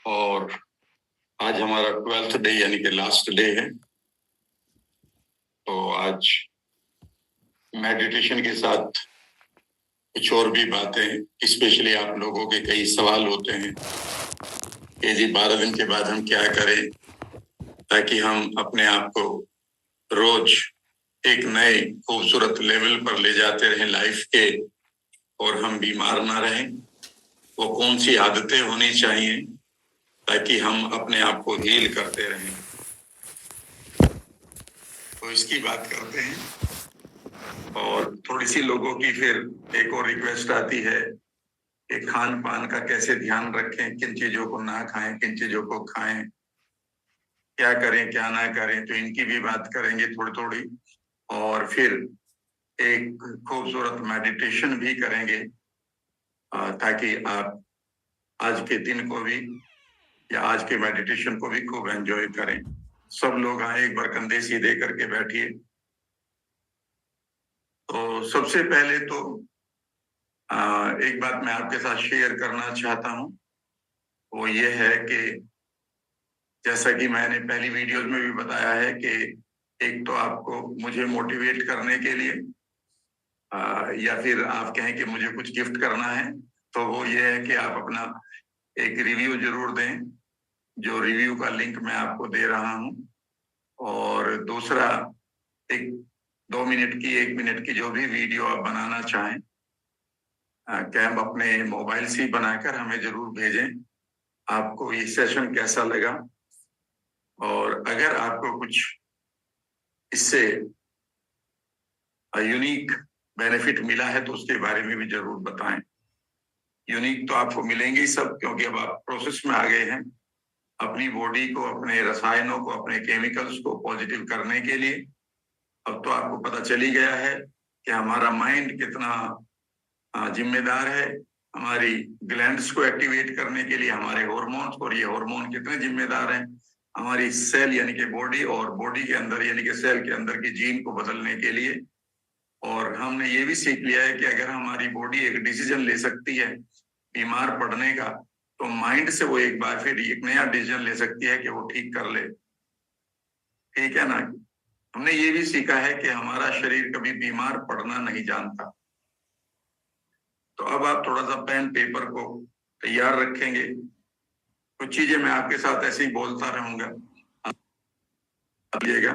और आज हमारा 12th डे यानी कि लास्ट डे है। तो आज मेडिटेशन के साथ कुछ और भी बातें, स्पेशली आप लोगों के कई सवाल होते हैं कि जी 12 दिन के बाद हम क्या करें ताकि हम अपने आप को रोज एक नए खूबसूरत लेवल पर ले जाते रहें लाइफ के, और हम बीमार ना रहें। वो कौन सी आदतें होनी चाहिए ताकि हम अपने आप को हील करते रहें। तो इसकी बात करते हैं। और थोड़ी सी लोगों की फिर एक और रिक्वेस्ट आती है कि खान पान का कैसे ध्यान रखें, किन चीजों को ना खाएं, किन चीजों को खाएं, क्या करें क्या ना करें। तो इनकी भी बात करेंगे थोड़ी थोड़ी, और फिर एक खूबसूरत मेडिटेशन भी करेंगे ताकि आप आज के दिन को भी या आज के मेडिटेशन को भी खूब एंजॉय करें। सब लोग आए, एक बार कंधे सीधे करके बैठिए। तो सबसे पहले तो एक बात मैं आपके साथ शेयर करना चाहता हूं, वो ये है कि जैसा कि मैंने पहली वीडियोस में भी बताया है कि एक तो आपको मुझे मोटिवेट करने के लिए या फिर आप कहें कि मुझे कुछ गिफ्ट करना है, तो वो ये है कि आप अपना एक रिव्यू जरूर दें, जो रिव्यू का लिंक मैं आपको दे रहा हूं। और दूसरा, एक 2 मिनट की 1 मिनट की जो भी वीडियो आप बनाना चाहें, क्या हम अपने मोबाइल से बनाकर हमें जरूर भेजें आपको ये सेशन कैसा लगा। और अगर आपको कुछ इससे यूनिक बेनिफिट मिला है तो उसके बारे में भी जरूर बताएं। यूनिक तो आपको मिलेंगे ही सब, क्योंकि अब आप प्रोसेस में आ गए हैं अपनी बॉडी को, अपने रसायनों को, अपने केमिकल्स को पॉजिटिव करने के लिए। अब तो आपको पता चल ही गया है कि हमारा माइंड कितना जिम्मेदार है हमारी ग्लैंड्स को एक्टिवेट करने के लिए, हमारे हॉर्मोन्स, और ये हार्मोन कितने जिम्मेदार हैं हमारी सेल यानी कि बॉडी, और बॉडी के अंदर यानी कि सेल के अंदर की जीन को बदलने के लिए। और हमने ये भी सीख लिया है कि अगर हमारी बॉडी एक डिसीजन ले सकती है बीमार पड़ने का, तो माइंड से वो एक बार फिर एक नया डिसीजन ले सकती है कि वो ठीक कर ले। ठीक है ना। हमने ये भी सीखा है कि हमारा शरीर कभी बीमार पड़ना नहीं जानता। तो अब आप थोड़ा सा पेन पेपर को तैयार रखेंगे। कुछ चीजें मैं आपके साथ ऐसे ही बोलता रहूंगा, आइएगा।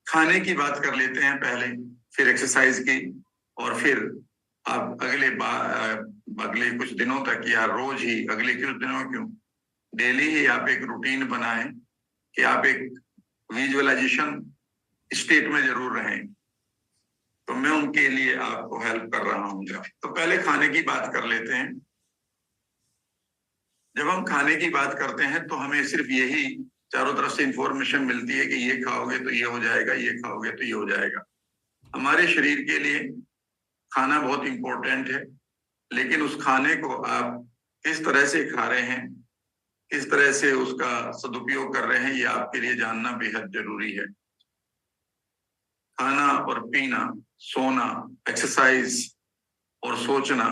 खाने की बात कर लेते हैं पहले, फिर एक्सरसाइज की, और फिर आप अगले कुछ दिनों तक या रोज ही, अगले कुछ दिनों क्यों, डेली ही आप एक रूटीन बनाएं कि आप एक विजुअलाइजेशन स्टेट में जरूर रहें। तो मैं उनके लिए आपको हेल्प कर रहा हूँ। तो पहले खाने की बात कर लेते हैं। जब हम खाने की बात करते हैं तो हमें सिर्फ यही चारों तरफ से इंफॉर्मेशन मिलती है कि ये खाओगे तो ये हो जाएगा, ये खाओगे तो ये हो जाएगा। हमारे शरीर के लिए खाना बहुत इंपॉर्टेंट है, लेकिन उस खाने को आप किस तरह से खा रहे हैं, किस तरह से उसका सदुपयोग कर रहे हैं, ये आपके लिए जानना बेहद जरूरी है। खाना और पीना, सोना, एक्सरसाइज और सोचना,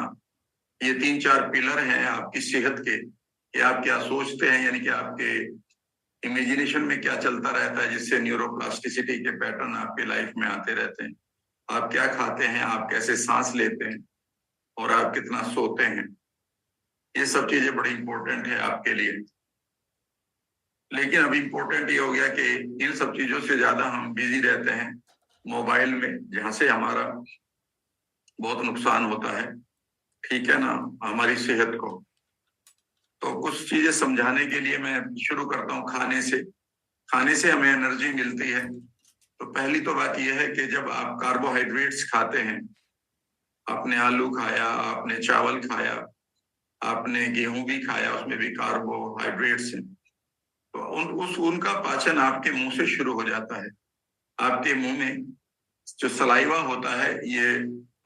ये 3-4 पिलर हैं आपकी सेहत के, कि आप क्या सोचते हैं, यानी कि आपके इमेजिनेशन में क्या चलता रहता है, जिससे न्यूरोप्लास्टिसिटी के पैटर्न आपके लाइफ में आते रहते हैं। आप क्या खाते हैं, आप कैसे सांस लेते हैं, और आप कितना सोते हैं, ये सब चीजें बड़ी इंपॉर्टेंट है आपके लिए। लेकिन अब इम्पोर्टेंट ये हो गया कि इन सब चीजों से ज्यादा हम बिजी रहते हैं मोबाइल में, जहां से हमारा बहुत नुकसान होता है। ठीक है ना, हमारी सेहत को। तो कुछ चीजें समझाने के लिए मैं शुरू करता हूँ खाने से। खाने से हमें एनर्जी मिलती है। तो पहली तो बात यह है कि जब आप कार्बोहाइड्रेट्स खाते हैं, आपने आलू खाया, आपने चावल खाया, आपने गेहूं भी खाया, उसमें भी कार्बोहाइड्रेट्स हैं, तो उनका पाचन आपके मुंह से शुरू हो जाता है। आपके मुंह में जो सलाइवा होता है, ये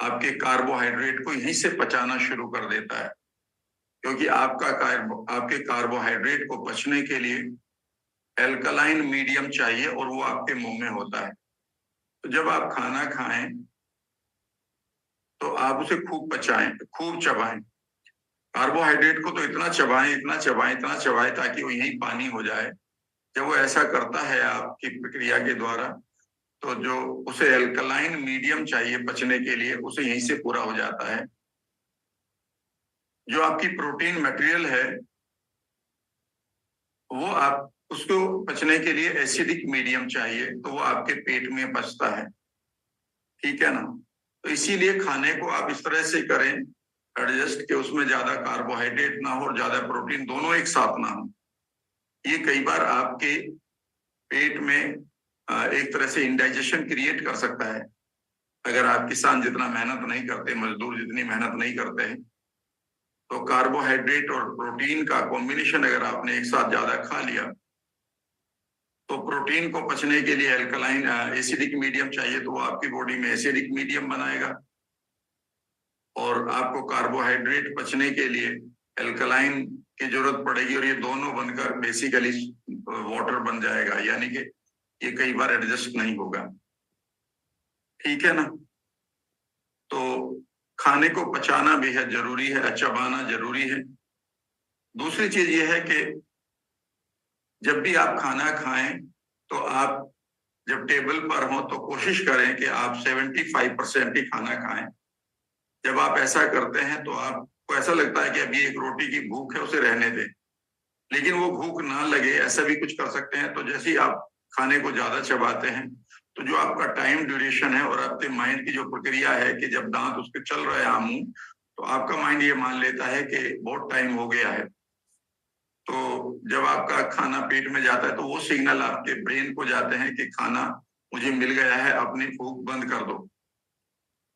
आपके कार्बोहाइड्रेट को यहीं से पचाना शुरू कर देता है, क्योंकि आपके कार्बोहाइड्रेट को पचने के लिए एल्कलाइन मीडियम चाहिए, और वो आपके मुंह में होता है। तो जब आप खाना खाएं तो आप उसे खूब पचाएं, खूब चबाएं। कार्बोहाइड्रेट को तो इतना चबाएं, इतना चबाएं, इतना चबाएं ताकि वो यही पानी हो जाए। जब वो ऐसा करता है आपकी प्रक्रिया के द्वारा, तो जो उसे एल्कलाइन मीडियम चाहिए पचने के लिए, उसे यहीं से पूरा हो जाता है। जो आपकी प्रोटीन मटेरियल है, वो आप उसको पचने के लिए एसिडिक मीडियम चाहिए, तो वो आपके पेट में पचता है। ठीक है ना? तो इसीलिए खाने को आप इस तरह से करें एडजस्ट कि उसमें ज्यादा कार्बोहाइड्रेट ना हो और ज्यादा प्रोटीन दोनों एक साथ ना हो। ये कई बार आपके पेट में एक तरह से इंडाइजेशन क्रिएट कर सकता है। अगर आप किसान जितना मेहनत नहीं करते, मजदूर जितनी मेहनत नहीं करते हैं, तो कार्बोहाइड्रेट और प्रोटीन का कॉम्बिनेशन अगर आपने एक साथ ज्यादा खा लिया, तो प्रोटीन को पचने के लिए एल्कलाइन एसिडिक मीडियम चाहिए, तो वो आपकी बॉडी में एसिडिक मीडियम बनाएगा। और आपको कार्बोहाइड्रेट पचने के लिए एल्कलाइन की जरूरत पड़ेगी, और ये दोनों बनकर बेसिकली वाटर बन जाएगा, यानी कि ये कई बार एडजस्ट नहीं होगा। ठीक है ना? तो खाने को पचाना बेहद जरूरी है, चबाना जरूरी है। दूसरी चीज ये है कि जब भी आप खाना खाएं, तो आप जब टेबल पर हो तो कोशिश करें कि आप 75% ही खाना खाएं। जब आप ऐसा करते हैं तो आपको ऐसा लगता है कि अभी एक रोटी की भूख है, उसे रहने दें, लेकिन वो भूख ना लगे ऐसा भी कुछ कर सकते हैं। तो जैसे ही आप खाने को ज्यादा चबाते हैं, तो जो आपका टाइम ड्यूरेशन है और आपके माइंड की जो प्रक्रिया है कि जब दांत उसके चल रहे हैं मुंह, तो आपका माइंड ये मान लेता है कि बहुत टाइम हो गया है। तो जब आपका खाना पेट में जाता है, तो वो सिग्नल आपके ब्रेन को जाते हैं कि खाना मुझे मिल गया है, अपनी भूख बंद कर दो।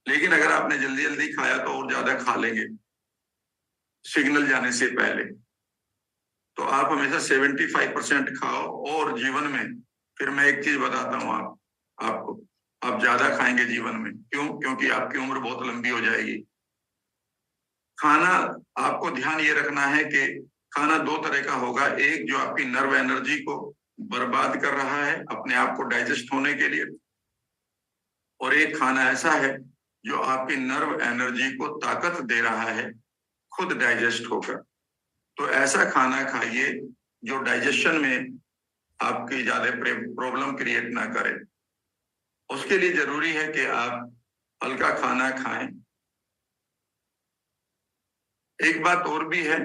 लेकिन अगर आपने जल्दी जल्दी खाया तो और ज्यादा खा लेंगे सिग्नल जाने से पहले। तो आप हमेशा 75% खाओ। और जीवन में फिर मैं एक चीज बताता हूँ आपको, आप ज्यादा खाएंगे जीवन में। क्यों? क्योंकि आपकी उम्र बहुत लंबी हो जाएगी। खाना, आपको ध्यान ये रखना है कि खाना दो तरह का होगा। एक जो आपकी नर्व एनर्जी को बर्बाद कर रहा है अपने आप को डाइजेस्ट होने के लिए, और एक खाना ऐसा है जो आपकी नर्व एनर्जी को ताकत दे रहा है खुद डाइजेस्ट होकर। तो ऐसा खाना खाइए जो डाइजेशन में आपकी ज्यादा प्रॉब्लम क्रिएट ना करे। उसके लिए जरूरी है कि आप हल्का खाना खाएं। एक बात और भी है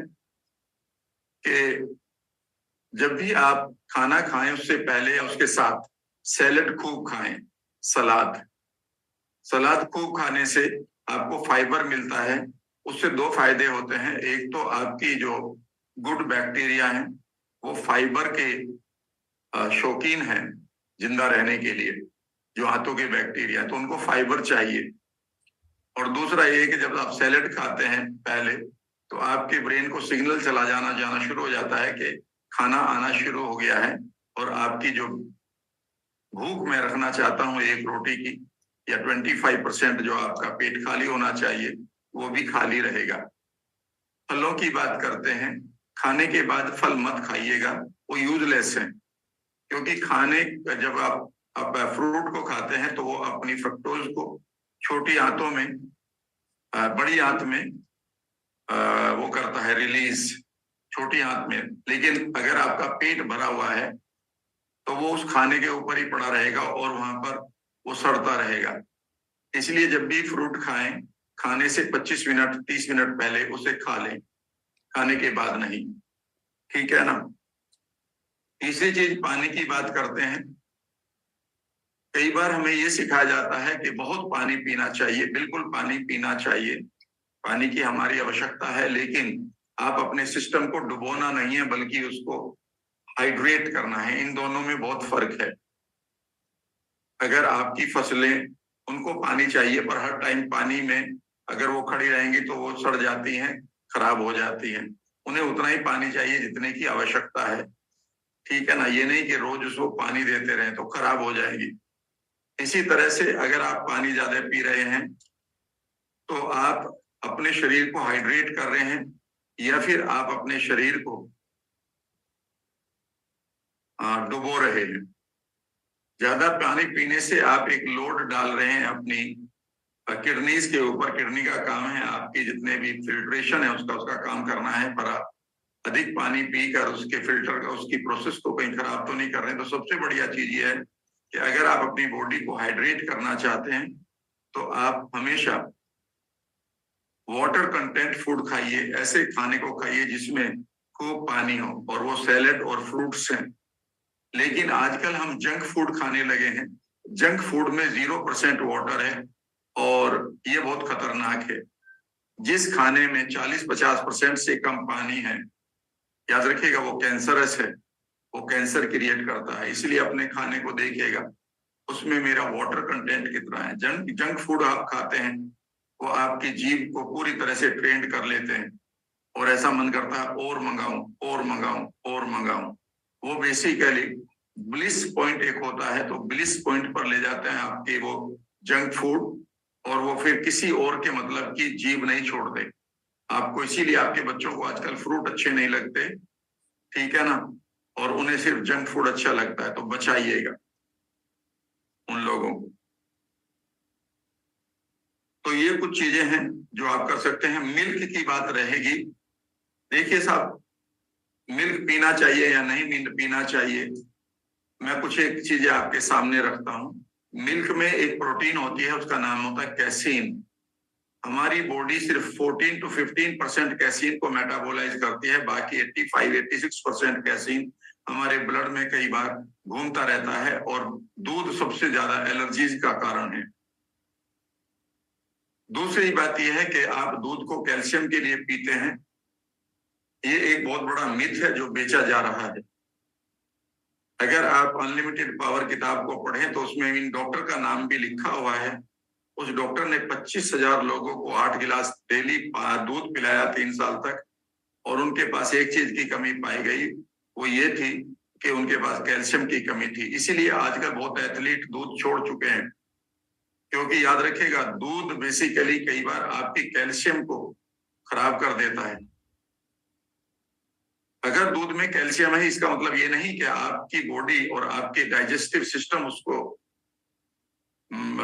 कि जब भी आप खाना खाएं, उससे पहले या उसके साथ सैलेड खूब खाएं। सलाद सलाद खूब खाने से आपको फाइबर मिलता है। उससे दो फायदे होते हैं। एक तो आपकी जो गुड बैक्टीरिया हैं, वो फाइबर के शौकीन हैं जिंदा रहने के लिए। जो हाथों के बैक्टीरिया, तो उनको फाइबर चाहिए। और दूसरा ये कि जब आप सैलेड खाते हैं पहले, तो आपके ब्रेन को सिग्नल जाना शुरू हो जाता है कि खाना आना शुरू हो गया है, और आपकी जो भूख मैं रखना चाहता हूँ एक रोटी की, या 25% जो आपका पेट खाली होना चाहिए, वो भी खाली रहेगा। फलों की बात करते हैं। खाने के बाद फल मत खाइएगा, वो यूजलेस है। क्योंकि खाने जब आप फ्रूट को खाते हैं, तो वो अपनी फ्रक्टोज को छोटी आंतों में, बड़ी आंत में वो करता है रिलीज, छोटी आंत में। लेकिन अगर आपका पेट भरा हुआ है, तो वो उस खाने के ऊपर ही पड़ा रहेगा और वहां पर वो सड़ता रहेगा। इसलिए जब भी फ्रूट खाएं, खाने से 25 मिनट 30 मिनट पहले उसे खा लें, खाने के बाद नहीं। ठीक है ना? तीसरी चीज, पानी की बात करते हैं। कई बार हमें ये सिखाया जाता है कि बहुत पानी पीना चाहिए। बिल्कुल पानी पीना चाहिए, पानी की हमारी आवश्यकता है, लेकिन आप अपने सिस्टम को डुबोना नहीं है, बल्कि उसको हाइड्रेट करना है। इन दोनों में बहुत फर्क है। अगर आपकी फसलें, उनको पानी चाहिए, पर हर टाइम पानी में अगर वो खड़ी रहेंगी तो वो सड़ जाती हैं, खराब हो जाती हैं। उन्हें उतना ही पानी चाहिए जितने की आवश्यकता है। ठीक है ना? ये नहीं कि रोज उसको पानी देते रहें तो खराब हो जाएगी। इसी तरह से अगर आप पानी ज्यादा पी रहे हैं, तो आप अपने शरीर को हाइड्रेट कर रहे हैं, या फिर आप अपने शरीर को डुबो रहे हैं। ज्यादा पानी पीने से आप एक लोड डाल रहे हैं अपनी किडनीज के ऊपर, किडनी का काम है आपकी जितने भी फिल्ट्रेशन है उसका काम करना है, पर आप अधिक पानी पीकर उसके फिल्टर का उसकी प्रोसेस को कहीं खराब तो नहीं कर रहे हैं। तो सबसे बढ़िया चीज ये है कि अगर आप अपनी बॉडी को हाइड्रेट करना चाहते हैं तो आप हमेशा वाटर कंटेंट फूड खाइए, ऐसे खाने को खाइए जिसमें खूब पानी हो, और वो सैलेड और फ्रूट्स हैं। लेकिन आजकल हम जंक फूड खाने लगे हैं। जंक फूड में 0% वाटर है और ये बहुत खतरनाक है। जिस खाने में 40-50% से कम पानी है, याद रखिएगा वो कैंसरस है, वो कैंसर क्रिएट करता है। इसलिए अपने खाने को देखिएगा उसमें मेरा वाटर कंटेंट कितना है। जंक फूड आप खाते हैं वो आपकी जीभ को पूरी तरह से ट्रेंड कर लेते हैं और ऐसा मन करता है और मंगाऊं और मंगाऊं और मंगाऊं। वो बेसिकली ब्लिस पॉइंट एक होता है, तो ब्लिस पॉइंट पर ले जाते हैं आपके वो जंक फूड, और वो फिर किसी और के मतलब की जीभ नहीं छोड़ते आपको। इसीलिए आपके बच्चों को आजकल फ्रूट अच्छे नहीं लगते, ठीक है ना, और उन्हें सिर्फ जंक फूड अच्छा लगता है। तो बचाइएगा उन लोगों को। तो ये कुछ चीजें हैं जो आप कर सकते हैं। मिल्क की बात रहेगी। देखिए साहब, मिल्क पीना चाहिए या नहीं पीना चाहिए, मैं कुछ एक चीजें आपके सामने रखता हूं। मिल्क में एक प्रोटीन होती है, उसका नाम होता है कैसीन। हमारी बॉडी सिर्फ 14 to 15% कैसीन को मेटाबोलाइज करती है, बाकी 85-86% कैसीन हमारे ब्लड में कई बार घूमता रहता है, और दूध सबसे ज्यादा एलर्जीज का कारण है। दूसरी बात यह है कि आप दूध को कैल्शियम के लिए पीते हैं, ये एक बहुत बड़ा मिथ है जो बेचा जा रहा है। अगर आप अनलिमिटेड पावर किताब को पढ़ें तो उसमें इन डॉक्टर का नाम भी लिखा हुआ है। उस डॉक्टर ने 25,000 लोगों को 8 गिलास डेली दूध पिलाया 3 साल तक, और उनके पास एक चीज की कमी पाई गई, वो ये थी कि उनके पास कैल्शियम की कमी थी। इसीलिए आजकल बहुत एथलीट दूध छोड़ चुके हैं, क्योंकि याद रखिएगा दूध बेसिकली कई बार आपकी कैल्शियम को खराब कर देता है। अगर दूध में कैल्शियम है इसका मतलब ये नहीं कि आपकी बॉडी और आपके डाइजेस्टिव सिस्टम उसको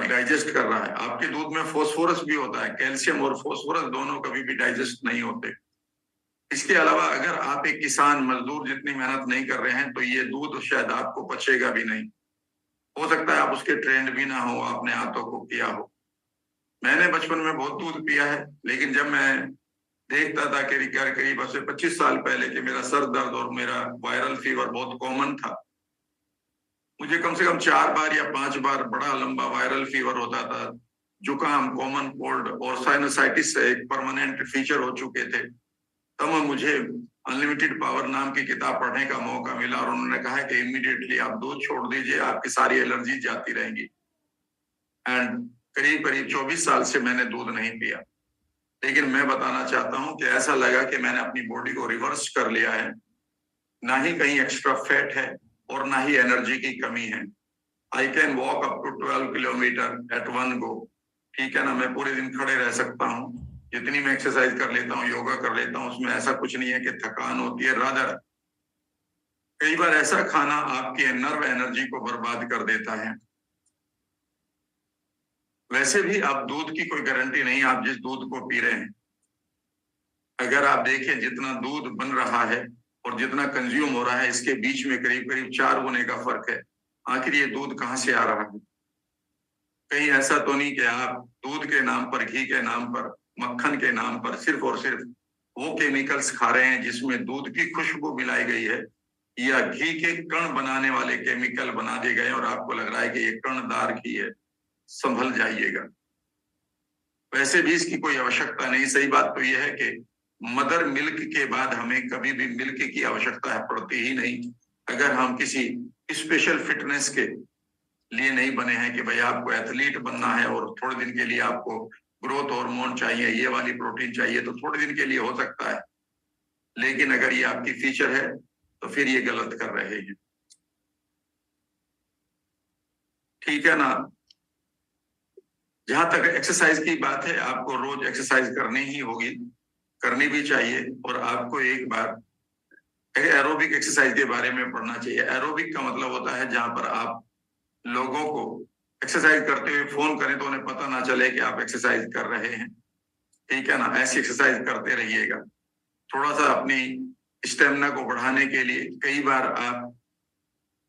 डाइजेस्ट कर रहा है। आपके दूध में फॉस्फोरस भी होता है, कैल्शियम और फॉस्फोरस दोनों कभी भी डाइजेस्ट नहीं होते। इसके अलावा अगर आप एक किसान मजदूर जितनी मेहनत नहीं कर रहे हैं तो ये दूध शायद आपको पचेगा भी नहीं। हो सकता है आप उसके ट्रेंड भी ना हो, आपने हाथों को किया हो। मैंने बचपन में बहुत दूध पिया है, लेकिन जब मैं देखता था कि करीब 25 साल पहले कि मेरा सर दर्द और मेरा वायरल फीवर बहुत कॉमन था, मुझे कम से कम 4 बार या 5 बार बड़ा लंबा वायरल फीवर होता था। जुकाम, कॉमन कोल्ड और साइनसाइटिस एक परमानेंट फीचर हो चुके थे। तब मुझे अनलिमिटेड पावर नाम की किताब पढ़ने का मौका मिला, और उन्होंने कहा कि इमीडिएटली आप दूध छोड़ दीजिए, आपकी सारी एलर्जी जाती रहेंगी। एंड करीब 24 साल से मैंने दूध नहीं पिया। लेकिन मैं बताना चाहता हूं कि ऐसा लगा कि मैंने अपनी बॉडी को रिवर्स कर लिया है। ना ही कहीं एक्स्ट्रा फैट है और ना ही एनर्जी की कमी है। I can walk up to 12 kilometre at one go, ठीक है ना। मैं पूरे दिन खड़े रह सकता हूँ, जितनी मैं एक्सरसाइज कर लेता हूँ, योगा कर लेता हूँ, उसमें ऐसा कुछ नहीं है कि थकान होती है। रादर कई बार ऐसा खाना आपके नर्व एनर्जी को बर्बाद कर देता है। वैसे भी आप दूध की कोई गारंटी नहीं, आप जिस दूध को पी रहे हैं, अगर आप देखें जितना दूध बन रहा है और जितना कंज्यूम हो रहा है, इसके बीच में करीब 4 गुने का फर्क है। आखिर ये दूध कहाँ से आ रहा है? कहीं ऐसा तो नहीं कि आप दूध के नाम पर, घी के नाम पर, मक्खन के नाम पर सिर्फ और सिर्फ वो केमिकल्स खा रहे हैं जिसमें दूध की खुशबू मिलाई गई है, या घी के कण बनाने वाले केमिकल बना दिए गए और आपको लग रहा है कि ये कणदार घी है। संभल जाइएगा। वैसे भी इसकी कोई आवश्यकता नहीं। सही बात तो यह है कि मदर मिल्क के बाद हमें कभी भी मिल्क की आवश्यकता पड़ती ही नहीं, अगर हम किसी स्पेशल फिटनेस के लिए नहीं बने हैं कि भाई आपको एथलीट बनना है और थोड़े दिन के लिए आपको ग्रोथ हार्मोन चाहिए, ये वाली प्रोटीन चाहिए, तो थोड़े दिन के लिए हो सकता है। लेकिन अगर ये आपकी फीचर है तो फिर ये गलत कर रहे हैं, ठीक है ना। जहां तक एक्सरसाइज की बात है, आपको रोज एक्सरसाइज करनी ही होगी, करनी भी चाहिए। और आपको एक बार एरोबिक एक्सरसाइज के बारे में पढ़ना चाहिए। एरोबिक का मतलब होता है जहां पर आप लोगों को एक्सरसाइज करते हुए फोन करें तो उन्हें पता ना चले कि आप एक्सरसाइज कर रहे हैं, ठीक है ना। ऐसी एक्सरसाइज करते रहिएगा। थोड़ा सा अपनी स्टेमिना को बढ़ाने के लिए कई बार आप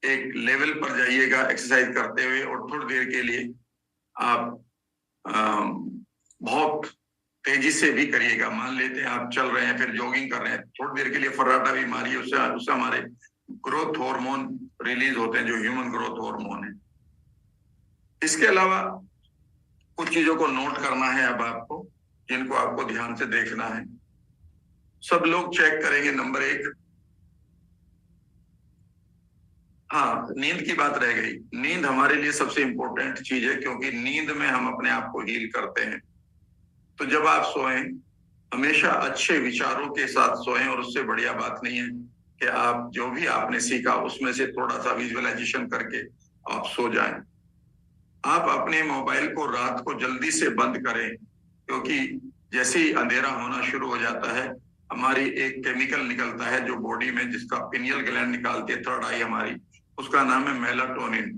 एक लेवल पर जाइएगा एक्सरसाइज करते हुए, और थोड़ी देर के लिए आप बहुत तेजी से भी करिएगा। मान लेते हैं आप चल रहे हैं, फिर जॉगिंग कर रहे हैं, थोड़ी देर के लिए फर्राटा भी मारिए, उससे हमारे ग्रोथ हार्मोन रिलीज होते हैं, जो ह्यूमन ग्रोथ हार्मोन है। इसके अलावा कुछ चीजों को नोट करना है अब आपको, जिनको आपको ध्यान से देखना है। सब लोग चेक करेंगे। नंबर 1, हाँ, नींद की बात रह गई। नींद हमारे लिए सबसे इंपॉर्टेंट चीज है, क्योंकि नींद में हम अपने आप को हील करते हैं। तो जब आप सोएं, हमेशा अच्छे विचारों के साथ सोएं, और उससे बढ़िया बात नहीं है कि आप जो भी आपने सीखा उसमें से थोड़ा सा विजुअलाइजेशन करके आप सो जाएं। आप अपने मोबाइल को रात को जल्दी से बंद करें, क्योंकि जैसे ही अंधेरा होना शुरू हो जाता है, हमारी एक केमिकल निकलता है जो बॉडी में, जिसका पिनियल ग्लैंड निकालती है, थर्ड आई हमारी, उसका नाम है मेलाटोनिन।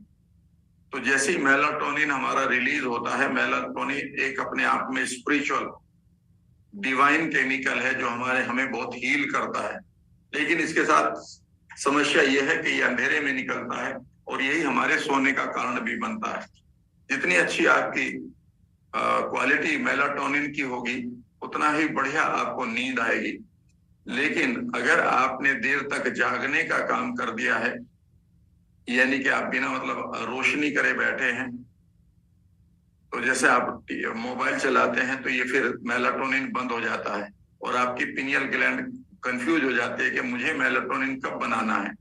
तो जैसे ही मेलाटोनिन हमारा रिलीज होता है, मेलाटोनिन एक अपने आप में स्पिरिचुअल डिवाइन केमिकल है जो हमें बहुत हील करता है। लेकिन इसके साथ समस्या यह है कि ये अंधेरे में निकलता है, और यही हमारे सोने का कारण भी बनता है। जितनी अच्छी आपकी क्वालिटी मेलाटोनिन की होगी, उतना ही बढ़िया आपको नींद आएगी। लेकिन अगर आपने देर तक जागने का काम कर दिया है, यानी कि आप बिना मतलब रोशनी करे बैठे हैं, तो जैसे आप मोबाइल चलाते हैं, तो ये फिर मेलाटोनिन बंद हो जाता है, और आपकी पिनियल ग्लैंड कंफ्यूज हो जाती है कि मुझे मेलाटोनिन कब बनाना है।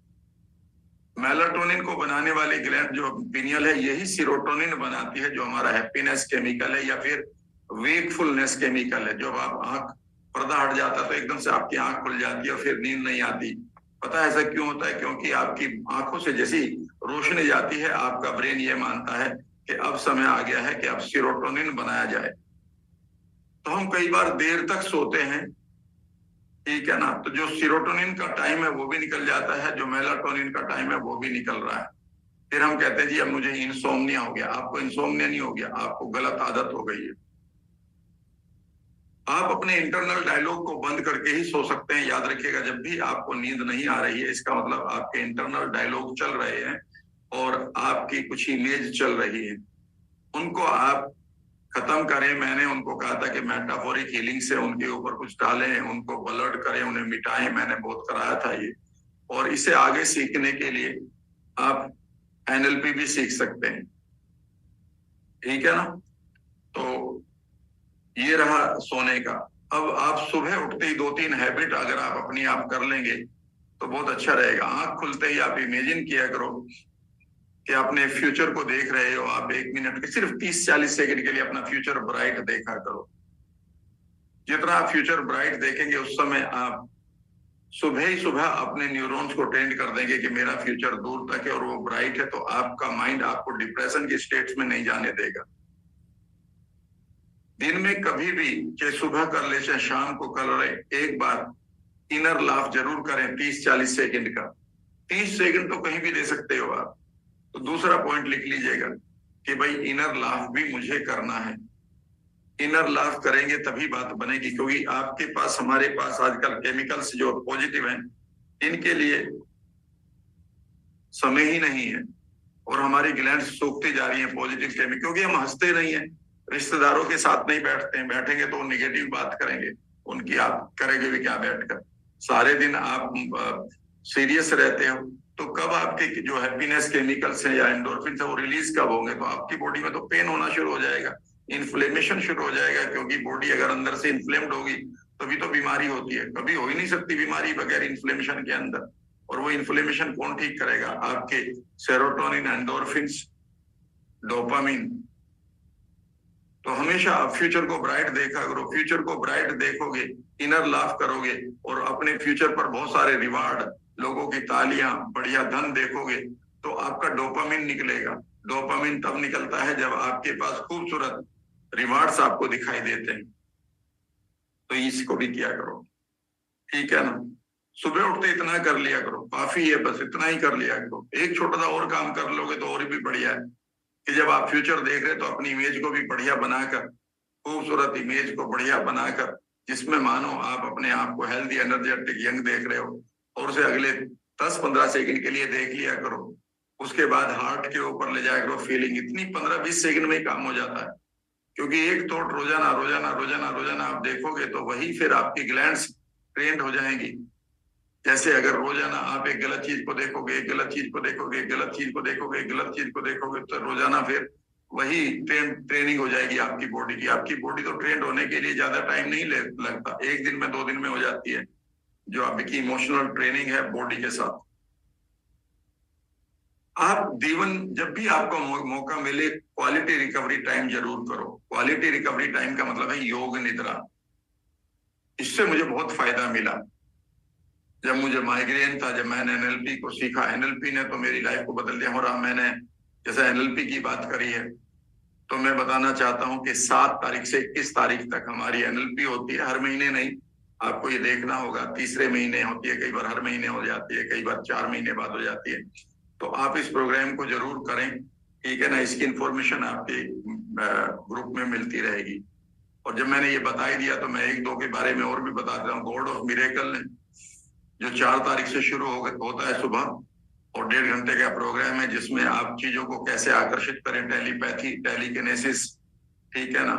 मेलाटोनिन को बनाने वाली ग्लैंड जो पिनियल है, यही सीरोटोनिन बनाती है, जो हमारा हैप्पीनेस केमिकल है, या फिर वेकफुलनेस केमिकल है। जब आप आंख पर्दा हट जाता है तो एकदम से आपकी आंख खुल जाती है और फिर नींद नहीं आती। पता है ऐसा क्यों होता है? क्योंकि आपकी आंखों से जैसी रोशनी जाती है, आपका ब्रेन ये मानता है कि अब समय आ गया है कि अब सीरोटोनिन बनाया जाए। तो हम कई बार देर तक सोते हैं, ठीक है ना, तो जो सीरोटोनिन का टाइम है वो भी निकल जाता है, जो मेलाटोनिन का टाइम है वो भी निकल रहा है। फिर हम कहते हैं जी अब मुझे इंसोम्निया हो गया। आपको इंसोम्निया नहीं हो गया, आपको गलत आदत हो गई है। आप अपने इंटरनल डायलॉग को बंद करके ही सो सकते हैं। याद रखिएगा, जब भी आपको नींद नहीं आ रही है, इसका मतलब आपके इंटरनल डायलॉग चल रहे हैं और आपकी कुछ इमेज चल रही है। उनको आप खत्म करें। मैंने उनको कहा था कि मेटाफोरिक हीलिंग से उनके ऊपर कुछ डालें, उनको ब्लड करें, उन्हें मिटाएं। मैंने बहुत कराया था ये। और इसे आगे सीखने के लिए आप एनएलपी भी सीख सकते हैं, ठीक है ना। तो ये रहा सोने का। अब आप सुबह उठते ही 2-3 हैबिट अगर आप अपनी आप कर लेंगे तो बहुत अच्छा रहेगा। आंख खुलते ही आप इमेजिन किया करो कि अपने फ्यूचर को देख रहे हो। आप 1 मिनट के सिर्फ 30-40 सेकंड के लिए अपना फ्यूचर ब्राइट देखा करो। जितना आप फ्यूचर ब्राइट देखेंगे, उस समय आप सुबह ही सुबह अपने न्यूरॉन्स को ट्रेंड कर देंगे कि मेरा फ्यूचर दूर तक है और वो ब्राइट है। तो आपका माइंड आपको डिप्रेशन के स्टेट्स में नहीं जाने देगा। दिन में कभी भी, चाहे सुबह कर ले चाहे शाम को कर ले, एक बार इनर लाफ जरूर करें 30-40 सेकंड का। 30 सेकंड तो कहीं भी दे सकते हो आप। तो दूसरा पॉइंट लिख लीजिएगा कि भाई इनर लाफ भी मुझे करना है। इनर लाफ करेंगे तभी बात बनेगी, क्योंकि आपके पास, हमारे पास आजकल केमिकल्स जो पॉजिटिव हैं, इनके लिए समय ही नहीं है, और हमारी ग्लैंड्स सूखती जा रही हैं पॉजिटिव केमिकल, क्योंकि हम हंसते नहीं है, रिश्तेदारों के साथ नहीं बैठते हैं। बैठेंगे तो वो निगेटिव बात करेंगे, उनकी आप करेंगे भी क्या बैठकर। सारे दिन आप सीरियस रहते हो, तो कब आपके जो हैप्पीनेस केमिकल्स हैं या एंडोर्फिन है वो रिलीज कब होंगे? तो आपकी बॉडी में तो पेन होना शुरू हो जाएगा, इन्फ्लेमेशन शुरू हो जाएगा। क्योंकि बॉडी अगर अंदर से इन्फ्लेम्ड होगी तभी तो बीमारी होती है। कभी हो ही नहीं सकती बीमारी बगैर इन्फ्लेमेशन के अंदर। और वो इन्फ्लेमेशन कौन ठीक करेगा? आपके सेरोटोनिन, एंडोर्फिन्स, डोपामिन। तो हमेशा आप फ्यूचर को ब्राइट देखा करो। फ्यूचर को ब्राइट देखोगे, इनर लाफ करोगे, और अपने फ्यूचर पर बहुत सारे रिवार्ड, लोगों की तालियां, बढ़िया धन देखोगे, तो आपका डोपामिन निकलेगा। डोपामिन तब निकलता है जब आपके पास खूबसूरत रिवार्ड्स आपको दिखाई देते हैं। तो इसको भी किया करो, ठीक है ना। सुबह उठते इतना कर लिया करो, काफी है, बस इतना ही कर लिया करो। एक छोटा सा और काम कर लोगे तो और भी बढ़िया है। कि जब आप फ्यूचर देख रहे हैं तो अपनी इमेज को भी बढ़िया बनाकर, खूबसूरत इमेज को बढ़िया बनाकर, जिसमें मानो आप अपने आप को हेल्दी, एनर्जेटिक, यंग देख रहे हो, और उसे अगले 10-15 सेकंड के लिए देख लिया करो। उसके बाद हार्ट के ऊपर ले जाया करो फीलिंग, इतनी 15-20 सेकंड में ही काम हो जाता है। क्योंकि एक थॉट रोजाना रोजाना रोजाना रोजाना आप देखोगे तो वही फिर आपकी ग्लैंड्स ट्रेंड हो जाएंगी। जैसे अगर रोजाना आप एक गलत चीज को देखोगे, एक गलत चीज को देखोगे, एक गलत चीज को देखोगे, एक गलत चीज को देखोगे, तो रोजाना फिर वही ट्रेनिंग हो जाएगी आपकी बॉडी की। आपकी बॉडी तो ट्रेंड होने के लिए ज्यादा टाइम नहीं लगता, 1 दिन में 2 दिन में हो जाती है, जो आपकी इमोशनल ट्रेनिंग है बॉडी के साथ। आप जीवन जब भी आपको मौका मिले, क्वालिटी रिकवरी टाइम जरूर करो। क्वालिटी रिकवरी टाइम का मतलब है योग निद्रा। इससे मुझे बहुत फायदा मिला। जब मुझे माइग्रेन था, जब मैंने एनएलपी को सीखा, एनएलपी ने तो मेरी लाइफ को बदल दिया। और अब मैंने जैसे एनएलपी की बात करी है, तो मैं बताना चाहता हूं कि 7 तारीख से 21 तारीख तक हमारी एनएलपी होती है। हर महीने नहीं, आपको ये देखना होगा, तीसरे महीने होती है, कई बार हर महीने हो जाती है, कई बार 4 महीने बाद हो जाती है। तो आप इस प्रोग्राम को जरूर करें, ठीक है ना। इसकी इंफॉर्मेशन आपके ग्रुप में मिलती रहेगी। और जब मैंने ये बता ही दिया तो मैं 1-2 के बारे में और भी बता देता हूँ। गॉड ऑफ मिरेकल जो 4 तारीख से शुरू होता है सुबह, और 1.5 घंटे का प्रोग्राम है, जिसमें आप चीजों को कैसे आकर्षित करें, टेलीपैथी, टेलीकिनेसिस, ठीक है ना,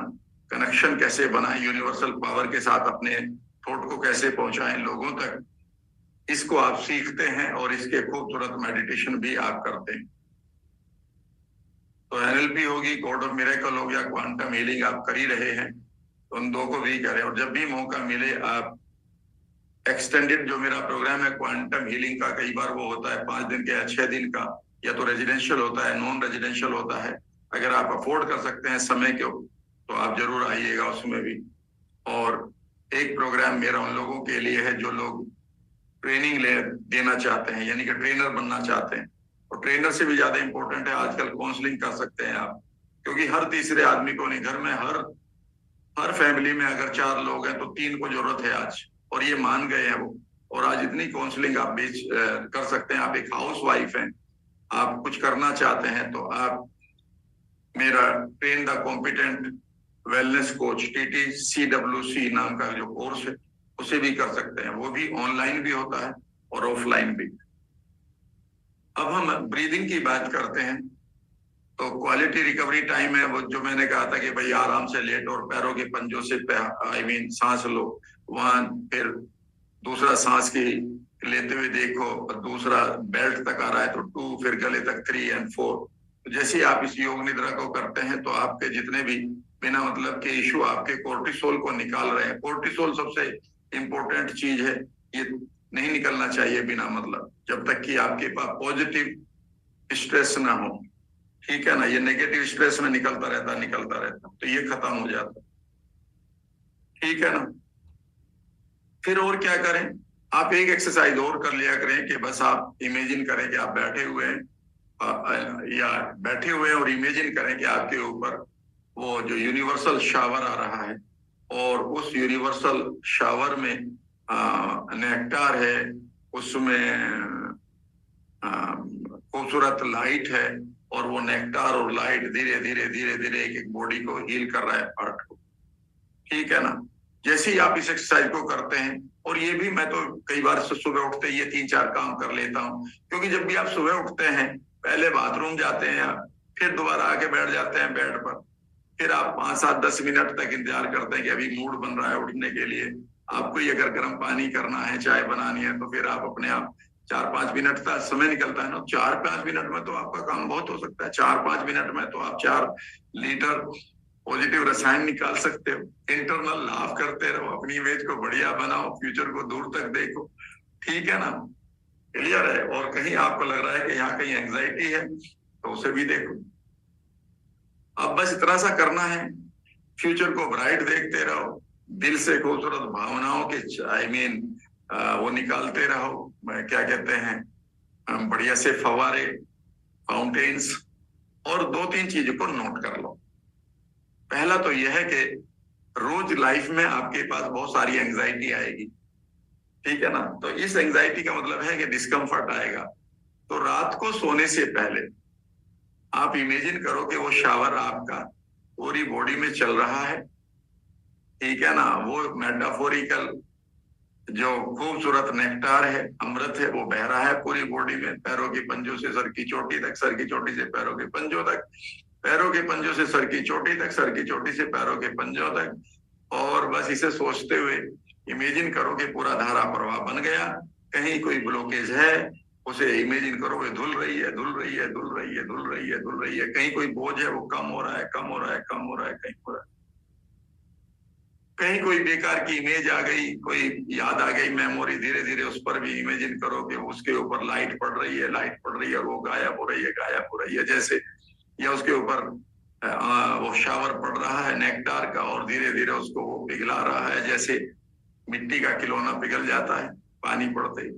कनेक्शन कैसे बनाएं यूनिवर्सल पावर के साथ, अपने थॉट को कैसे पहुंचाएं लोगों तक, इसको आप सीखते हैं। और इसके खूबसूरत मेडिटेशन भी आप करते हैं। तो एनएलपी होगी, गॉड ऑफ मिरेकल हो गया, क्वांटम हीलिंग आप कर ही रहे हैं, तो उन 2 को भी करें। और जब भी मौका मिले आप एक्सटेंडेड जो मेरा प्रोग्राम है क्वांटम हीलिंग का, कई बार वो होता है 5 दिन का या 6 दिन का, या तो रेजिडेंशियल होता है, नॉन रेजिडेंशियल होता है। अगर आप अफोर्ड कर सकते हैं समय को, तो आप जरूर आइएगा उसमें भी। और एक प्रोग्राम मेरा उन लोगों के लिए है जो लोग ट्रेनिंग देना चाहते हैं, यानी कि ट्रेनर बनना चाहते हैं। और ट्रेनर से भी ज्यादा इंपॉर्टेंट है आजकल काउंसलिंग कर सकते हैं आप, क्योंकि हर तीसरे आदमी को नहीं, घर में हर फैमिली में अगर 4 लोग हैं तो 3 को जरूरत है आज, और ये मान गए हैं वो। और आज इतनी काउंसलिंग आप कर सकते हैं। आप एक हाउस वाइफ हैं, आप कुछ करना चाहते हैं, तो आप मेरा train the competent wellness coach TTCWC नाम का जो कोर्स है, उसे भी कर सकते हैं। वो भी ऑनलाइन भी होता है और ऑफलाइन भी। अब हम ब्रीदिंग की बात करते हैं। तो क्वालिटी रिकवरी टाइम है वो, जो मैंने कहा था कि भाई आराम से लेट और पैरों के पंजों से सांस लो, वहां फिर दूसरा सांस की लेते हुए देखो, दूसरा बेल्ट तक आ रहा है तो 2, फिर गले तक 3 और 4। जैसे आप इस योग निद्रा को करते हैं तो आपके जितने भी बिना मतलब के इश्यू, आपके कोर्टिसोल को निकाल रहे हैं। कोर्टिसोल सबसे इंपॉर्टेंट चीज है, ये नहीं निकलना चाहिए बिना मतलब, जब तक कि आपके पास पॉजिटिव स्ट्रेस ना हो, ठीक है ना। ये नेगेटिव स्ट्रेस में निकलता रहता, तो ये खत्म हो जाता, ठीक है ना। फिर और क्या करें, आप एक एक्सरसाइज और कर लिया करें कि बस आप इमेजिन करें कि आप बैठे हुए हैं, या बैठे हुए हैं और इमेजिन करें कि आपके ऊपर वो जो यूनिवर्सल शावर आ रहा है, और उस यूनिवर्सल शावर में नेक्टार है, उसमें खूबसूरत लाइट है, और वो नेक्टार और लाइट धीरे धीरे धीरे धीरे एक बॉडी को हील कर रहा है, पार्ट को, ठीक है ना। जैसे ही आप इस एक्सरसाइज को करते हैं, और ये भी मैं तो कई बार सुबह उठते ये 3-4 काम कर लेता हूँ, क्योंकि जब भी आप सुबह उठते हैं पहले बाथरूम जाते हैं, फिर दोबारा आके बैठ जाते हैं बेड पर, फिर आप 5-7-10 मिनट तक इंतजार करते हैं कि अभी मूड बन रहा है उठने के लिए। आपको ये अगर गर्म पानी करना है, चाय बनानी है, तो फिर आप अपने आप 4-5 मिनट का समय निकलता है ना, 4-5 मिनट में तो आपका काम बहुत हो सकता है। 4-5 मिनट में तो आप 4 लीटर पॉजिटिव रसायन निकाल सकते हो। इंटरनल लाभ करते रहो, अपनी इमेज को बढ़िया बनाओ, फ्यूचर को दूर तक देखो, ठीक है ना, क्लियर है। और कहीं आपको लग रहा है कि यहाँ कहीं एंजाइटी है, तो उसे भी देखो। अब बस इतना सा करना है, फ्यूचर को ब्राइट देखते रहो, दिल से खूबसूरत भावनाओं के वो निकालते रहो, क्या कहते हैं, बढ़िया से फवारे, फाउंटेन्स। और 2-3 चीजों को नोट कर लो। पहला तो यह है कि रोज लाइफ में आपके पास बहुत सारी एंजाइटी आएगी, ठीक है ना। तो इस एंजाइटी का मतलब है कि डिस्कम्फर्ट आएगा। तो रात को सोने से पहले आप इमेजिन करो कि वो शावर आपका पूरी बॉडी में चल रहा है, ठीक है ना। वो मेटाफोरिकल जो खूबसूरत नेक्टार है, अमृत है, वो बह रहा है पूरी बॉडी में, पैरों के पंजों से सर की चोटी तक, सर की चोटी से पैरों के पंजों तक, पैरों के पंजों से सर की चोटी तक, सर की चोटी से पैरों के पंजों तक। और बस इसे सोचते हुए इमेजिन करो कि पूरा धारा प्रवाह बन गया। कहीं कोई ब्लॉकेज है, उसे इमेजिन करो वो धुल रही है, धुल रही है, धुल रही है, धुल रही है, धुल रही है। कहीं कोई बोझ है, वो कम हो रहा है, कम हो रहा है, कम हो रहा है, कहीं हो रहा है। कहीं कोई बेकार की इमेज आ गई, कोई याद आ गई, मेमोरी, धीरे धीरे उस पर भी इमेजिन करो कि उसके ऊपर लाइट पड़ रही है, लाइट पड़ रही है, वो गायब हो रही है, गायब हो रही है जैसे, या उसके ऊपर वो शावर पड़ रहा है नेक्टार का और धीरे धीरे उसको वो पिघला रहा है, जैसे मिट्टी का खिलौना पिघल जाता है पानी पड़ते ही,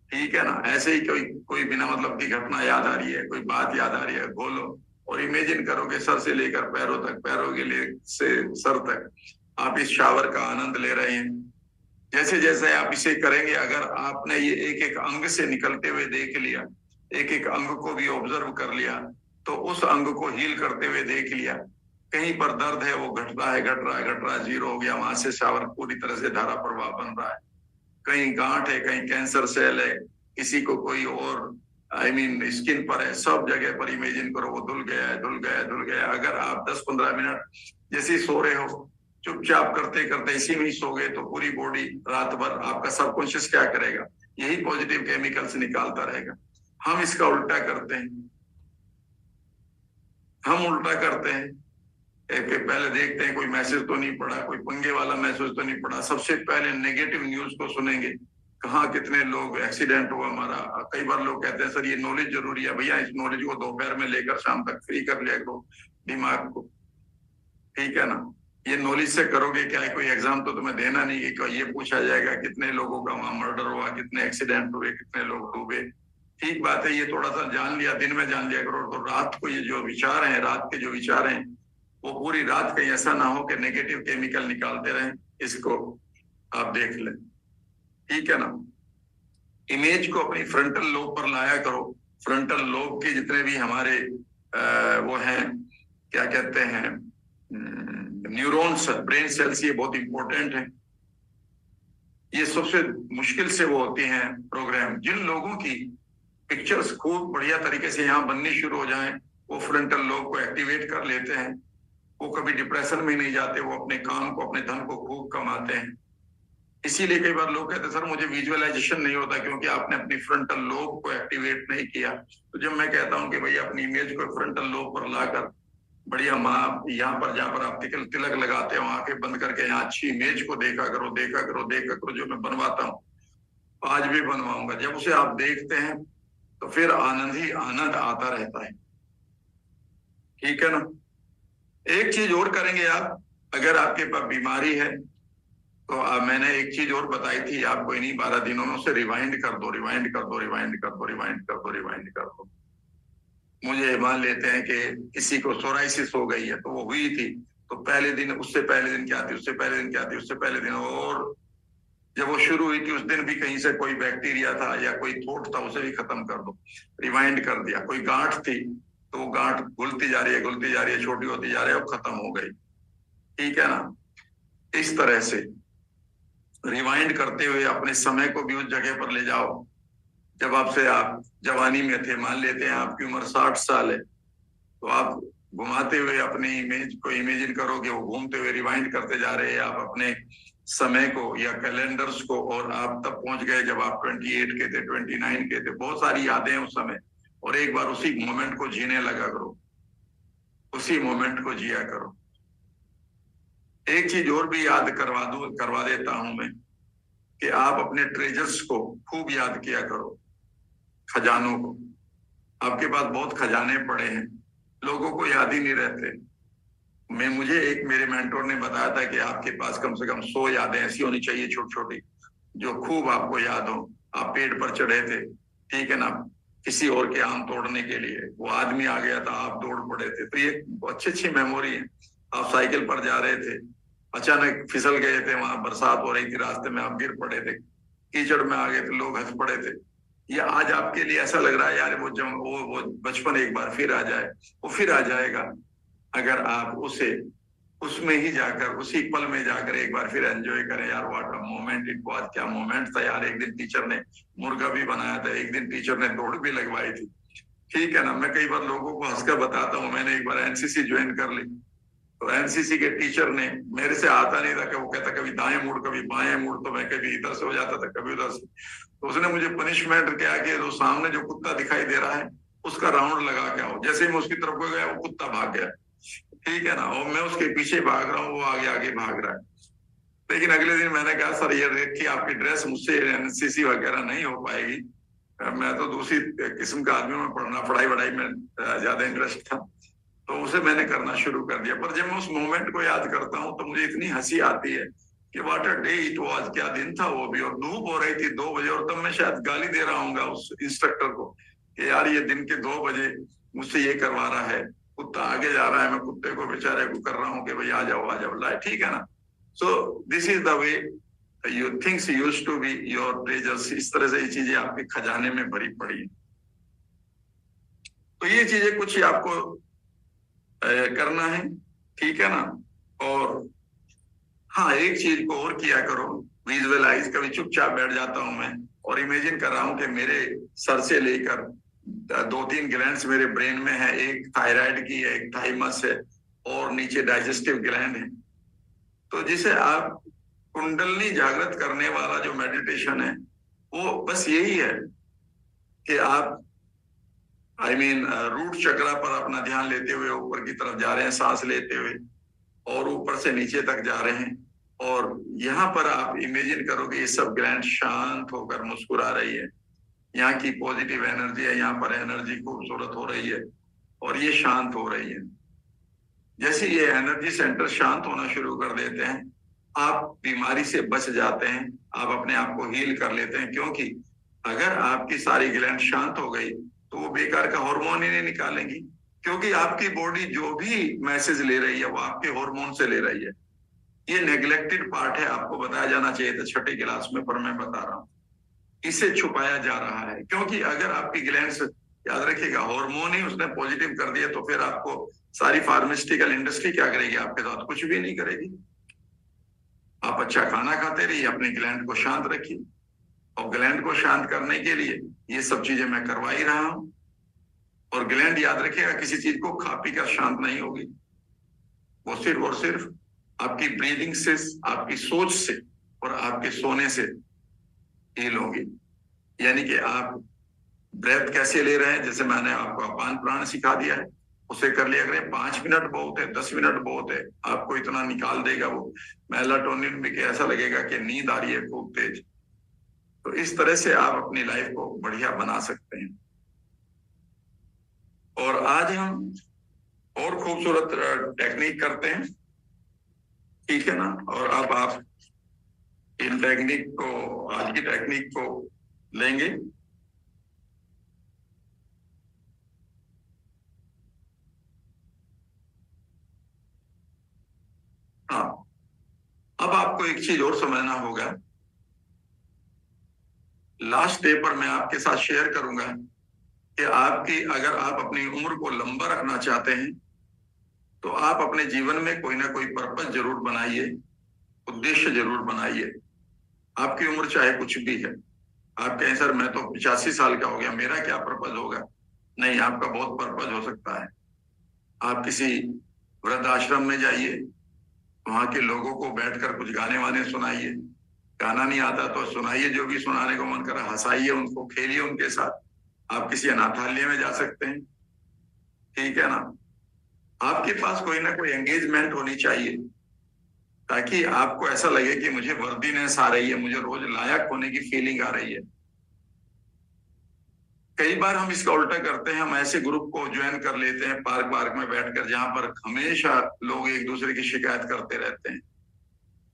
ठीक है ना। ऐसे ही कोई कोई बिना मतलब की घटना याद आ रही है, कोई बात याद आ रही है, बोलो और इमेजिन करो कि सर से लेकर पैरों तक, पैरों के लिए से सर तक आप इस शावर का आनंद ले रहे हैं। जैसे जैसे आप इसे करेंगे, अगर आपने ये एक एक अंग से निकलते हुए देख लिया, एक एक अंग को भी ऑब्जर्व कर लिया, तो उस अंग को हील करते हुए देख लिया। कहीं पर दर्द है, वो घट रहा है, घट रहा है, घट रहा है, जीरो हो गया, वहां से शावर पूरी तरह से धारा प्रवाह बन रहा है। कहीं गांठ है, कहीं कैंसर सेल है, किसी को कोई और स्किन पर है, सब जगह पर इमेजिन करो वो धुल गया है, धुल गया है, धुल गया है। अगर आप 10-15 मिनट जैसे सो रहे हो, चुपचाप करते करते इसी में ही सो गए, तो पूरी बॉडी रात भर आपका सबकॉन्शियस क्या करेगा, यही पॉजिटिव केमिकल्स निकालता रहेगा। हम इसका उल्टा करते हैं, हम उल्टा करते हैं। पहले देखते हैं कोई मैसेज तो नहीं पड़ा, कोई पंगे वाला मैसेज तो नहीं पड़ा, सबसे पहले नेगेटिव न्यूज को सुनेंगे, कहाँ कितने लोग एक्सीडेंट हुआ हमारा। कई बार लोग कहते हैं सर ये नॉलेज जरूरी है, भैया इस नॉलेज को दोपहर में लेकर शाम तक फ्री कर लिया करो दिमाग को, ठीक है ना। ये नॉलेज से करोगे क्या है, कोई एग्जाम तो तुम्हें देना नहीं है, ये पूछा जाएगा कितने लोगों का वहां मर्डर हुआ, कितने एक्सीडेंट हुए, कितने लोग डूबे, ठीक बात है। ये थोड़ा सा जान लिया, दिन में जान लिया करो, तो रात को ये जो विचार हैं, रात के जो विचार हैं, वो पूरी रात कहीं ऐसा ना हो कि नेगेटिव केमिकल निकालते रहें। इसको आप देख लें, ठीक है ना। इमेज को अपनी फ्रंटल लोब पर लाया करो। फ्रंटल लोब के जितने भी हमारे वो हैं, क्या कहते हैं, न्यूरॉन्स, ब्रेन सेल्स, ये बहुत इंपॉर्टेंट है। ये सबसे मुश्किल से वो होती हैं प्रोग्राम। जिन लोगों की पिक्चर्स खूब बढ़िया तरीके से यहाँ बननी शुरू हो जाएं, वो फ्रंटल लोब को एक्टिवेट कर लेते हैं, वो कभी डिप्रेशन में नहीं जाते, वो अपने काम को, अपने धन को खूब कमाते हैं। इसीलिए कई बार लोग कहते हैं सर मुझे विजुअलाइजेशन नहीं होता क्योंकि आपने अपनी फ्रंटल लोब को एक्टिवेट नहीं किया। तो जब मैं कहता हूं कि भाई अपनी इमेज को फ्रंटल लोब पर लाकर बढ़िया यहाँ पर जहां पर आप तिलक लगाते हो, आंखें बंद करके यहाँ अच्छी इमेज को देखा करो, देखा करो, देखा करो, जो मैं बनवाता हूँ, आज भी बनवाऊंगा। जब उसे आप देखते हैं तो फिर आनंद ही आनंद आता रहता है, ठीक है ना। एक चीज और करेंगे आप, अगर आपके पास बीमारी है तो मैंने एक चीज और बताई थी आपको, इन्हीं 12 दिनों में उसे रिवाइंड कर दो, रिवाइंड कर दो, रिवाइंड कर दो, रिवाइंड कर दो, रिवाइंड कर दो। मुझे मान लेते हैं कि किसी को सोराइसिस हो गई है, तो वो हुई थी, तो पहले दिन, उससे पहले दिन क्या थी, उससे पहले दिन क्या थी, उससे पहले दिन, और जब वो शुरू हुई थी उस दिन भी कहीं से कोई बैक्टीरिया था या कोई थोट था, उसे भी खत्म कर दो, रिवाइंड कर दिया। कोई गांठ थी तो वो गांठ घुलती जा रही है, घुलती जा रही है, छोटी होती जा रही है, वो खत्म हो गई, ठीक है ना। इस तरह से रिवाइंड करते हुए अपने समय को भी उस जगह पर ले जाओ जब आपसे आप जवानी में थे। मान लेते हैं आपकी उम्र 60 साल है, तो आप घुमाते हुए अपनी इमेज को इमेजिन करोगे, वो घूमते हुए रिवाइंड करते जा रहे हैं आप अपने समय को या कैलेंडर्स को, और आप तब पहुंच गए जब आप 28 के थे, 29 के थे। बहुत सारी यादें उस समय, और एक बार उसी मोमेंट को जीने लगा करो, उसी मोमेंट को जिया करो। एक चीज और भी याद करवा देता हूं मैं, कि आप अपने ट्रेजर्स को खूब याद किया करो, खजानों को। आपके पास बहुत खजाने पड़े हैं, लोगों को याद ही नहीं रहते। मुझे एक मेरे मेंटोर ने बताया था कि आपके पास कम से कम 100 यादें ऐसी होनी चाहिए, छोटी छोटी, जो खूब आपको याद हो। आप पेड़ पर चढ़े थे, ठीक है ना, किसी और के आम तोड़ने के लिए, वो आदमी आ गया था, आप दौड़ पड़े थे, तो ये अच्छी अच्छी मेमोरी है। आप साइकिल पर जा रहे थे, अचानक फिसल गए थे, वहां बरसात हो रही थी, रास्ते में आप गिर पड़े थे, कीचड़ में आ गए थे, लोग हंस पड़े थे। या आज आपके लिए ऐसा लग रहा है यार वो बचपन एक बार फिर आ जाए, वो फिर आ जाएगा अगर आप उसे उसमें ही जाकर उसी पल में जाकर एक बार फिर एंजॉय करें। यार what a moment it was, क्या मोमेंट था यार। एक दिन टीचर ने मुर्गा भी बनाया था, एक दिन टीचर ने दौड़ भी लगवाई थी, ठीक है ना। मैं कई बार लोगों को हंसकर बताता हूँ, मैंने एक बार एनसीसी ज्वाइन कर ली, तो एनसीसी के टीचर ने, मेरे से आता नहीं था कि वो कहता कभी दाएं मुड़ कभी बाएं मुड़, तो मैं कभी इधर से हो जाता था कभी उधर से। तो उसने मुझे पनिशमेंट क्या कि जो सामने जो कुत्ता दिखाई दे रहा है उसका राउंड लगा के आओ। जैसे ही मैं उसकी तरफ गया वो कुत्ता भाग गया, ठीक है ना, और मैं उसके पीछे भाग रहा हूँ, वो आगे आगे भाग रहा है। लेकिन अगले दिन मैंने कहा सर ये देखिए आपकी ड्रेस मुझसे एनसीसी वगैरह नहीं हो पाएगी, मैं तो दूसरी किस्म का आदमी में पढ़ना पढ़ाई वढ़ाई में ज्यादा इंटरेस्ट था। तो उसे मैंने करना शुरू कर दिया। पर जब मैं उस मोमेंट को याद करता हूँ तो मुझे इतनी हंसी आती है कि what a day it was, क्या दिन था वो भी, और धूप हो रही थी 2 बजे, और तब मैं शायद गाली दे रहा हूँ उस इंस्ट्रक्टर को कि यार ये दिन के 2 बजे मुझसे ये करवा रहा है, कुत्ता आगे जा रहा है, मैं कुत्ते को बेचारे को कर रहा हूँ कि भाई आ जाओ लाए, ठीक है ना। So this is the way your things used to be your treasures. इस तरह से ये चीजें आपके खजाने में भरी पड़ी है। तो ये चीजें कुछ ही आपको करना है, ठीक है ना। और हाँ, एक चीज को और किया करो, विजुअलाइज। कभी चुपचाप बैठ जाता हूं मैं और इमेजिन कर रहा हूं कि मेरे सर से लेकर 2-3 ग्लैंड्स मेरे ब्रेन में है, एक थायराइड की है, एक थाइमस है, और नीचे डाइजेस्टिव ग्लैंड है। तो जिसे आप कुंडलनी जागृत करने वाला जो मेडिटेशन है वो बस यही है कि आप रूट चक्रा पर अपना ध्यान लेते हुए ऊपर की तरफ जा रहे हैं, सांस लेते हुए, और ऊपर से नीचे तक जा रहे हैं। और यहाँ पर आप इमेजिन करोगे ये सब ग्लैंड शांत होकर मुस्कुरा रही है, यहाँ की पॉजिटिव एनर्जी है, यहाँ पर एनर्जी खूबसूरत हो रही है और ये शांत हो रही है। जैसे ये एनर्जी सेंटर शांत होना शुरू कर देते हैं, आप बीमारी से बच जाते हैं, आप अपने आप को हील कर लेते हैं। क्योंकि अगर आपकी सारी ग्लैंड शांत हो गई तो वो बेकार का हार्मोन ही नहीं निकालेंगी, क्योंकि आपकी बॉडी जो भी मैसेज ले रही है वो आपके हार्मोन से ले रही है। ये नेग्लेक्टेड पार्ट है, आपको बताया जाना चाहिए था 6ठी क्लास में, पर मैं बता रहा हूँ। इसे छुपाया जा रहा है, क्योंकि अगर आपकी ग्लैंड्स, याद रखिएगा, हार्मोन ही उसने पॉजिटिव कर दिया तो फिर आपको सारी फार्मास्यूटिकल इंडस्ट्री क्या करेगी आपके साथ? कुछ भी नहीं करेगी। आप अच्छा खाना खाते रहिए, अपनी ग्लैंड को शांत रखिए, और ग्लैंड को शांत करने के लिए ये सब चीजें मैं करवा ही रहा हूं। और ग्लैंड, याद रखिएगा, किसी चीज को खा पी कर शांत नहीं होगी, वो सिर्फ और सिर्फ आपकी ब्रीदिंग से, आपकी सोच से और आपके सोने से हील होगी। यानी कि आप ब्रेथ कैसे ले रहे हैं, जैसे मैंने आपको अपान प्राण सिखा दिया है, उसे कर लिया करें। 5 मिनट बहुत है, 10 मिनट बहुत है, आपको इतना निकाल देगा वो मेलाटोनिन भी, कि ऐसा लगेगा कि नींद आ रही है खूब तेज। तो इस तरह से आप अपनी लाइफ को बढ़िया बना सकते हैं। और आज हम और खूबसूरत टेक्निक करते हैं, ठीक है ना। और अब आप इन टेक्निक को, आज की टेक्निक को लेंगे। हाँ, अब आपको एक चीज और समझना होगा। लास्ट डे पर मैं आपके साथ शेयर करूंगा कि आपकी, अगर आप अपनी उम्र को लंबा रखना चाहते हैं तो आप अपने जीवन में कोई ना कोई पर्पस जरूर बनाइए, उद्देश्य जरूर बनाइए। आपकी उम्र चाहे कुछ भी है, आप कहें सर मैं तो 85 साल का हो गया, मेरा क्या पर्पस होगा? नहीं, आपका बहुत पर्पस हो सकता है। आप किसी वृद्ध आश्रम में जाइए, वहां के लोगों को बैठकर कुछ गाने वाने सुनाइए, गाना नहीं आता तो सुनाइए, जो भी सुनाने को मन करा हंसाइए उनको, खेलिए उनके साथ। आप किसी अनाथालय में जा सकते हैं, ठीक है ना। आपके पास कोई ना कोई एंगेजमेंट होनी चाहिए, ताकि आपको ऐसा लगे कि मुझे वर्दीनेस आ रही है, मुझे रोज लायक होने की फीलिंग आ रही है। कई बार हम इसका उल्टा करते हैं, हम ऐसे ग्रुप को ज्वाइन कर लेते हैं पार्क में बैठकर, जहां पर हमेशा लोग एक दूसरे की शिकायत करते रहते हैं।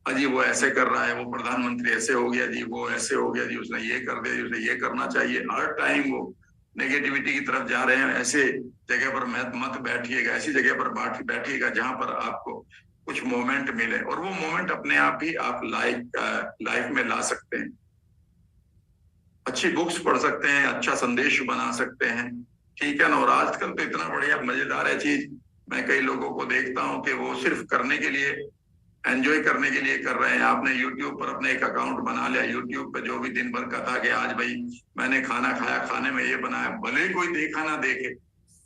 अजी वो ऐसे कर रहा है, वो प्रधानमंत्री ऐसे हो गया जी, वो ऐसे हो गया जी, उसने ये कर दिया जी, उसने ये करना चाहिए। हर टाइम वो नेगेटिविटी की तरफ जा रहे हैं। ऐसे जगह पर मत बैठिएगा, ऐसी जगह पर बैठिएगा जहां पर आपको कुछ मोमेंट मिले, और वो मोमेंट अपने आप ही आप लाइफ में ला सकते हैं। अच्छी बुक्स पढ़ सकते हैं, अच्छा संदेश बना सकते हैं, ठीक है ना। और आजकल तो इतना बढ़िया मजेदार है चीज, मैं कई लोगों को देखता हूँ कि वो सिर्फ करने के लिए, एंजॉय करने के लिए कर रहे हैं। आपने यूट्यूब पर अपने एक अकाउंट बना लिया, यूट्यूब पे जो भी दिन भर का था कि आज भाई मैंने खाना खाया, खाने में ये बनाया, भले ही कोई देखा ना देखे,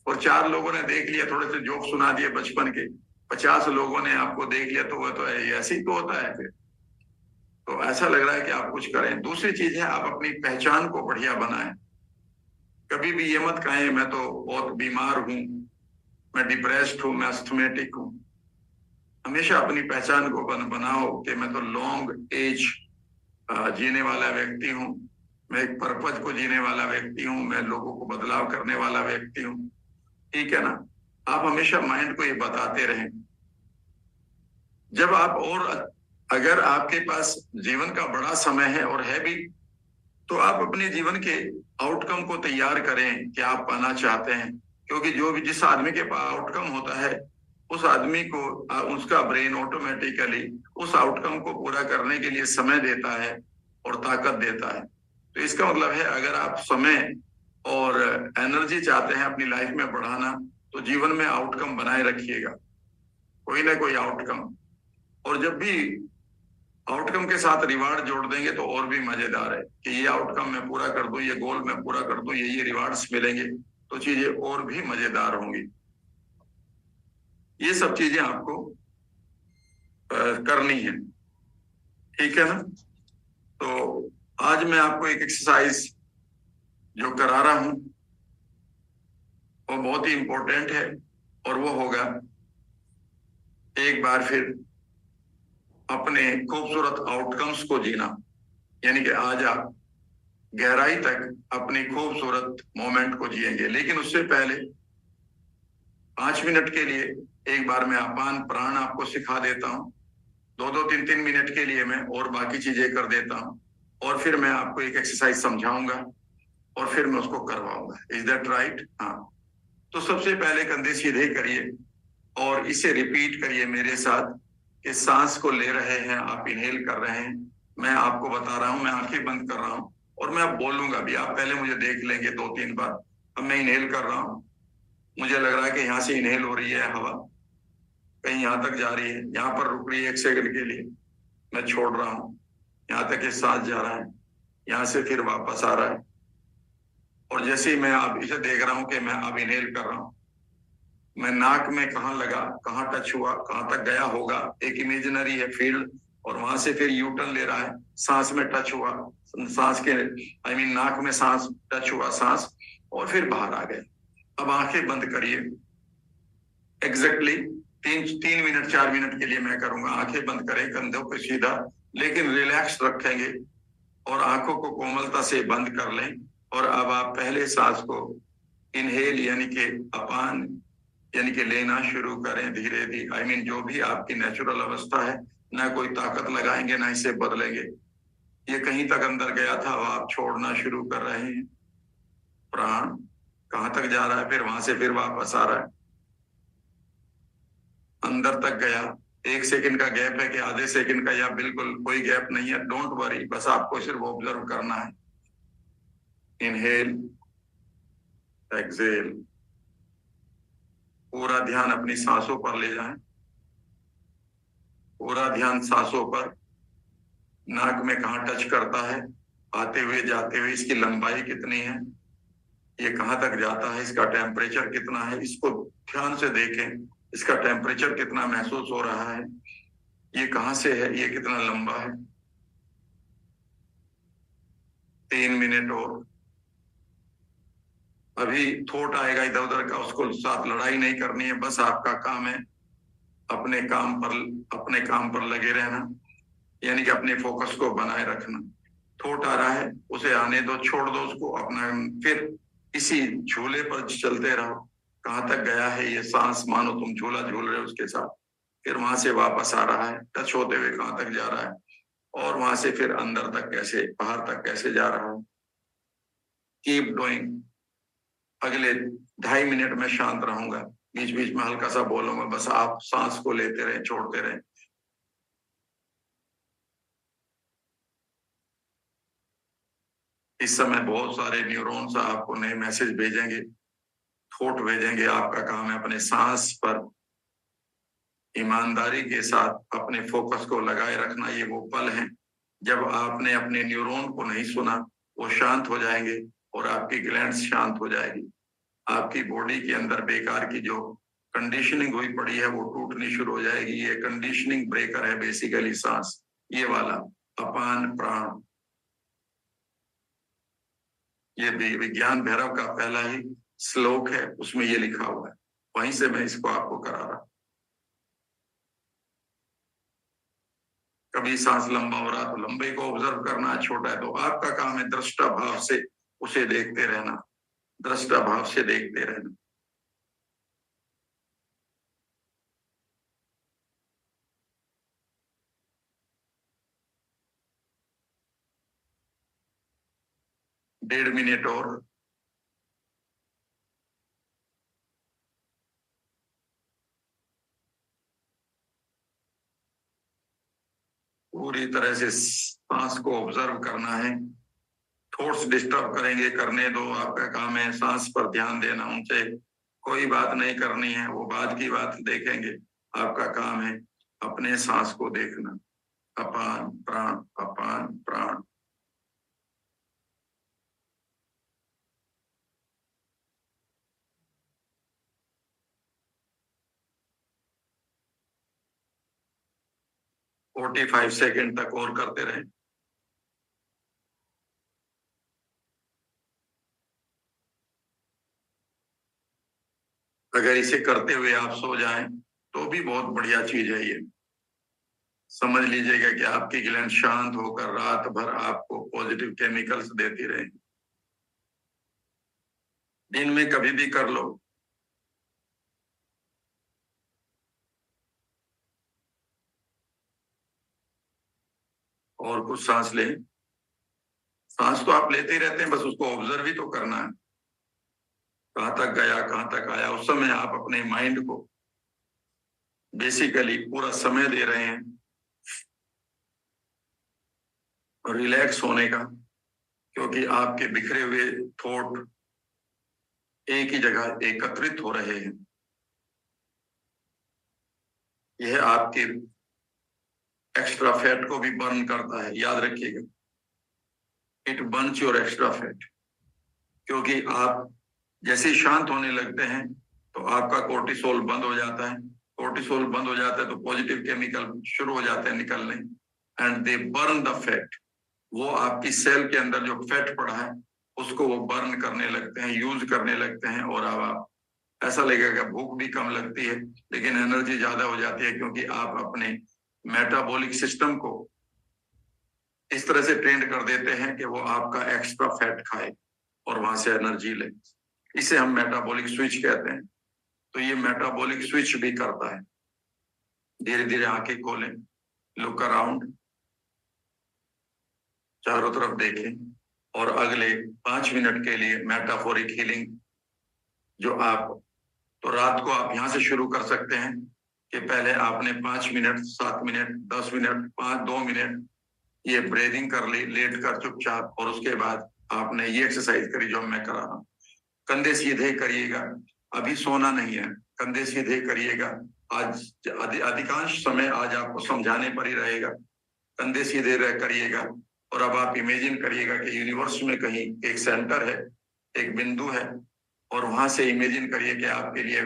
और 4 लोगों ने देख लिया, थोड़े से जोक सुना दिए बचपन के, 50 लोगों ने आपको देख लिया, तो वह तो ऐसे ही तो होता है फिर। तो ऐसा लग रहा है कि आप कुछ करें। दूसरी चीज है, आप अपनी पहचान को बढ़िया बनाएं। कभी भी ये मत कहें मैं तो बहुत बीमार हूं, मैं डिप्रेस्ड हूं, मैं अस्थमेटिक हूं। हमेशा अपनी पहचान को बनाओ कि मैं तो लॉन्ग एज जीने वाला व्यक्ति हूँ, मैं एक पर्पज को जीने वाला व्यक्ति हूँ, मैं लोगों को बदलाव करने वाला व्यक्ति हूँ, ठीक है ना। आप हमेशा माइंड को ये बताते रहें। जब आप, और अगर आपके पास जीवन का बड़ा समय है और है भी, तो आप अपने जीवन के आउटकम को तैयार करें कि आप पाना चाहते हैं। क्योंकि जो भी, जिस आदमी के पास आउटकम होता है, उस आदमी को उसका ब्रेन ऑटोमेटिकली उस आउटकम को पूरा करने के लिए समय देता है और ताकत देता है। तो इसका मतलब है, अगर आप समय और एनर्जी चाहते हैं अपनी लाइफ में बढ़ाना, तो जीवन में आउटकम बनाए रखिएगा, कोई ना कोई आउटकम। और जब भी आउटकम के साथ रिवार्ड जोड़ देंगे तो और भी मजेदार है कि ये आउटकम मैं पूरा कर दूं, ये गोल मैं पूरा कर दूं, ये रिवार्ड्स मिलेंगे, तो चीजें और भी मजेदार होंगी। ये सब चीजें आपको करनी है, ठीक है ना। तो आज मैं आपको एक एक्सरसाइज जो करा रहा हूं वो बहुत ही इंपॉर्टेंट है, और वो होगा, एक बार फिर अपने खूबसूरत आउटकम्स को जीना। यानी कि आज आप गहराई तक अपनी खूबसूरत मोमेंट को जिएंगे, लेकिन उससे पहले 5 मिनट के लिए एक बार मैं अपान प्राण आपको सिखा देता हूँ। 2-2, 3-3 मिनट के लिए मैं और बाकी चीजें कर देता हूँ, और फिर मैं आपको एक एक्सरसाइज समझाऊंगा और फिर मैं उसको करवाऊंगा। Is that right? हाँ। तो सबसे पहले कंधे सीधे करिए और इसे रिपीट करिए मेरे साथ कि सांस को ले रहे हैं आप, इनहेल कर रहे हैं, मैं आपको बता रहा हूं, मैं आंखें बंद कर रहा हूं और मैं अब बोलूंगा भी, आप पहले मुझे देख लेंगे 2-3 बार। अब मैं इनहेल कर रहा हूं, मुझे लग रहा है कि यहाँ से इनहेल हो रही है हवा, कहीं यहाँ तक जा रही है, यहाँ पर रुक रही है 1 सेकंड के लिए, मैं छोड़ रहा हूँ, यहाँ तक ये सांस जा रहा है, यहाँ से फिर वापस आ रहा है। और जैसे ही मैं आप इसे देख रहा हूं कि मैं अब इनहेल कर रहा हूं, मैं नाक में कहाँ लगा, कहाँ टच हुआ, कहाँ तक गया होगा, एक इमेजिनरी है फील्ड, और वहां से फिर यू टर्न ले रहा है, सांस में टच हुआ, सांस के नाक में सांस टच हुआ, सांस, और फिर बाहर आ गए। अब आंखें बंद करिए, एग्जैक्टली 3 मिनट 4 मिनट के लिए मैं करूंगा। आंखें बंद करें, कंधों को सीधा लेकिन रिलैक्स रखेंगे और आंखों को कोमलता से बंद कर लें। और अब आप पहले सांस को इनहेल यानी कि अपान यानी कि लेना शुरू करें धीरे धीरे। जो भी आपकी नेचुरल अवस्था है, ना कोई ताकत लगाएंगे ना इसे बदलेंगे। ये कहीं तक अंदर गया था, वो आप छोड़ना शुरू कर रहे हैं। प्राण कहाँ तक जा रहा है, फिर वहां से फिर वापस आ रहा है, अंदर तक गया। 1 सेकंड का गैप है कि आधे सेकंड का, या बिल्कुल कोई गैप नहीं है, डोंट वरी, बस आपको सिर्फ ऑब्जर्व करना है। इनहेल, एक्सेल, पूरा ध्यान अपनी सांसों पर ले जाएं, पूरा ध्यान सांसों पर। नाक में कहाँ टच करता है, आते हुए जाते हुए इसकी लंबाई कितनी है, ये कहाँ तक जाता है, इसका टेम्परेचर कितना है, इसको ध्यान से देखें, इसका टेम्परेचर कितना महसूस हो रहा है, ये कहाँ से है, ये कितना लंबा है। 3 मिनट और। अभी थॉट आएगा इधर उधर का, उसको साथ लड़ाई नहीं करनी है, बस आपका काम है अपने काम पर लगे रहना, यानी कि अपने फोकस को बनाए रखना। थॉट आ रहा है, उसे आने दो, छोड़ दो उसको अपना, फिर इसी झूले पर चलते रहो। कहाँ तक गया है ये सांस, मानो तुम झूला झूल रहे हो उसके साथ, फिर वहां से वापस आ रहा है, टच होते हुए कहाँ तक जा रहा है, और वहां से फिर अंदर तक कैसे, बाहर तक कैसे जा रहा है। Keep doing. अगले 2.5 मिनट में शांत रहूंगा, बीच बीच में हल्का सा बोलूंगा, बस आप सांस को लेते रहे, छोड़ते रहे। इस समय बहुत सारे न्यूरॉन्स आपको नए मैसेज भेजेंगे, थॉट भेजेंगे। आपका काम है अपने सांस पर ईमानदारी के साथ अपने फोकस को लगाए रखना। ये वो पल हैं जब आपने अपने न्यूरॉन को नहीं सुना, वो शांत हो जाएंगे और आपकी ग्लैंड्स शांत हो जाएगी। आपकी बॉडी के अंदर बेकार की जो कंडीशनिंग हुई पड़ी है वो टूटनी शुरू हो जाएगी। ये कंडीशनिंग ब्रेकर है बेसिकली सांस, ये वाला अपान प्राण। ये विज्ञान भैरव का पहला ही श्लोक है, उसमें ये लिखा हुआ है, वहीं से मैं इसको आपको करा रहा। कभी सांस लंबा हो रहा तो लंबे को ऑब्जर्व करना, छोटा है तो आपका काम है दृष्टा भाव से उसे देखते रहना, दृष्टा भाव से देखते रहना। डेढ़ मिनट और। पूरी तरह से सांस को ऑब्जर्व करना है। थॉट्स डिस्टर्ब करेंगे, करने दो, आपका काम है सांस पर ध्यान देना। उनसे कोई बात नहीं करनी है, वो बाद की बात देखेंगे। आपका काम है अपने सांस को देखना, अपान प्राण अपान प्राण। फोर्टी 45 सेकेंड तक और करते रहें। अगर इसे करते हुए आप सो जाएं तो भी बहुत बढ़िया चीज है। ये समझ लीजिएगा कि आपकी ग्लैंड शांत होकर रात भर आपको पॉजिटिव केमिकल्स देती रहेंगी। दिन में कभी भी कर लो। और कुछ सांस लें। सांस तो आप लेते ही रहते हैं, बस उसको ऑब्जर्व ही तो करना है, कहाँ तक गया कहाँ तक आया। उस समय आप अपने माइंड को बेसिकली पूरा समय दे रहे हैं रिलैक्स होने का, क्योंकि आपके बिखरे हुए थॉट एक ही जगह एकत्रित हो रहे हैं। यह आपके एक्स्ट्रा फैट को भी बर्न करता है, याद रखिएगा। It Burns your extra fat, क्योंकि आप जैसे ही शांत होने लगते हैं तो आपका कोर्टिसोल बंद हो जाता है। कोर्टिसोल बंद हो जाता है तो पॉजिटिव केमिकल शुरू हो जाते हैं निकलने, and they burn the fat. वो आपकी सेल के अंदर जो फैट पड़ा है उसको वो बर्न करने लगते हैं, यूज करने लगते हैं। और अब आप ऐसा लगेगा भूख भी कम लगती है लेकिन एनर्जी ज्यादा हो जाती है, क्योंकि आप अपने मेटाबॉलिक सिस्टम को इस तरह से ट्रेंड कर देते हैं कि वो आपका एक्स्ट्रा फैट खाए और वहां से एनर्जी ले। इसे हम मेटाबॉलिक स्विच कहते हैं। तो ये मेटाबॉलिक स्विच भी करता है। धीरे धीरे आंखें खोलें, लुक अराउंड, चारों तरफ देखें और अगले 5 मिनट के लिए मेटाफोरिक हीलिंग जो आप, तो रात को आप यहां से शुरू कर सकते हैं कि पहले आपने 5 मिनट, 7 मिनट, 10 मिनट, 2 मिनट ये ब्रीदिंग कर ली लेट कर चुपचाप, और उसके बाद आपने ये एक्सरसाइज करी जो मैं करा रहा हूँ। कंधे सीधे करिएगा, अभी सोना नहीं है, कंधे सीधे करिएगा। आज अधिकांश समय आज आपको समझाने पर ही रहेगा। कंधे सीधे करिएगा और अब आप इमेजिन करिएगा कि यूनिवर्स में कहीं एक सेंटर है, एक बिंदु है, और वहां से इमेजिन करिए कि आपके लिए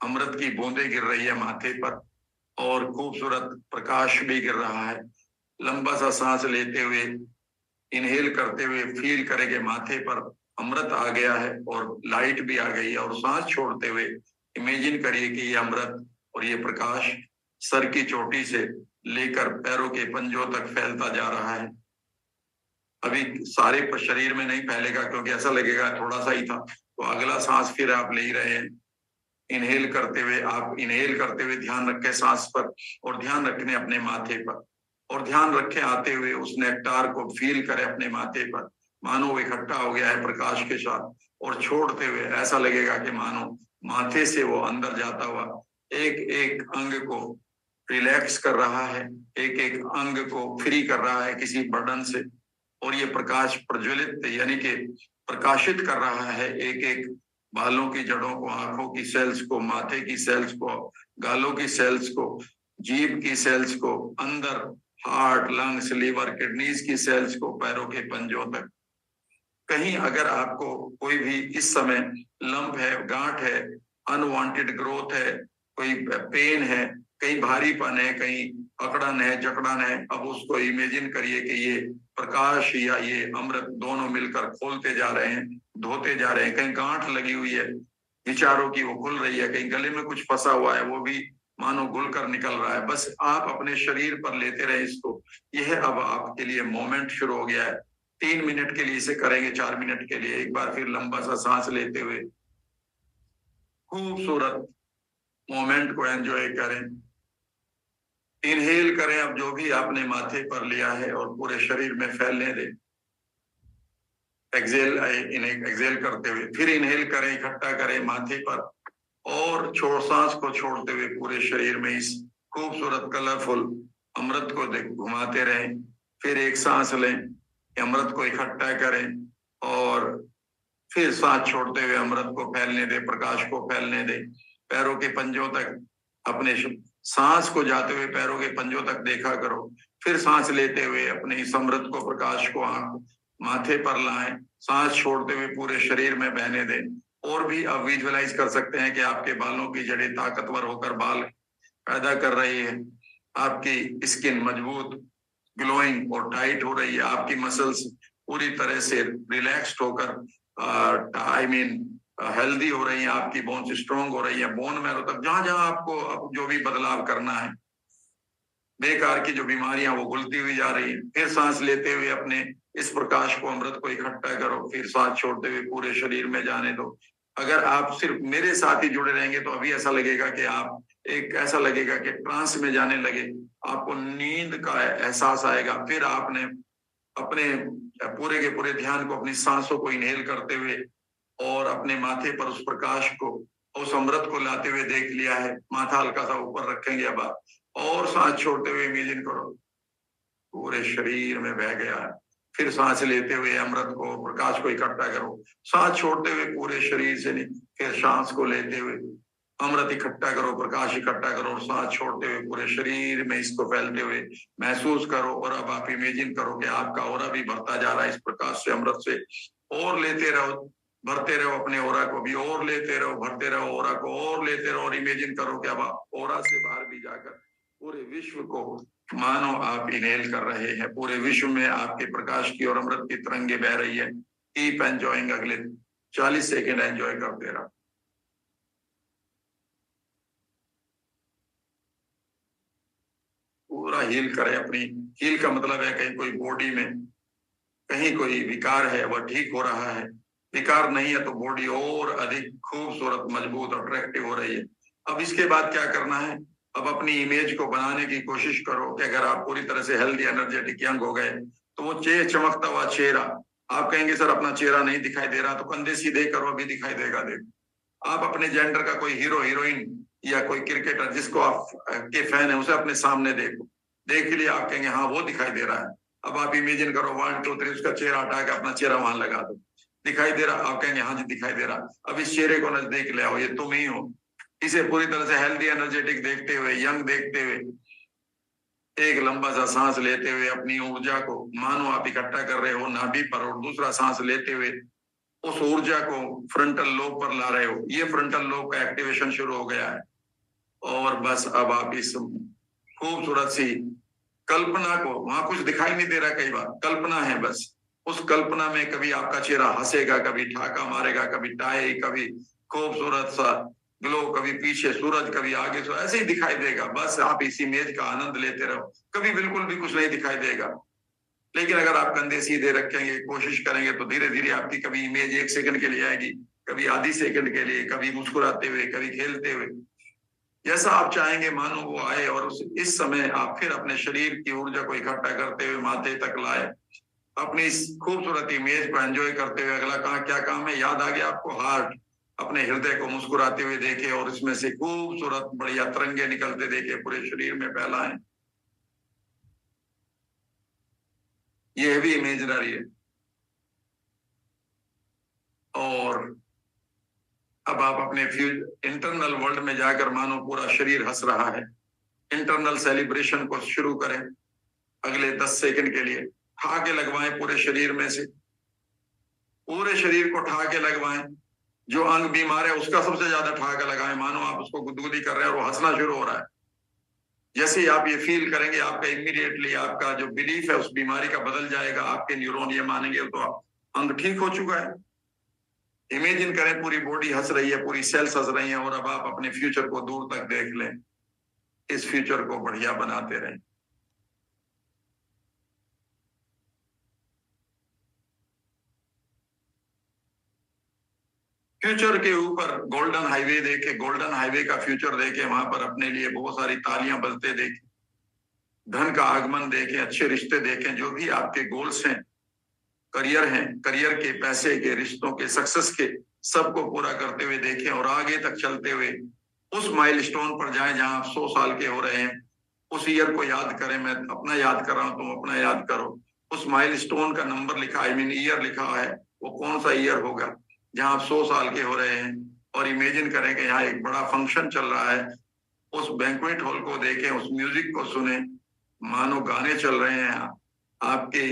अमृत की बूंदें गिर रही है माथे पर और खूबसूरत प्रकाश भी गिर रहा है। लंबा सा सांस लेते हुए, इनहेल करते हुए फील करेंगे माथे पर अमृत आ गया है और लाइट भी आ गई है, और सांस छोड़ते हुए इमेजिन करिए कि ये अमृत और ये प्रकाश सर की चोटी से लेकर पैरों के पंजों तक फैलता जा रहा है। अभी सारे शरीर में नहीं फैलेगा क्योंकि ऐसा लगेगा थोड़ा सा ही था। तो अगला सांस फिर आप ले ही रहे हैं, इनहेल करते हुए। आप इनहेल करते हुए ध्यान रखें सांस पर और ध्यान रखने अपने माथे पर, और ध्यान रखें आते हुए उस नेक्टार को फील करें अपने माथे पर, मानो वो इकट्ठा हो गया है प्रकाश के साथ। और छोड़ते हुए ऐसा लगेगा कि मानो माथे से वो अंदर जाता हुआ एक एक अंग को रिलैक्स कर रहा है, एक एक अंग को फ्री कर रहा है किसी बर्डन से। और ये प्रकाश प्रज्वलित यानी कि प्रकाशित कर रहा है एक एक बालों की जड़ों को, आंखों की सेल्स को, माथे की सेल्स को, गालों की सेल्स को, जीभ की सेल्स को, अंदर हार्ट, लंग्स, लीवर, किडनीज की सेल्स को, पैरों के पंजों तक। कहीं अगर आपको कोई भी इस समय लंप है, गांठ है, अनवांटेड ग्रोथ है, कोई पेन है, कहीं भारीपन है, कहीं अकड़न है, जकड़न है, अब उसको इमेजिन करिए कि ये प्रकाश या ये अमृत दोनों मिलकर खोलते जा रहे हैं, धोते जा रहे हैं। कहीं गांठ लगी हुई है विचारों की, वो खुल रही है, कहीं गले में कुछ फंसा हुआ है, वो भी मानो घुल कर निकल रहा है। बस आप अपने शरीर पर लेते रहे इसको। यह अब आपके लिए मोमेंट शुरू हो गया है। 3 मिनट के लिए इसे करेंगे, 4 मिनट के लिए। एक बार फिर लंबा सा सांस लेते हुए खूबसूरत मोमेंट को एंजॉय करें। इनहेल करें अब जो भी आपने माथे पर लिया है और पूरे शरीर में फैलने दें। एक्सेल एक्सेल करते हुए फिर इनहेल करें, इकट्ठा करें माथे पर, और सांस को छोड़ते हुए पूरे शरीर में इस खूबसूरत कलरफुल अमृत को घुमाते रहें। फिर एक सांस लें, अमृत को इकट्ठा करें और फिर सांस छोड़ते हुए अमृत को फैलने दें, प्रकाश को फैलने दें। पैरों के पंजों तक अपने सांस को जाते हुए पैरों के पंजों तक देखा करो। फिर सांस लेते हुए अपने इस अमृत को, प्रकाश को माथे पर लाएं। सांस छोड़ते हुए पूरे शरीर में बहने दें। और भी आप विजुअलाइज कर सकते हैं कि आपके बालों की जड़ें ताकतवर होकर बाल पैदा कर रही है, आपकी स्किन मजबूत, ग्लोइंग और टाइट हो रही है, आपकी मसल्स पूरी तरह से रिलैक्स्ड होकर हेल्दी हो रही है, आपकी बोन्स स्ट्रॉन्ग हो रही है, बोन मैरो तक जहां जहां आपको जो भी बदलाव करना है, बेकार की जो बीमारियां वो घुलती हुई जा रही है। फिर सांस लेते हुए अपने इस प्रकाश को, अमृत को इकट्ठा करो। फिर सांस छोड़ते हुए पूरे शरीर में जाने दो। अगर आप सिर्फ मेरे साथ ही जुड़े रहेंगे तो अभी ऐसा लगेगा कि आप ऐसा लगेगा कि ट्रांस में जाने लगे, आपको नींद का एहसास आएगा। फिर आपने अपने पूरे के पूरे ध्यान को अपनी सांसों को इनहेल करते हुए और अपने माथे पर उस प्रकाश को, उस अमृत को लाते हुए देख लिया है। माथा हल्का सा ऊपर रखेंगे अब आप, और सांस छोड़ते हुए इमेजिन करो पूरे शरीर में बह गया है। फिर सांस लेते हुए अमृत को, प्रकाश को इकट्ठा करो। सांस छोड़ते हुए पूरे शरीर से नहीं, फिर सांस को लेते हुए अमृत इकट्ठा करो, प्रकाश इकट्ठा करो, और सांस छोड़ते हुए पूरे शरीर में इसको फैलते हुए महसूस करो। और अब आप इमेजिन करो कि आपका ऑरा भी बढ़ता जा रहा है इस प्रकाश से, अमृत से। और लेते रहो, भरते रहो अपने ओरा को भी, और लेते रहो, भरते रहो ओरा को, और लेते रहो। और इमेजिन करो कि अब आप ओरा से बाहर भी जाकर पूरे विश्व को मानो आप इनहेल कर रहे हैं। पूरे विश्व में आपके प्रकाश की और अमृत की तरंगे बह रही है। Keep enjoying. अगले 40 सेकेंड एंजॉय करते रहो। पूरा हील करें अपनी। हील का मतलब है कहीं कोई बॉडी में कहीं कोई विकार है, वह ठीक हो रहा है। विकार नहीं है तो बॉडी और अधिक खूबसूरत, मजबूत, अट्रैक्टिव हो रही है। अब इसके बाद क्या करना है? अब अपनी इमेज को बनाने की कोशिश करो कि अगर आप पूरी तरह से हेल्दी, एनर्जेटिक, यंग हो गए तो वो चमकता हुआ चेहरा, आप कहेंगे सर अपना चेहरा नहीं दिखाई दे रहा, तो कंधे सीधे करो, अभी दिखाई देगा। देखो आप अपने जेंडर का कोई हीरो, हीरोइन या कोई क्रिकेटर जिसको आप के फैन है, उसे अपने सामने देखो, देख लिया, आप कहेंगे हाँ वो दिखाई दे रहा है। अब आप इमेजिन करो 1 2 3, उसका चेहरा हटा के अपना चेहरा वहां लगा दो, दिखाई दे रहा, आप कहेंगे हाँ जी दिखाई दे रहा। अब इस चेहरे को नजदीक ले आओ, ये तुम ही हो। इसे पूरी तरह से हेल्दी, एनर्जेटिक देखते हुए, यंग देखते हुए, एक लंबा सा सांस लेते हुए अपनी ऊर्जा को मानो आप इकट्ठा कर रहे हो नाभि पर, और दूसरा सांस लेते हुए उस ऊर्जा को फ्रंटल लोब पर ला रहे हो। ये फ्रंटल लोब का एक्टिवेशन शुरू हो गया है। और बस अब आप इस खूबसूरत सी कल्पना को, वहां कुछ दिखाई नहीं दे रहा, कई बार कल्पना है बस, उस कल्पना में कभी आपका चेहरा हंसेगा, कभी ठाका मारेगा, कभी टाई, कभी खूबसूरत सा ग्लो, कभी पीछे सूरज, कभी आगे, तो ऐसे ही दिखाई देगा। बस आप इस इमेज का आनंद लेते रहो। कभी बिल्कुल भी कुछ नहीं दिखाई देगा, लेकिन अगर आप कंधे सीधे रखेंगे, कोशिश करेंगे, तो धीरे धीरे आपकी कभी इमेज 1 सेकंड के लिए आएगी, कभी आधी सेकंड के लिए, कभी मुस्कुराते हुए, कभी खेलते हुए, जैसा आप चाहेंगे मानो वो आए। और इस समय आप फिर अपने शरीर की ऊर्जा को इकट्ठा करते हुए माथे तक लाए, अपनी इस खूबसूरत इमेज को एंजॉय करते हुए। अगला क्या काम है, याद आ गया आपको? हार्ट। अपने हृदय को मुस्कुराते हुए देखे और इसमें से खूबसूरत बढ़िया तरंगे निकलते देखे, पूरे शरीर में फैलाएं। ये भी इमेजिनरी है। और अब आप अपने इंटरनल वर्ल्ड में जाकर मानो पूरा शरीर हंस रहा है। इंटरनल सेलिब्रेशन को शुरू करें अगले 10 सेकंड के लिए। ठहाके लगवाएं पूरे शरीर में से, पूरे शरीर को ठहाके लगवाएं। जो अंग बीमार है उसका सबसे ज्यादा ठहाका लगाएं, मानो आप उसको गुदगुदी कर रहे हैं और वो हंसना शुरू हो रहा है। जैसे ही आप ये फील करेंगे, आपका इमीडिएटली आपका जो बिलीफ है उस बीमारी का बदल जाएगा। आपके न्यूरॉन ये मानेंगे तो अंग ठीक हो चुका है। इमेजिन करें पूरी बॉडी हंस रही है, पूरी सेल्स हंस रही हैं, और अब आप अपने फ्यूचर को दूर तक देख लें। इस फ्यूचर को बढ़िया बनाते रहें। फ्यूचर के ऊपर गोल्डन हाईवे देखे, गोल्डन हाईवे का फ्यूचर देखे, वहां पर अपने लिए बहुत सारी तालियां बजते देखें, धन का आगमन देखें, अच्छे रिश्ते देखें। जो भी आपके गोल्स हैं, करियर हैं, करियर के, पैसे के, रिश्तों के, सक्सेस के, सबको पूरा करते हुए देखें और आगे तक चलते हुए उस माइलस्टोन पर जाएं जहां आप 100 साल के हो रहे हैं। उस ईयर को याद करें। मैं अपना याद कर रहा हूं, तुम अपना याद करो। उस माइलस्टोन का नंबर लिखा, आई मीन ईयर लिखा है, वो कौन सा ईयर होगा जहां आप 100 साल के हो रहे हैं। और इमेजिन करें कि यहाँ एक बड़ा फंक्शन चल रहा है। उस बैंक्वेट हॉल को देखें, उस म्यूजिक को सुने, मानो गाने चल रहे हैं आपके,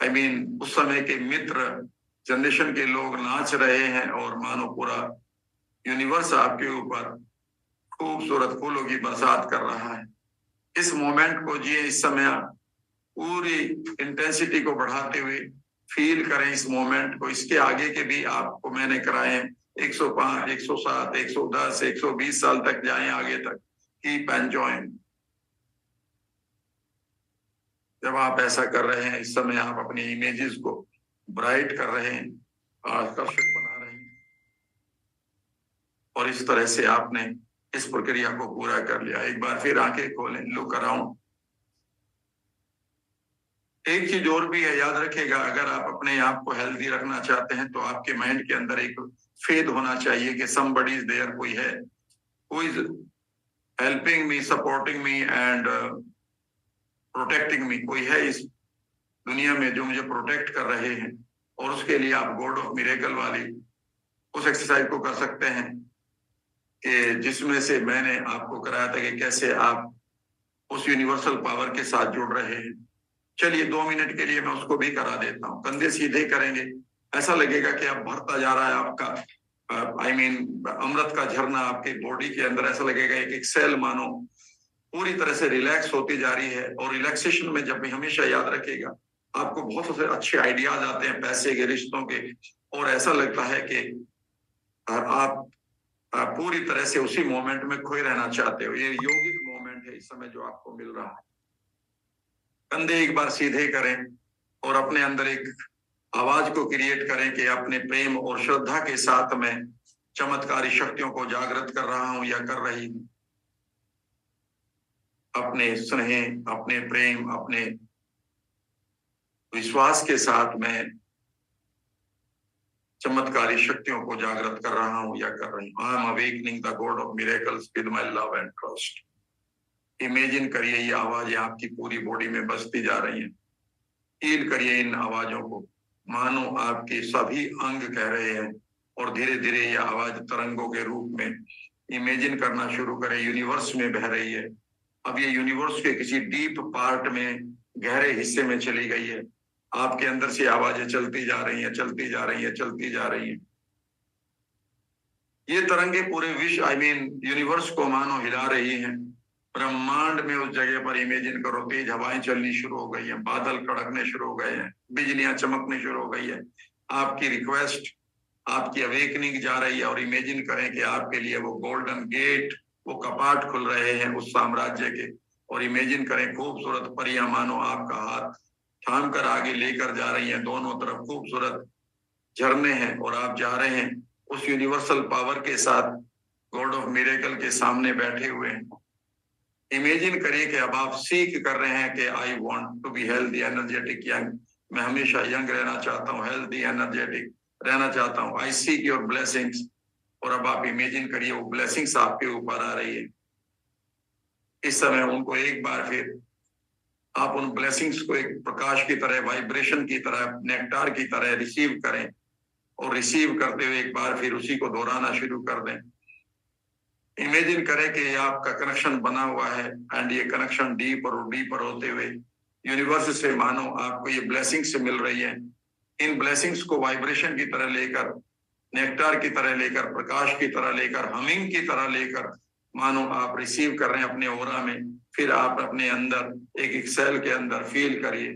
आई मीन उस समय के मित्र, जनरेशन के लोग नाच रहे हैं, और मानो पूरा यूनिवर्स आपके ऊपर खूबसूरत फूलों की बरसात कर रहा है। इस मोमेंट को जिए, इस समय पूरी इंटेंसिटी को बढ़ाते हुए फील करें इस मोमेंट को। इसके आगे के भी आपको मैंने कराए हैं, 105, 107, 110, 120 साल तक जाएं आगे तक। Keep enjoying. जब आप ऐसा कर रहे हैं, इस समय आप अपनी इमेजेस को ब्राइट कर रहे हैं, आकर्षक बना रहे हैं, और इस तरह से आपने इस प्रक्रिया को पूरा कर लिया। एक बार फिर आंखें खोलें, लुक अराउंड। एक चीज और भी है, याद रखिएगा, अगर आप अपने आप को हेल्दी रखना चाहते हैं तो आपके माइंड के अंदर एक फेथ होना चाहिए कि somebody is there, कोई है, who is helping me, supporting me and protecting me। कोई है इस दुनिया में जो मुझे प्रोटेक्ट कर रहे हैं। और उसके लिए आप गॉड ऑफ मिरेकल वाली उस एक्सरसाइज को कर सकते हैं कि जिसमें से मैंने आपको कराया था कि कैसे आप उस यूनिवर्सल पावर के साथ जुड़ रहे हैं। चलिए 2 मिनट के लिए मैं उसको भी करा देता हूँ। कंधे सीधे करेंगे, ऐसा लगेगा कि अब भरता जा रहा है आपका, आई मीन अमृत का झरना आपके बॉडी के अंदर। ऐसा लगेगा एक एक सेल मानो पूरी तरह से रिलैक्स होती जा रही है। और रिलैक्सेशन में जब भी हमेशा याद रखिएगा, आपको बहुत से अच्छे आइडियाज आते हैं पैसे के, रिश्तों के, और ऐसा लगता है कि आप पूरी तरह से उसी मोमेंट में खोए रहना चाहते हो। ये योगिक मोमेंट है इस समय जो आपको मिल रहा है। कंधे एक बार सीधे करें और अपने अंदर एक आवाज को क्रिएट करें कि अपने प्रेम और श्रद्धा के साथ मैं चमत्कारी शक्तियों को जागृत कर रहा हूं या कर रही हूं। अपने स्नेह, अपने प्रेम, अपने विश्वास के साथ मैं चमत्कारी शक्तियों को जागृत कर रहा हूं या कर रही हूं। I am awakening the God of miracles with my love and trust. Imagine करिए ये आवाजें आपकी पूरी बॉडी में बजती जा रही हैं। फील करिए इन आवाजों को, मानो आपके सभी अंग कह रहे हैं, और धीरे धीरे ये आवाज तरंगों के रूप में इमेजिन करना शुरू करें यूनिवर्स में बह रही है। अब ये यूनिवर्स के किसी डीप पार्ट में, गहरे हिस्से में चली गई है। आपके अंदर से आवाजें चलती जा रही हैं, चलती जा रही हैं, चलती जा रही हैं। ये तरंगे पूरे विश्व, आई मीन यूनिवर्स को मानो हिला रही हैं। ब्रह्मांड में उस जगह पर इमेजिन करो तेज हवाएं चलनी शुरू हो गई हैं, बादल कड़कने शुरू हो गए हैं, बिजलियां चमकने शुरू हो गई है। आपकी रिक्वेस्ट, आपकी अवेकनिंग जा रही है। और इमेजिन करें कि आपके लिए वो गोल्डन गेट, वो कपाट खुल रहे हैं उस साम्राज्य के। और इमेजिन करें खूबसूरत परियां मानो आपका हाथ थाम कर आगे लेकर जा रही हैं। दोनों तरफ खूबसूरत झरने हैं और आप जा रहे हैं उस यूनिवर्सल पावर के साथ, गॉड ऑफ मिरेकल के सामने बैठे हुए हैं। इमेजिन करिए कि अब आप सीख कर रहे हैं कि I want to be healthy, energetic, young. मैं हमेशा यंग रहना चाहता हूँ, हेल्दी, एनर्जेटिक रहना चाहता हूँ। आई सीक योर ब्लेसिंग्स। और अब आप इमेजिन करिए वो ब्लेसिंग्स आपके ऊपर आ रही है। इस समय उनको एक बार फिर आप उन ब्लेसिंग्स को एक प्रकाश की तरह, वाइब्रेशन की तरह, नेक्टार की तरह रिसीव करें और रिसीव करते हुए एक बार फिर उसी को दोहराना शुरू कर दें। इमेजिन करें कि ये आपका कनेक्शन बना हुआ है एंड ये कनेक्शन डीपर होते हुए यूनिवर्स से मानो आपको ये ब्लेसिंग्स मिल रही है। इन ब्लेसिंग्स को वाइब्रेशन की तरह लेकर, नेक्टार की तरह लेकर, प्रकाश की तरह लेकर, हमिंग की तरह लेकर मानो आप रिसीव कर रहे हैं अपने ओरा में। फिर आप अपने अंदर एक सेल के अंदर फील करिए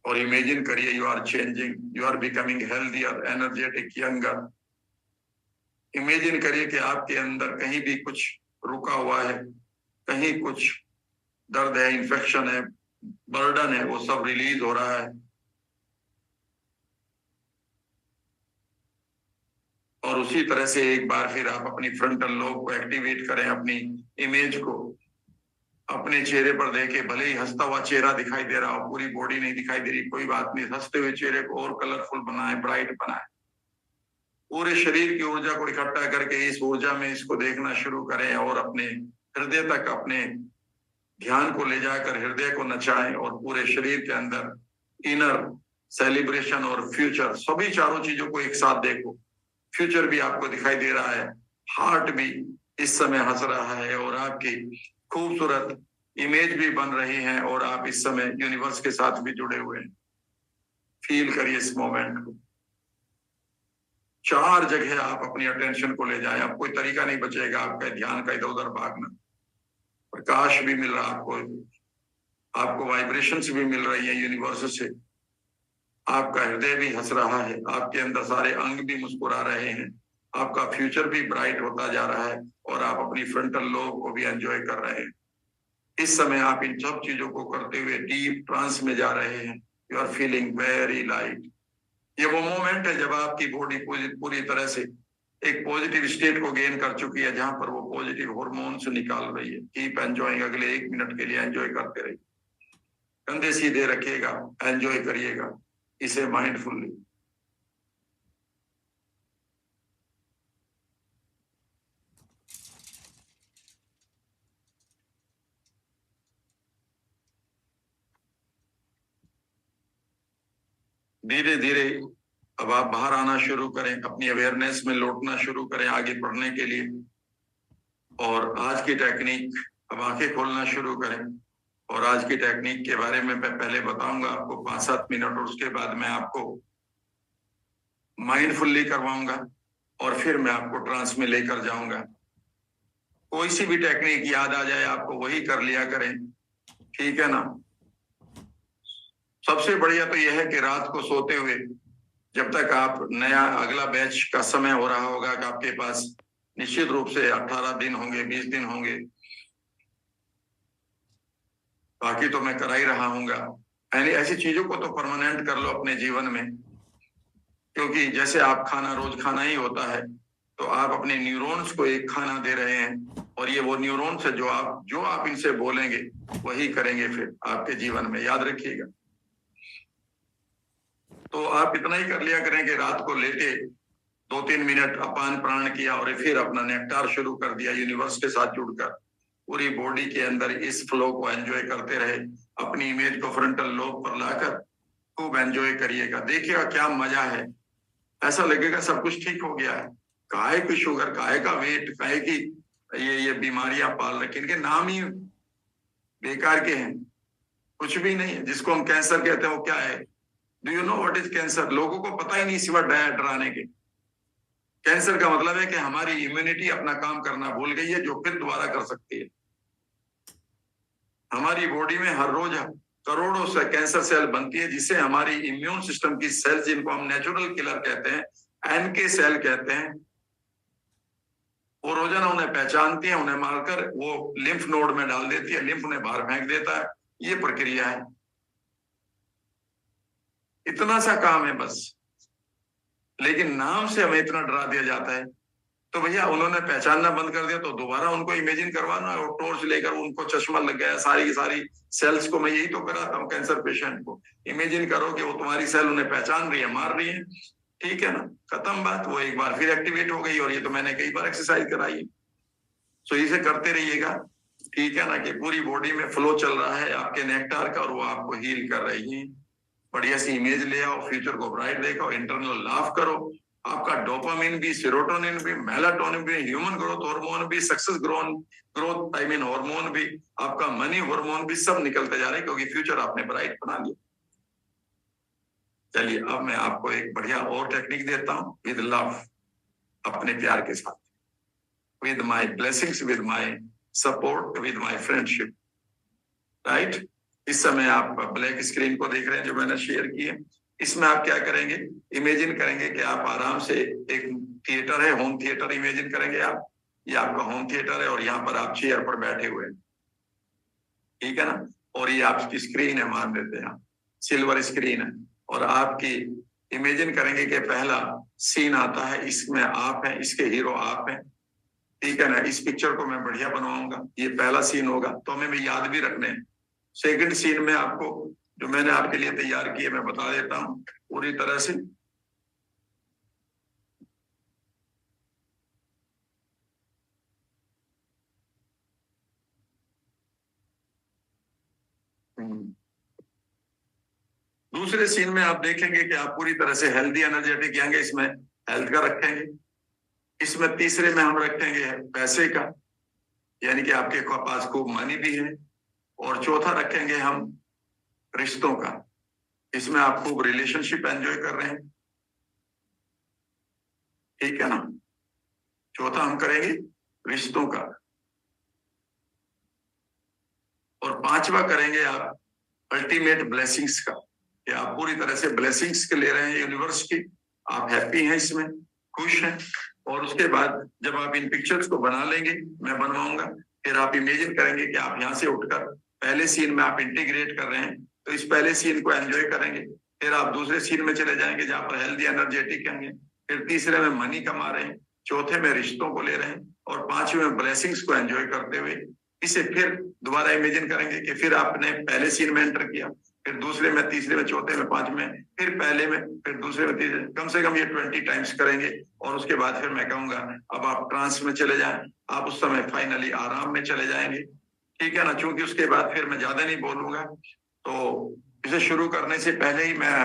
और इमेजिन करिए you are changing, you are becoming healthier, energetic, younger. Imagine करिए कि आपके अंदर कहीं भी कुछ रुका हुआ है, कहीं कुछ दर्द है, इन्फेक्शन है, बर्डन है, वो सब रिलीज हो रहा है। और उसी तरह से एक बार फिर आप अपनी फ्रंटल लोब को एक्टिवेट करें, अपनी इमेज को अपने चेहरे पर देखे। भले ही हंसता हुआ चेहरा दिखाई दे रहा हो, पूरी बॉडी नहीं दिखाई दे रही, कोई बात नहीं, हंसते हुए चेहरे को और कलरफुल बनाए, ब्राइट बनाए। पूरे शरीर की ऊर्जा को इकट्ठा करके इस ऊर्जा में इसको देखना शुरू करें और अपने हृदय तक अपने ध्यान को ले जाकर हृदय को नचाएं और पूरे शरीर के अंदर इनर सेलिब्रेशन और फ्यूचर, सभी चारों चीजों को एक साथ देखो। फ्यूचर भी आपको दिखाई दे रहा है, हार्ट भी इस समय हंस रहा है और आपकी खूबसूरत इमेज भी बन रही है और आप इस समय यूनिवर्स के साथ भी जुड़े हुए हैं। फील करिए इस मोमेंट को। 4 जगह आप अपनी अटेंशन को ले जाएं। अब कोई तरीका नहीं बचेगा आपका ध्यान का इधर उधर भागना। प्रकाश भी मिल रहा आपको वाइब्रेशंस भी मिल रही है यूनिवर्स से। आपका हृदय भी हंस रहा है, आपके अंदर सारे अंग भी मुस्कुरा रहे हैं, आपका फ्यूचर भी ब्राइट होता जा रहा है और आप अपनी फ्रंटल लोब को भी एंजॉय कर रहे हैं। इस समय आप इन सब चीजों को करते हुए डीप ट्रांस में जा रहे हैं। You are feeling very light. ये वो मोमेंट है जब आपकी बॉडी पूरी तरह से एक पॉजिटिव स्टेट को गेन कर चुकी है, जहां पर वो पॉजिटिव हार्मोन्स निकाल रही है। Keep enjoying. अगले 1 मिनट के लिए एंजॉय करते रहिए। कंधे सीधे रखिएगा, एंजॉय करिएगा इसे माइंडफुली। धीरे धीरे अब आप बाहर आना शुरू करें, अपनी अवेयरनेस में लौटना शुरू करें आगे बढ़ने के लिए। और आज की टेक्निक, अब आंखें खोलना शुरू करें। और आज की टेक्निक के बारे में मैं पहले बताऊंगा आपको 5-7 मिनट, और उसके बाद मैं आपको माइंडफुली करवाऊंगा और फिर मैं आपको ट्रांस में लेकर जाऊंगा। कोई सी भी टेक्निक याद आ जाए आपको वही कर लिया करें, ठीक है ना। सबसे बढ़िया तो यह है कि रात को सोते हुए जब तक आप नया अगला बैच का समय हो रहा होगा कि आपके पास निश्चित रूप से 18 दिन होंगे, 20 दिन होंगे, बाकी तो मैं करा ही रहा हूंगा। ऐसी चीजों को तो परमानेंट कर लो अपने जीवन में, क्योंकि जैसे आप खाना रोज खाना ही होता है, तो आप अपने न्यूरॉन्स को एक खाना दे रहे हैं और ये वो न्यूरॉन्स है जो आप इनसे बोलेंगे वही करेंगे फिर आपके जीवन में, याद रखिएगा। तो आप इतना ही कर लिया करें कि रात को लेटे 2-3 मिनट अपान प्राण किया और फिर अपना नेक्टार शुरू कर दिया, यूनिवर्स के साथ जुड़कर पूरी बॉडी के अंदर इस फ्लो को एंजॉय करते रहे। अपनी इमेज को फ्रंटल लोब पर लाकर खूब एंजॉय करिएगा, देखिएगा क्या मजा है। ऐसा लगेगा सब कुछ ठीक हो गया है। काहे की शुगर, काहे का वेट, काहे की ये बीमारियां पाल रखी, इनके नाम ही बेकार के हैं, कुछ भी नहीं है। जिसको हम कैंसर कहते हैं वो क्या है? Do you know what is cancer? लोगों को पता ही नहीं सिवा डराने के। कैंसर का मतलब है कि हमारी इम्यूनिटी अपना काम करना भूल गई है, जो फिर दोबारा कर सकती है। हमारी बॉडी में हर रोज करोड़ों से कैंसर सेल बनती है, जिससे हमारी इम्यून सिस्टम की सेल, जिनको हम नेचुरल किलर कहते हैं, एनके सेल कहते हैं, वो रोजाना उन्हें पहचानती है, उन्हें मारकर वो लिम्फ नोड में डाल देती है, लिम्फ उन्हें बाहर फेंक देता है। ये प्रक्रिया है, इतना सा काम है बस। लेकिन नाम से हमें इतना डरा दिया जाता है। तो भैया उन्होंने पहचानना बंद कर दिया, तो दोबारा उनको इमेजिन करवाना और टॉर्च लेकर उनको चश्मा लग गया, सारी सारी सेल्स को मैं यही तो कराता हूँ कैंसर पेशेंट को। इमेजिन करो कि वो तुम्हारी सेल उन्हें पहचान रही है, मार रही है, ठीक है ना, खत्म बात। वो एक बार फिर एक्टिवेट हो गई और ये तो मैंने कई बार एक्सरसाइज कराई है। सो इसे करते रहिएगा, ठीक है ना, कि पूरी बॉडी में फ्लो चल रहा है आपके नेक्टार का और वो आपको हील कर रही है। बढ़िया सी इमेज ले आओ, फ्यूचर को ब्राइट देखो, इंटरनल लाफ करो, आपका डोपामिन भी, सेरोटोनिन भी, मेलाटोनिन भी, ह्यूमन ग्रोथ हार्मोन भी, success growth I mean hormone भी, आपका मनी हार्मोन भी, सब निकलते जा रहे हैं क्योंकि फ्यूचर आपने ब्राइट बना लिया। चलिए अब मैं आपको एक बढ़िया और टेक्निक देता हूं, विद लव, अपने प्यार के साथ, with my blessings, with my support, with my friendship, right. इस समय आप ब्लैक स्क्रीन को देख रहे हैं जो मैंने शेयर की है। इसमें आप क्या करेंगे, इमेजिन करेंगे कि आप आराम से, एक थिएटर है, होम थिएटर इमेजिन करेंगे आप, ये आपका होम थिएटर है और यहाँ पर आप चेयर पर बैठे हुए हैं, ठीक है ना, और ये आपकी स्क्रीन है, मान लेते हैं सिल्वर स्क्रीन है, और आपकी इमेजिन करेंगे कि पहला सीन आता है, इसमें आप हैं, इसके हीरो आप हैं, ठीक है ना। इस पिक्चर को मैं बढ़िया बनवाऊंगा, ये पहला सीन होगा, तो हमें याद भी रखने हैं। सेकंड सीन में आपको जो मैंने आपके लिए तैयार किए मैं बता देता हूं पूरी तरह से। दूसरे सीन में आप देखेंगे कि आप पूरी तरह से हेल्दी एनर्जेटिक यंग, इसमें हेल्थ का रखेंगे। इसमें तीसरे में हम रखेंगे पैसे का, यानी कि आपके पास खूब मनी भी है। और चौथा रखेंगे हम रिश्तों का, इसमें आप खूब रिलेशनशिप एंजॉय कर रहे हैं, ठीक है ना। चौथा हम करेंगे रिश्तों का, और पांचवा करेंगे आप अल्टीमेट ब्लेसिंग्स का, कि आप पूरी तरह से ब्लेसिंग्स के ले रहे हैं यूनिवर्स की, आप हैप्पी हैं, इसमें खुश हैं। और उसके बाद जब आप इन पिक्चर्स को बना लेंगे, मैं बनवाऊंगा, फिर आप इमेजिन करेंगे कि आप यहाँ से उठकर पहले सीन में आप इंटीग्रेट कर रहे हैं, तो इस पहले सीन को एंजॉय करेंगे। फिर आप दूसरे सीन में चले जाएंगे जहां पर हेल्दी एनर्जेटिक होंगे, फिर तीसरे में मनी कमा रहे हैं, चौथे में रिश्तों को ले रहे हैं, और पांचवें में ब्लेसिंग्स को एंजॉय करते हुए इसे फिर दोबारा इमेजिन करेंगे कि फिर आपने पहले सीन में एंटर किया, फिर दूसरे में, तीसरे में, चौथे में, पांचवें, फिर पहले में, फिर दूसरे में, तीसरे, कम से कम ये 20 टाइम्स करेंगे। और उसके बाद फिर मैं कहूंगा अब आप ट्रांस में चले जाएं, आप उस समय फाइनली आराम में चले जाएंगे, ठीक है ना। चूंकि उसके बाद फिर मैं ज्यादा नहीं बोलूंगा, तो इसे शुरू करने से पहले ही मैं,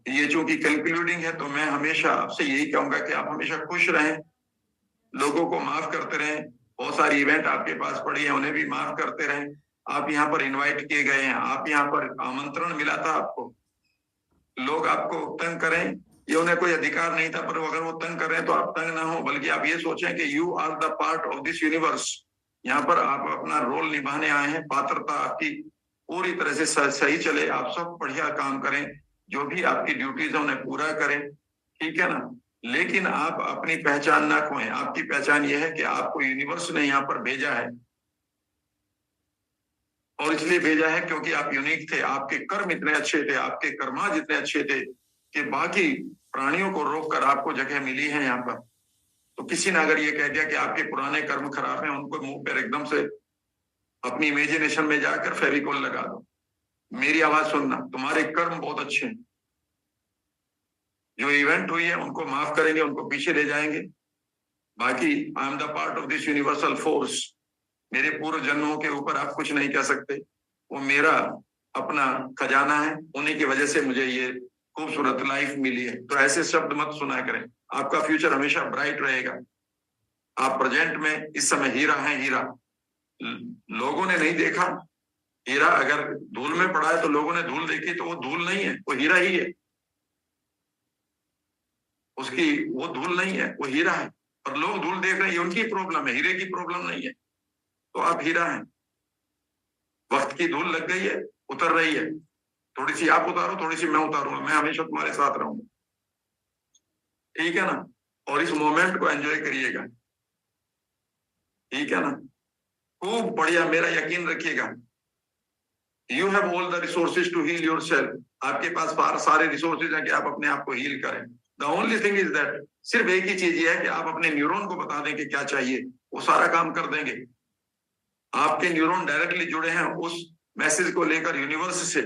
ये चूंकि कंक्लूडिंग है, तो मैं हमेशा आपसे यही कहूंगा कि आप हमेशा खुश रहें, लोगों को माफ करते रहें, बहुत सारी इवेंट आपके पास पड़ी है उन्हें भी माफ करते रहें। आप यहाँ पर इनवाइट किए गए हैं, आप यहाँ पर आमंत्रण मिला था आपको, लोग आपको तंग करें ये उन्हें कोई अधिकार नहीं था, पर अगर वो तंग कर रहे हैं तो आप तंग ना हो, बल्कि आप ये सोचें कि you are the part of this universe. यहाँ पर आप अपना रोल निभाने आए हैं, पात्रता आपकी पूरी तरह से सही चले, आप सब बढ़िया काम करें, जो भी आपकी ड्यूटीज है उन्हें पूरा करें, ठीक है ना। लेकिन आप अपनी पहचान ना खोएं। आपकी पहचान यह है कि आपको यूनिवर्स ने यहाँ पर भेजा है, और इसलिए भेजा है क्योंकि आप यूनिक थे, आपके कर्म इतने अच्छे थे, आपके कर्माज इतने अच्छे थे कि बाकी प्राणियों को रोककर आपको जगह मिली है यहाँ पर। तो किसी ने अगर ये कह दिया कि आपके पुराने कर्म खराब हैं, उनको मुंह पर एकदम से अपनी इमेजिनेशन में जाकर फेविकोल लगा दो। मेरी आवाज सुनना, तुम्हारे कर्म बहुत अच्छे हैं, जो इवेंट हुई है उनको माफ करेंगे, उनको पीछे ले जाएंगे। बाकी I am the part of this universal force, मेरे पूर्व जन्मों के ऊपर आप कुछ नहीं कह सकते, वो मेरा अपना खजाना है, उन्हीं की वजह से मुझे ये खूबसूरत लाइफ मिली है। तो ऐसे शब्द मत सुना करें, आपका फ्यूचर हमेशा ब्राइट रहेगा। आप प्रेजेंट में इस समय हीरा है, हीरा लोगों ने नहीं देखा, हीरा अगर धूल में पड़ा है तो लोगों ने धूल देखी, तो वो धूल नहीं है, वो हीरा ही है, उसकी वो धूल नहीं है, वो हीरा है। पर लोग धूल देख रहे हैं, ये उनकी प्रॉब्लम है, हीरे की प्रॉब्लम नहीं है। तो आप हीरा हैं, वक्त की धूल लग गई है, उतर रही है, थोड़ी सी आप उतारो, थोड़ी सी मैं उतारूंगा, मैं हमेशा तुम्हारे साथ रहूंगा, ठीक है ना। और इस मोमेंट को एंजॉय करिएगा, ठीक है ना, खूब बढ़िया। मेरा यकीन रखिएगा, you have all the resources to heal yourself, आपके पास सारे रिसोर्सेज हैं कि आप अपने आप को हील करें। The only thing is that, सिर्फ एक ही चीज ये है कि आप अपने न्यूरॉन को बता दें कि क्या चाहिए, वो सारा काम कर देंगे। आपके न्यूरॉन डायरेक्टली जुड़े हैं उस मैसेज को लेकर यूनिवर्स से।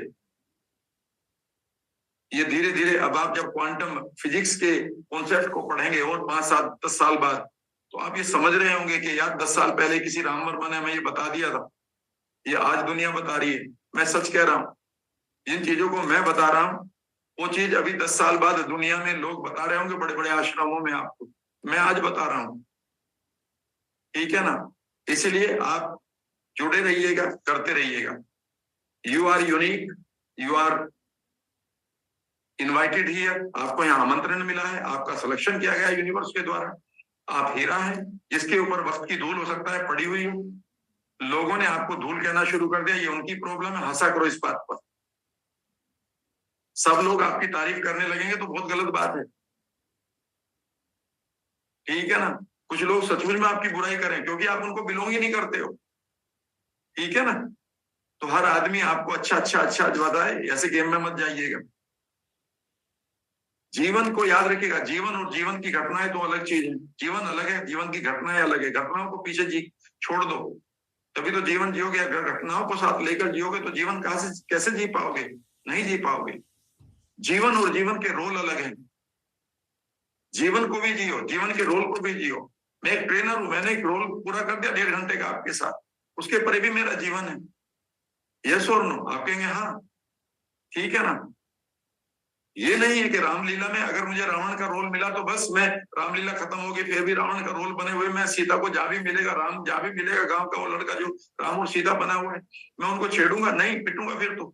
ये धीरे धीरे, अब आप जब क्वांटम फिजिक्स के कॉन्सेप्ट को पढ़ेंगे और 5, 7, 10 साल बाद, तो आप ये समझ रहे होंगे कि यार 10 साल पहले किसी राम वर्मा ने हमें ये बता दिया था, ये आज दुनिया बता रही है। मैं सच कह रहा हूँ, जिन चीजों को मैं बता रहा हूँ वो चीज अभी 10 साल बाद दुनिया में लोग बता रहे होंगे बड़े बड़े आश्रमों में आपको, मैं आज बता रहा हूँ। ठीक है ना? इसलिए आप जुड़े रहिएगा, करते रहिएगा। You are unique, you are invited here, आपको यहाँ आमंत्रण मिला है, आपका सिलेक्शन किया गया यूनिवर्स के द्वारा। आप हीरा हैं जिसके ऊपर वक्त की धूल हो सकता है पड़ी हुई हो। लोगों ने आपको धूल कहना शुरू कर दिया, ये उनकी प्रॉब्लम है, हंसा करो इस बात पर। सब लोग आपकी तारीफ करने लगेंगे तो बहुत गलत बात है। ठीक है ना? कुछ लोग सचमुच में आपकी बुराई करें क्योंकि आप उनको बिलोंग ही नहीं करते हो। ठीक है ना? तो हर आदमी आपको अच्छा अच्छा अच्छा बताए, ऐसे गेम में मत जाइएगा। जीवन को याद रखिएगा, जीवन और जीवन की घटनाएं तो अलग चीज है। जीवन अलग है, जीवन की घटनाएं अलग है। घटनाओं को पीछे जी छोड़ दो, तभी तो जीवन जियोगे। अगर घटनाओं को साथ लेकर जियोगे तो जीवन कहां से कैसे जी पाओगे? नहीं जी पाओगे। जीवन और जीवन के रोल अलग हैं। जीवन को भी जियो, जीवन के रोल को भी जियो। मैं एक ट्रेनर हूं, मैंने एक रोल पूरा कर दिया 1.5 घंटे का आपके साथ, उसके परे भी मेरा जीवन है। यस और नो? आप कहेंगे हाँ। ठीक है ना? ये नहीं है कि रामलीला में अगर मुझे रावण का रोल मिला तो बस मैं, रामलीला खत्म होगी फिर भी रावण का रोल बने हुए मैं सीता को जा भी मिलेगा, राम जा भी मिलेगा, गांव का वो लड़का जो राम और सीता बना हुआ है, मैं उनको छेड़ूंगा नहीं, पिटूंगा फिर तो।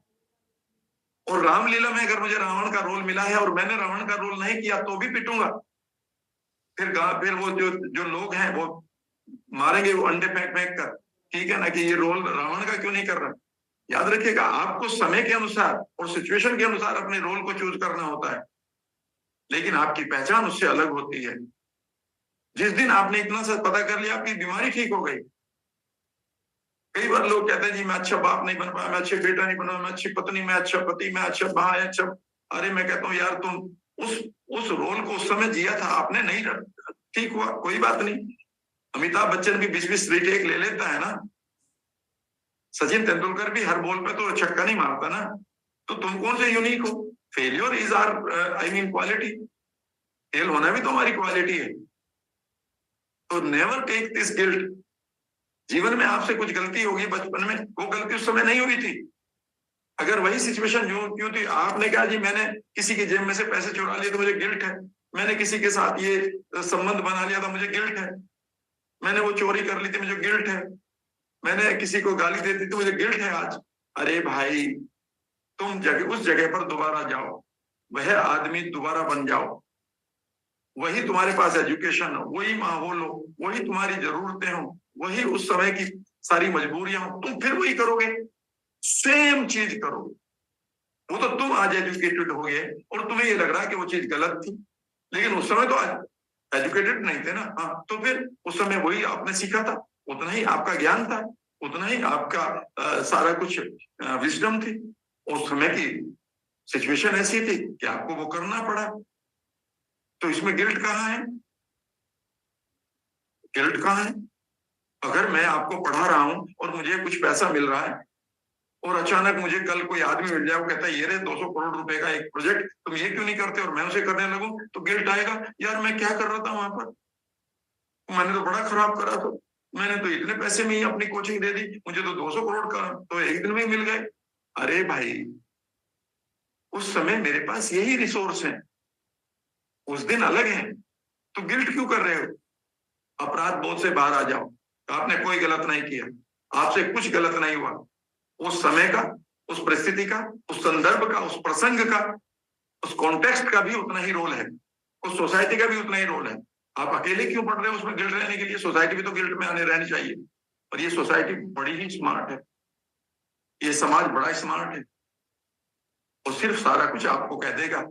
और रामलीला में अगर मुझे रावण का रोल मिला है और मैंने रावण का रोल नहीं किया तो भी पिटूंगा। फिर वो जो जो लोग हैं वो मारेंगे, वो अंडे फेंक फेंक कर। ठीक है ना? कि ये रोल रावण का क्यों नहीं कर रहा। याद रखिएगा, आपको समय के अनुसार और सिचुएशन के अनुसार अपने रोल को चूज करना होता है, लेकिन आपकी पहचान उससे अलग होती है। जिस दिन आपने इतना सा पता कर लिया आपकी बीमारी ठीक हो गई। कई बार लोग कहते हैं जी मैं अच्छा बाप नहीं बन पाया, मैं अच्छे बेटा नहीं बना, मैं अच्छी पत्नी, मैं अच्छा पति, मैं अच्छा भाई, अच्छा। अरे मैं कहता हूँ यार तुम उस रोल को उस समय जिया था आपने, नहीं ठीक हुआ, कोई बात नहीं। अमिताभ बच्चन भी 20-20 रीटेक ले लेता है ना। सचिन तेंदुलकर भी हर बॉल पे तो छक्का नहीं मारता ना। तो तुम कौन से यूनिक हो? Failure is are I mean quality. Fail होना भी तो हमारी क्वालिटी है। तो नेवर टेक दिस गिल्ट। जीवन में आपसे कुछ गलती होगी बचपन में, वो गलती उस समय नहीं हुई थी। अगर वही सिचुएशन जो क्यों थी, आपने कहा जी मैंने किसी की जेब में से पैसे चुरा लिए तो मुझे गिल्ट है, मैंने किसी के साथ ये संबंध बना लिया था मुझे गिल्ट है, मैंने वो चोरी कर ली थी मुझे गिल्ट है, मैंने किसी को गाली दे दी तो मुझे गिल्ट है आज। अरे भाई, तुम उस जगह पर दोबारा जाओ, वह आदमी दोबारा बन जाओ, वही तुम्हारे पास एजुकेशन हो, वही माहौल हो, वही तुम्हारी जरूरतें हो, वही उस समय की सारी मजबूरियां हो, तुम फिर वही करोगे, सेम चीज करोगे। वो तो तुम आज एजुकेटेड हो गए और तुम्हें ये लग रहा है कि वो चीज गलत थी, लेकिन उस समय तो एजुकेटेड नहीं थे ना। हाँ, तो फिर उस समय वही आपने सीखा था, उतना ही आपका ज्ञान था, उतना ही आपका सारा कुछ विजडम थी। उस समय की सिचुएशन ऐसी थी कि आपको वो करना पड़ा। तो इसमें गिल्ट कहाँ है? गिल्ट कहाँ है? अगर मैं आपको पढ़ा रहा हूं और मुझे कुछ पैसा मिल रहा है और अचानक मुझे कल कोई आदमी मिल जाए, वो कहता है ये रे 200 करोड़ रुपए का एक प्रोजेक्ट, तुम ये क्यों नहीं करते, और मैं उसे करने लगूं, तो गिल्ट आएगा, यार मैं क्या कर रहा था वहां पर, मैंने तो बड़ा खराब करा था, मैंने तो इतने पैसे में ही अपनी कोचिंग दे दी, मुझे तो 200 करोड़ का तो एक दिन में ही मिल गए। अरे भाई, उस समय मेरे पास यही रिसोर्स है, उस दिन अलग है, तो गिल्ट क्यों कर रहे हो? अपराध बोध से बाहर आ जाओ। आपने कोई गलत नहीं किया, आपसे कुछ गलत नहीं हुआ। उस समय का, उस परिस्थिति का, उस संदर्भ का, उस प्रसंग का, उस कॉन्टेक्स्ट का भी उतना ही रोल है, उस सोसाइटी का भी उतना ही रोल है। आप अकेले क्यों पढ़ रहे हो उसमें गिल्ट रहने के लिए? सोसाइटी भी तो गिल्ट में आने रहनी चाहिए। और ये सोसाइटी बड़ी ही स्मार्ट है, ये समाज बड़ा स्मार्ट है, और सिर्फ सारा कुछ आपको कह देगा।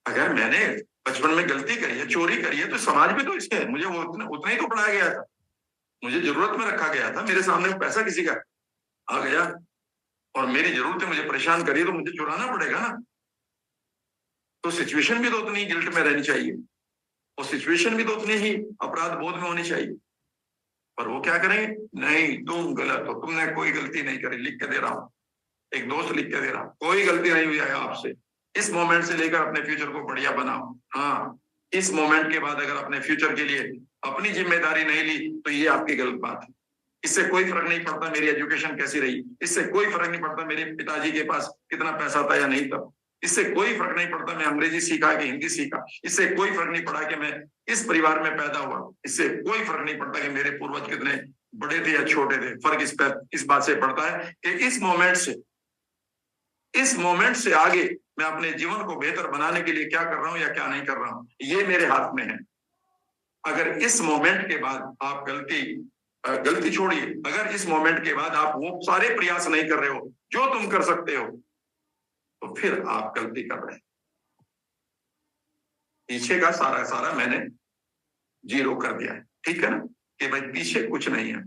अगर मैंने बचपन में गलती करी है, चोरी करी है, तो समाज भी तो इसके, मुझे वो उतना ही तो पढ़ाया गया था, मुझे जरूरत में रखा गया था, मेरे सामने पैसा किसी का आ गया और मेरी जरूरतें मुझे परेशान करी तो मुझे चुराना पड़ेगा ना। तो सिचुएशन भी तो उतनी गिल्ट में रहनी चाहिए, और सिचुएशन भी तो उतनी ही अपराध बोध में होनी चाहिए। पर वो क्या करेंगे, नहीं तुम गलत हो, तुमने कोई गलती नहीं करी, लिख के दे रहा हूं, एक दोस्त लिख के दे रहा हूं, कोई गलती नहीं हुई है आपसे, इस मोमेंट से लेकर अपने फ्यूचर को बढ़िया बनाओ। हाँ, इस मोमेंट के बाद अगर अपने फ्यूचर के लिए अपनी जिम्मेदारी नहीं ली तो ये आपकी गलत बात है। इससे कोई फर्क नहीं पड़ता मेरी एजुकेशन कैसी रही, इससे कोई फर्क नहीं पड़ता मेरे पिताजी के पास कितना पैसा था या नहीं था, इससे कोई फर्क नहीं पड़ता मैं अंग्रेजी सीखा कि हिंदी सीखा, इससे कोई फर्क नहीं पड़ा कि मैं इस परिवार में पैदा हुआ, इससे कोई फर्क नहीं पड़ता कि मेरे पूर्वज कितने बड़े थे या छोटे थे। फर्क इस बात से पड़ता है कि इस मोमेंट से आगे मैं अपने जीवन को बेहतर बनाने के लिए क्या कर रहा हूं या क्या नहीं कर रहा हूं, ये मेरे हाथ में है। अगर इस मोमेंट के बाद आप गलती छोड़िए, अगर इस मोमेंट के बाद आप वो सारे प्रयास नहीं कर रहे हो जो तुम कर सकते हो, तो फिर आप गलती कर रहे हैं। पीछे का सारा मैंने जीरो कर दिया है, ठीक है ना, कि भाई पीछे कुछ नहीं है,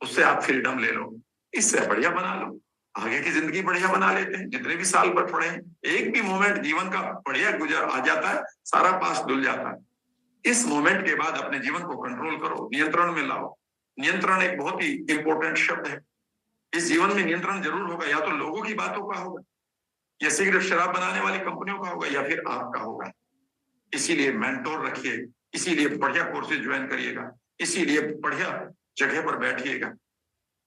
उससे आप फ्रीडम ले लो, इससे बढ़िया बना लो, आगे की जिंदगी बढ़िया बना लेते हैं। जितने भी साल भर पड़े हैं, एक भी मोमेंट जीवन का बढ़िया गुजर आ जाता है, सारा पास धुल जाता है। इस मोमेंट के बाद अपने जीवन को कंट्रोल करो, नियंत्रण में लाओ। नियंत्रण एक बहुत ही इंपॉर्टेंट शब्द है। इस जीवन में नियंत्रण जरूर होगा, या तो लोगों की बातों का होगा, या सिगरेट शराब बनाने वाली कंपनियों का होगा, या फिर आपका होगा। इसीलिए मेंटोर रखिए, इसीलिए बढ़िया कोर्सेज ज्वाइन करिएगा, इसीलिए बढ़िया जगह पर बैठिएगा।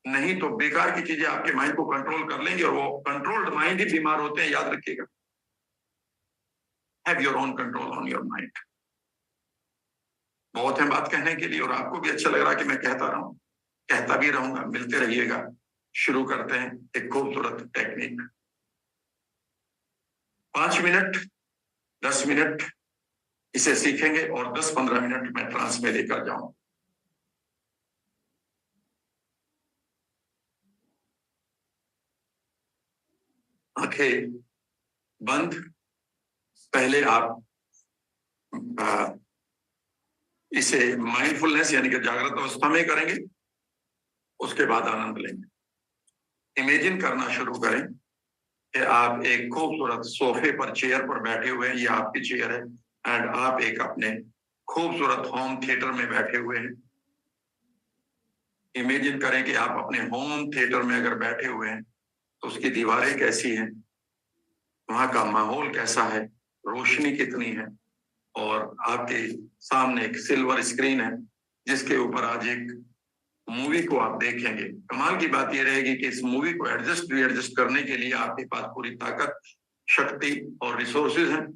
नहीं तो बेकार की चीजें आपके माइंड को कंट्रोल कर लेंगे, और वो कंट्रोल्ड माइंड ही बीमार होते हैं, याद रखिएगा। Have your own control on your mind. बहुत है बात कहने के लिए, और आपको भी अच्छा लग रहा है कि मैं कहता रहूं, कहता भी रहूंगा। मिलते रहिएगा। शुरू करते हैं एक खूबसूरत टेक्निक। 5 मिनट 10 मिनट इसे सीखेंगे, और 10-15 मिनट मैं ट्रांस में लेकर जाऊं। आंखें बंद। पहले आप इसे माइंडफुलनेस यानी कि जागृत अवस्था में करेंगे, उसके बाद आनंद लेंगे। इमेजिन करना शुरू करें कि आप एक खूबसूरत सोफे पर, चेयर पर बैठे हुए हैं, ये आपकी चेयर है, एंड आप एक अपने खूबसूरत होम थिएटर में बैठे हुए हैं। इमेजिन करें कि आप अपने होम थिएटर में अगर बैठे हुए हैं तो उसकी दीवारें कैसी हैं, वहां का माहौल कैसा है, रोशनी कितनी है, और आपके सामने एक सिल्वर स्क्रीन है जिसके ऊपर आज एक मूवी को आप देखेंगे। कमाल की बात यह रहेगी कि इस मूवी को एडजस्ट करने के लिए आपके पास पूरी ताकत, शक्ति और रिसोर्सेज हैं।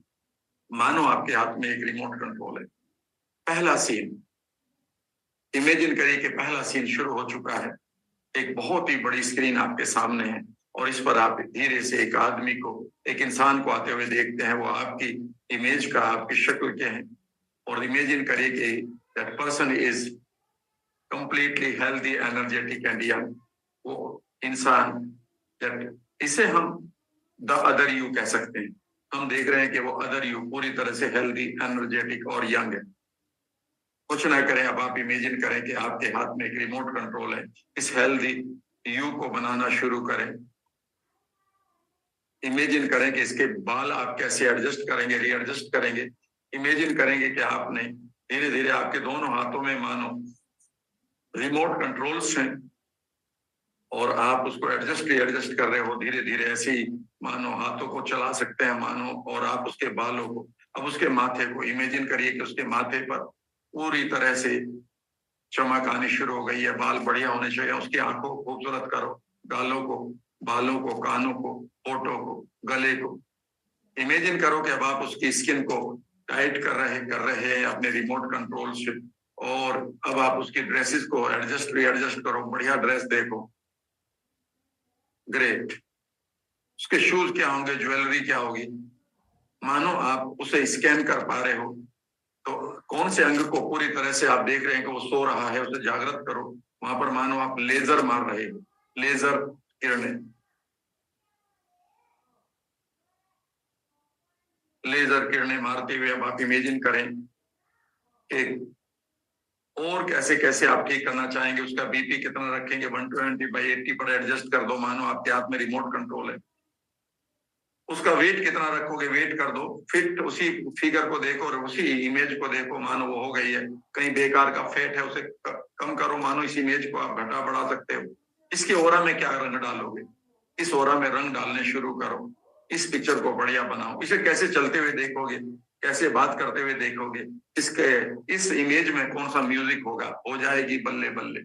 मानो आपके हाथ में एक रिमोट कंट्रोल है। पहला सीन, इमेजिन करिए कि पहला सीन शुरू हो चुका है। एक बहुत ही बड़ी स्क्रीन आपके सामने है, और इस पर आप धीरे से एक आदमी को, एक इंसान को आते हुए देखते हैं। वो आपकी इमेज का, आपकी शक्ल के हैं, और इमेजिन करिए कि that person is completely healthy, energetic and young. वो इंसान, इसे हम द अदर यू कह सकते हैं। हम देख रहे हैं कि वो अदर यू पूरी तरह से हेल्दी, एनर्जेटिक और यंग है। कुछ ना करें, अब आप इमेजिन करें कि आपके हाथ में एक रिमोट कंट्रोल है। इस हेल्दी यू को बनाना शुरू करें। इमेजिन करें कि इसके बाल आप कैसे एडजस्ट करेंगे, रीएडजस्ट करेंगे। इमेजिन करेंगे कि आपने धीरे धीरे आपके दोनों हाथों में मानो रिमोट कंट्रोल्स हैं, और आप उसको रीएडजस्ट कर रहे हो धीरे धीरे। ऐसे ही मानो हाथों को चला सकते हैं मानो, और आप उसके बालों को, अब उसके माथे को इमेजिन करिए कि उसके माथे पर पूरी तरह से चमक आनी शुरू हो गई है, बाल बढ़िया होने चाहिए। उसकी आंखों को खूबसूरत करो, गालों को, बालों को, कानों को, होठों को, गले को। इमेजिन करो कि अब आप उसकी स्किन को टाइट कर रहे हैं अपने रिमोट कंट्रोल से, और अब आप उसकी ड्रेसेस को रीएडजस्ट करो। बढ़िया ड्रेस देखो, ग्रेट। उसके शूज क्या होंगे, ज्वेलरी क्या होगी। मानो आप उसे स्कैन कर पा रहे हो, तो कौन से अंग को पूरी तरह से आप देख रहे हैं कि वो सो रहा है, उसे जागृत करो। वहां पर मानो आप लेजर मार रहे हो, लेजर किरणें, लेजर किरणें मारते हुए अब आप इमेजिन करें कि और कैसे कैसे आप ठीक करना चाहेंगे। उसका बीपी कितना रखेंगे, 120/80 पर एडजस्ट कर दो, मानो आपके हाथ में रिमोट कंट्रोल है। उसका वेट कितना रखोगे, वेट कर दो, फिट उसी फिगर को देखो और उसी इमेज को देखो, मानो वो हो गई है। कहीं बेकार का फैट है, उसे कम करो, मानो इस इमेज को आप घटा बढ़ा सकते हो। इसके ओरा में क्या रंग डालोगे, इस ओरा में रंग डालने शुरू करो। इस पिक्चर को बढ़िया बनाओ। इसे कैसे चलते हुए देखोगे, कैसे बात करते हुए देखोगे, इस इमेज में कौन सा म्यूजिक होगा, हो जाएगी बल्ले बल्ले।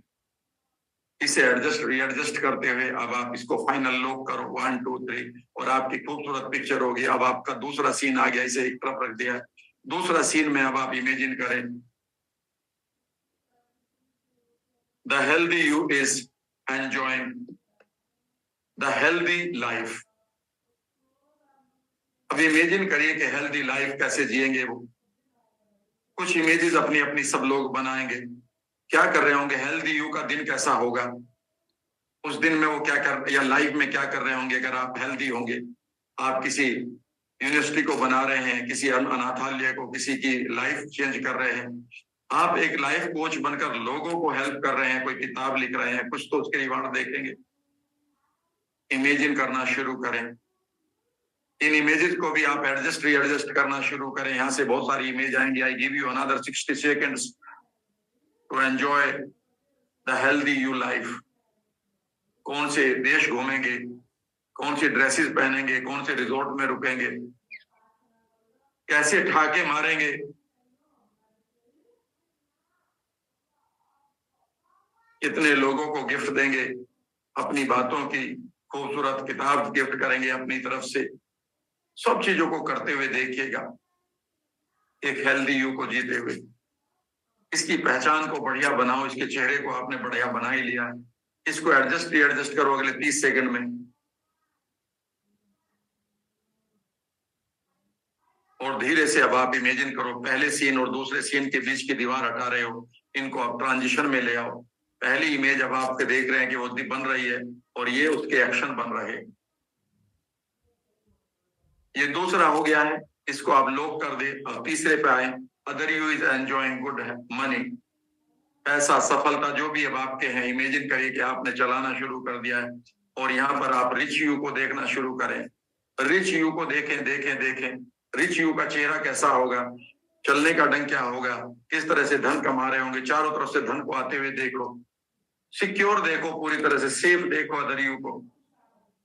इसे एडजस्ट रीएडजस्ट करते हुए अब आप इसको फाइनल लॉक करो 1 2 3 और आपकी खूबसूरत पिक्चर होगी। अब आपका दूसरा सीन आ गया, इसे एक तरफ रख दिया। दूसरा सीन में अब आप इमेजिन करें, the healthy you is enjoying the healthy life. अब इमेजिन करिए कि हेल्दी लाइफ कैसे जिएंगे वो। कुछ इमेजेस अपनी अपनी सब लोग बनाएंगे, क्या कर रहे होंगे, हेल्दी यू का दिन कैसा होगा, उस दिन में वो क्या कर, या लाइफ में क्या कर रहे होंगे अगर आप हेल्दी होंगे। आप किसी यूनिवर्सिटी को बना रहे हैं, किसी अनाथालय को, किसी की लाइफ चेंज कर रहे हैं, आप एक लाइफ कोच बनकर लोगों को हेल्प कर रहे हैं, कोई किताब लिख रहे हैं, कुछ तो उसके रिवार्ड देखेंगे। इमेजिन करना शुरू करें, इन इमेजेस को भी आप एडजस्ट रीएडजस्ट करना शुरू करें। यहां से बहुत सारी इमेज आएंगी। I give you another 60 seconds to enjoy the healthy you life. कौन से देश घूमेंगे, कौन सी ड्रेसेस पहनेंगे, कौन से रिजॉर्ट में रुकेंगे, कैसे ठाके मारेंगे, कितने लोगों को गिफ्ट देंगे, अपनी बातों की खूबसूरत किताब गिफ्ट करेंगे अपनी तरफ से। सब चीजों को करते हुए देखिएगा एक हेल्दी यू को जीते हुए। इसकी पहचान को बढ़िया बनाओ, इसके चेहरे को आपने बढ़िया बना ही लिया है। इसको एडजस्ट रीएडजस्ट करो अगले 30 सेकंड में, और धीरे से अब आप इमेजिन करो पहले सीन और दूसरे सीन के बीच की दीवार हटा रहे हो, इनको आप ट्रांजिशन में ले आओ। पहली इमेज अब आप देख रहे हैं कि वो बन रही है और ये उसके एक्शन बन रहे हैं। ये दूसरा हो गया है, इसको आप लॉक कर दे। अब तीसरे पे आए, other you is enjoying good money, पैसा, सफलता जो भी अब आपके हैं। इमेजिन करिए कि आपने चलाना शुरू कर दिया है और यहाँ पर आप रिच यू को देखना शुरू करें। रिच यू को देखें देखें देखें, रिच यू का चेहरा कैसा होगा, चलने का ढंग क्या होगा, किस तरह से धन कमा रहे होंगे। चारों तरफ से धन को आते हुए देख लो, सिक्योर देखो, पूरी तरह से सेफ देखो अदर यू को,